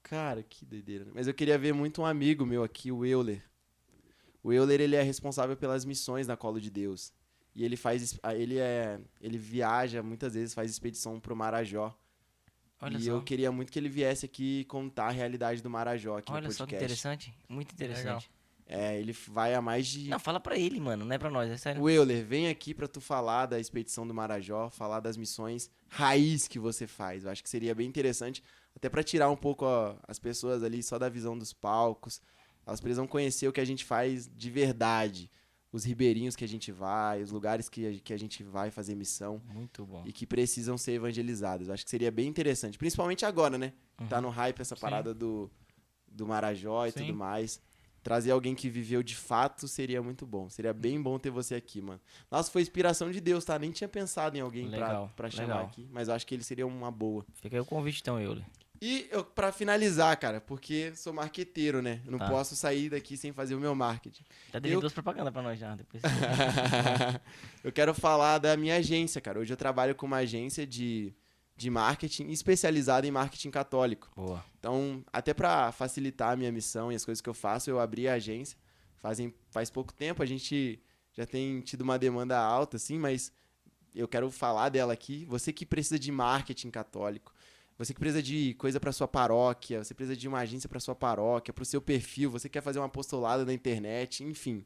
Cara, que doideira. Né? Mas eu queria ver muito um amigo meu aqui, o Euler. O Euler, ele é responsável pelas missões na Colo de Deus. E ele viaja, muitas vezes faz expedição pro Marajó. Olha e só. eu queria muito que ele viesse aqui contar a realidade do Marajó aqui Olha no só que podcast. interessante. Muito interessante. Ele vai a mais de... Não, fala pra ele, mano. Não é pra nós, é sério. O Euler, vem aqui pra tu falar da expedição do Marajó, falar das missões raiz que você faz. Eu acho que seria bem interessante, até pra tirar um pouco as pessoas ali só da visão dos palcos. Elas precisam conhecer o que a gente faz de verdade. Os ribeirinhos que a gente vai, os lugares que a gente vai fazer missão Muito bom. e que precisam ser evangelizados. Eu acho que seria bem interessante, principalmente agora, né? Tá no hype essa Sim. parada do Marajó e Sim. tudo mais. Trazer alguém que viveu de fato seria muito bom. Seria bem bom ter você aqui, mano. Nossa, foi inspiração de Deus, tá? Nem tinha pensado em alguém Legal, pra chamar legal. aqui. Mas eu acho que ele seria uma boa. Fica aí o convite então, Euler. E pra finalizar, cara, porque sou marqueteiro, né? Eu não Tá. posso sair daqui sem fazer o meu marketing. Tá devendo 2 propagandas pra nós já. Depois. Eu quero falar da minha agência, cara. Hoje eu trabalho com uma agência de marketing especializada em marketing católico. Boa. Então, até para facilitar a minha missão e as coisas que eu faço, eu abri a agência. Faz pouco tempo, a gente já tem tido uma demanda alta, assim, mas eu quero falar dela aqui. Você que precisa de marketing católico, você que precisa de coisa para sua paróquia, você precisa de uma agência para sua paróquia, para o seu perfil, você quer fazer um apostolado na internet, enfim,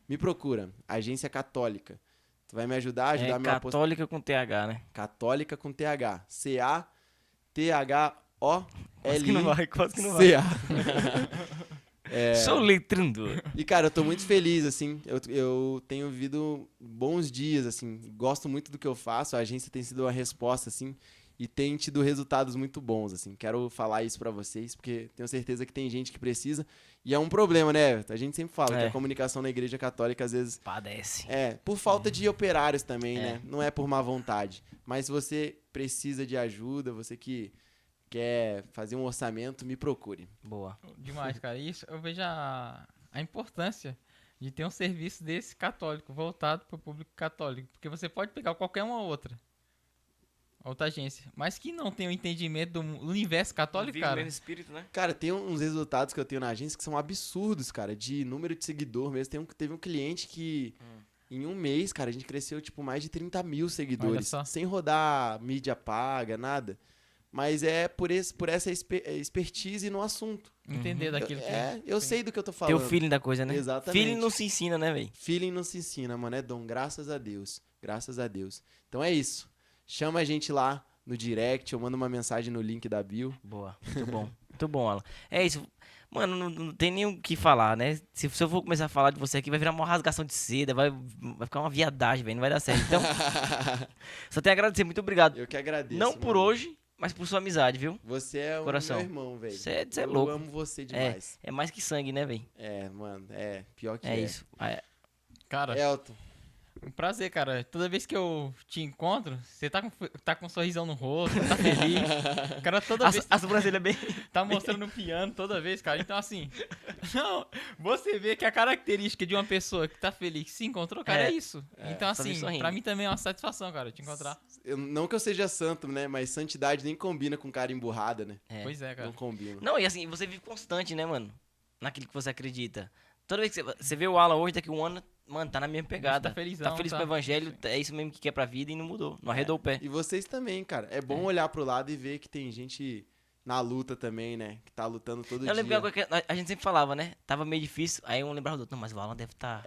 me procura, Agência Católica. Tu vai me ajudar a ajudar meu apostolado. Católica com TH, né? Católica com TH. Quase que não vai, quase que não vai. C-A. Sou letrando. E, cara, eu tô muito feliz, assim, eu tenho vivido bons dias, assim, gosto muito do que eu faço, a agência tem sido uma resposta, assim, e tem tido resultados muito bons, assim, quero falar isso pra vocês, porque tenho certeza que tem gente que precisa, e é um problema, né, a gente sempre fala que a comunicação na igreja católica, às vezes, Padece. por falta de operários também, né, não é por má vontade, mas se você precisa de ajuda, você que quer fazer um orçamento, me procure. Boa. Demais, cara. Isso eu vejo a importância de ter um serviço desse católico, voltado para o público católico. Porque você pode pegar qualquer uma outra agência, mas que não tem o entendimento do universo católico, Vive cara. o mesmo espírito, né? Cara, tem uns resultados que eu tenho na agência que são absurdos, cara, de número de seguidor mesmo. Teve um cliente que, em um mês, cara, a gente cresceu, tipo, mais de 30 mil seguidores, sem rodar mídia paga, nada. Mas é por essa expertise no assunto. Entender daquilo que... Eu sei do que eu tô Tem falando. o feeling da coisa, né? Exatamente. Feeling não se ensina, né, velho? Feeling não se ensina, mano, é dom, graças a Deus. Graças a Deus. Então é isso. Chama a gente lá no direct, eu mando uma mensagem no link da bio. Boa, muito bom. Muito bom, Alan. É isso. Mano, não tem nem o que falar, né? Se eu for começar a falar de você aqui, vai virar uma rasgação de seda, vai ficar uma viadagem, velho, não vai dar certo. Então, só tenho a agradecer, muito obrigado. Eu que agradeço. Não por mano. hoje, mas por sua amizade, viu? Você é o Coração. meu irmão, velho. Você é Eu louco. amo você demais. É mais que sangue, né, velho? Mano, pior que É isso. Cara, Elton, um prazer, cara. Toda vez que eu te encontro, você tá com um sorrisão no rosto, tá feliz. O cara toda vez A sobrancelha é bem... tá mostrando o piano toda vez, cara. Então, assim, não, você vê que a característica de uma pessoa que tá feliz, que se encontrou, cara, é isso. Então, só vem assim, sorrindo. pra mim também é uma satisfação, cara, te encontrar. não que eu seja santo, né? Mas santidade nem combina com cara emburrada, né? Pois é, cara. Não combina. Não, e assim, você vive constante, né, mano? Naquilo que você acredita. Toda vez que você vê o Alan hoje, daqui a um ano, mano, tá na mesma pegada. Tá felizão, Tá feliz tá. com o evangelho, é isso mesmo que quer pra vida e não mudou. Não arredou o pé. E vocês também, cara. É bom olhar pro lado e ver que tem gente na luta também, né? Que tá lutando todo dia. Eu lembro que a gente sempre falava, né? Tava meio difícil, aí um lembrava do outro. Não, mas o Alan deve estar...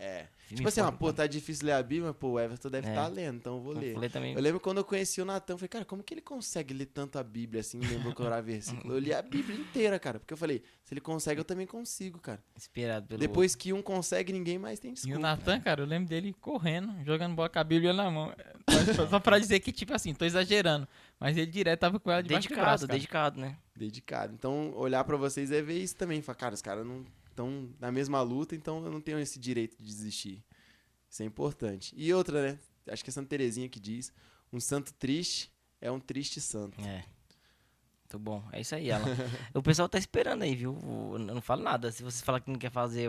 Tipo assim, tá difícil ler a Bíblia, mas, pô, o Everton deve estar lendo, então eu vou ler. Também. Eu lembro quando eu conheci o Natan, eu falei, cara, como que ele consegue ler tanto a Bíblia assim, lembrou que eu orava versículo? Eu li a Bíblia inteira, cara, porque eu falei, se ele consegue, eu também consigo, cara. Inspirado pelo Depois que um consegue, ninguém mais tem desculpa. E o Natan, cara, eu lembro dele correndo, jogando bola com a Bíblia na mão. Só pra dizer que, tipo assim, tô exagerando. Mas ele direto tava com ela debaixo do braço, cara. Dedicado, né? Dedicado. Então, olhar pra vocês é ver isso também. Falar, cara, os caras não estão na mesma luta, então eu não tenho esse direito de desistir. Isso é importante. E outra, né? Acho que é Santa Terezinha que diz, um santo triste é um triste santo. É. Muito bom. É isso aí, Alan. O pessoal tá esperando aí, viu? Eu não falo nada. Se você falar que não quer fazer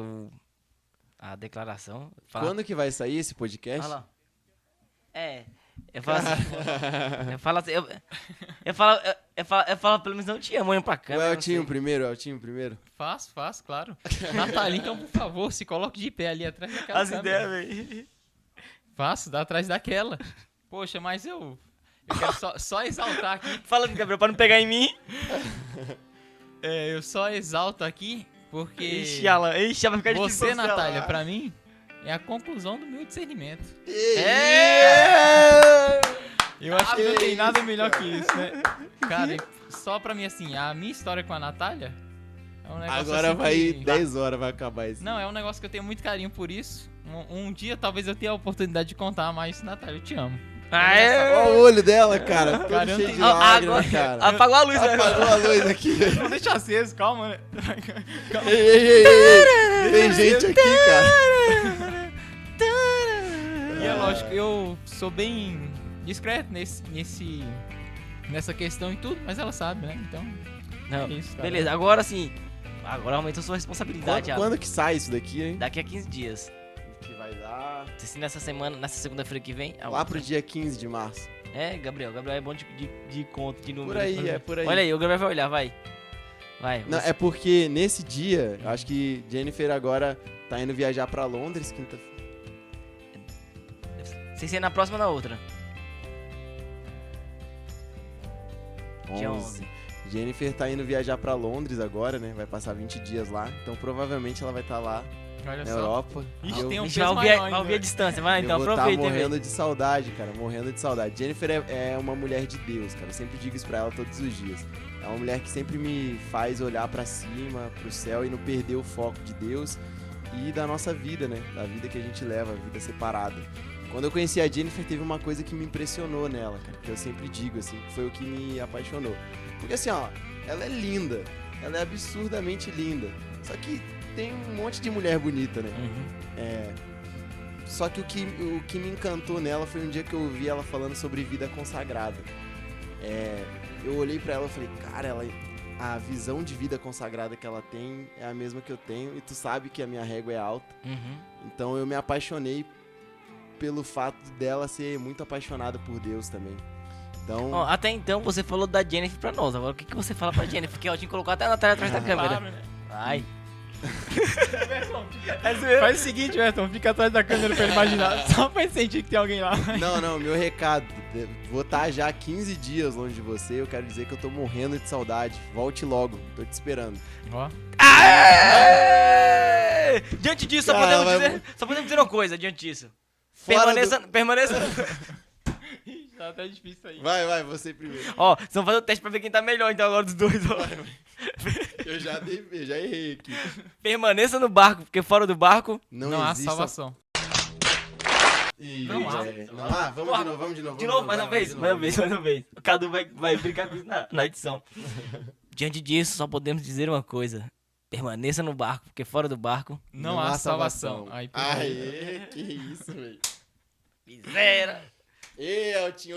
a declaração... Quando que vai sair esse podcast? Fala. Eu falo assim... eu falo pelo menos não te amo, olhando pra O câmera. Eltinho primeiro? Faço, claro. Natália, então, por favor, se coloque de pé ali atrás daquela As câmera. ideias, velho. Faço, dá atrás daquela. Poxa, mas eu quero só exaltar aqui. Fala, Gabriel, pra não pegar em mim. Eu só exalto aqui porque Ixi, Alan, vai ficar difícil. você, Natália, pra mim, é a conclusão do meu discernimento. Eu acho que não tem nada melhor que isso, né? Cara, só pra mim, assim, a minha história com a Natália é um negócio Agora assim vai que... 10 horas, vai acabar isso. Não, é um negócio que eu tenho muito carinho por isso. Um dia talvez eu tenha a oportunidade de contar, mas, Natália, eu te amo. Olha o olho dela, cara. Todo Cara, eu cheio não de tenho- lágrimas, cara. Apagou a luz, né? Apagou a luz aqui. Não deixa aceso, calma, né? Ei. Tem gente aqui, cara. E é lógico, eu sou bem discreto nessa questão e tudo, mas ela sabe, né? Então, Não, é isso, cara. beleza, agora sim. Agora aumentou sua responsabilidade, Alan. Quando que sai isso daqui, hein? Daqui a 15 dias. Que vai dar... Se nessa segunda-feira que vem... Lá pro dia 15 de março. É, Gabriel é bom de conta, de número. Por aí, é por aí. Olha aí, o Gabriel vai olhar, vai. Não, é porque nesse dia, eu acho que Jennifer agora tá indo viajar pra Londres, quinta-feira. Sem ser na próxima ou na outra? Dia 11. Jennifer tá indo viajar pra Londres agora, né? Vai passar 20 dias lá. Então provavelmente ela vai estar lá Olha na só. Europa. Ixi, Eu- tem um A gente peso vai maior ouvir a ainda. distância, vai então, eu vou estar aproveita. morrendo de saudade, cara. Morrendo de saudade. Jennifer é uma mulher de Deus, cara. Eu sempre digo isso pra ela todos os dias. É uma mulher que sempre me faz olhar pra cima, pro céu e não perder o foco de Deus e da nossa vida, né? Da vida que a gente leva, a vida separada. Quando eu conheci a Jennifer, teve uma coisa que me impressionou nela, cara. Que eu sempre digo, assim, que foi o que me apaixonou. Porque assim, ó, ela é linda. Ela é absurdamente linda. Só que tem um monte de mulher bonita, né? Só que o que me encantou nela foi um dia que eu ouvi ela falando sobre vida consagrada. Eu olhei pra ela e falei, cara, a visão de vida consagrada que ela tem é a mesma que eu tenho. E tu sabe que a minha régua é alta. Então eu me apaixonei pelo fato dela ser muito apaixonada por Deus também. Então, Ó, até então você falou da Jennifer pra nós. Agora o que você fala pra Jennifer? Porque eu tinha que colocar até na tela atrás da câmera. Claro, né? Vai. Faz o seguinte, Everton, fica atrás da câmera pra ele imaginar. Só pra ele sentir que tem alguém lá. não, meu recado. Vou estar já 15 dias longe de você. Eu quero dizer que eu tô morrendo de saudade. Volte logo, tô te esperando. Ó. Aê! Diante disso, só Cara, podemos dizer uma coisa, diante disso. Fora Permaneça. Ih, tá até difícil aí. Vai, você primeiro. Ó, vocês vão fazer o teste pra ver quem tá melhor então agora dos dois. Ó. Eu já errei aqui. Permaneça no barco, porque fora do barco... Não há salvação. Não há. Vamos de novo. De novo, mais uma vez. O Cadu vai brincar com isso na edição. Diante disso, só podemos dizer uma coisa. Permaneça no barco, porque fora do barco... Não há salvação. Aí, Aê, que isso, velho. Miséria. Eu tinha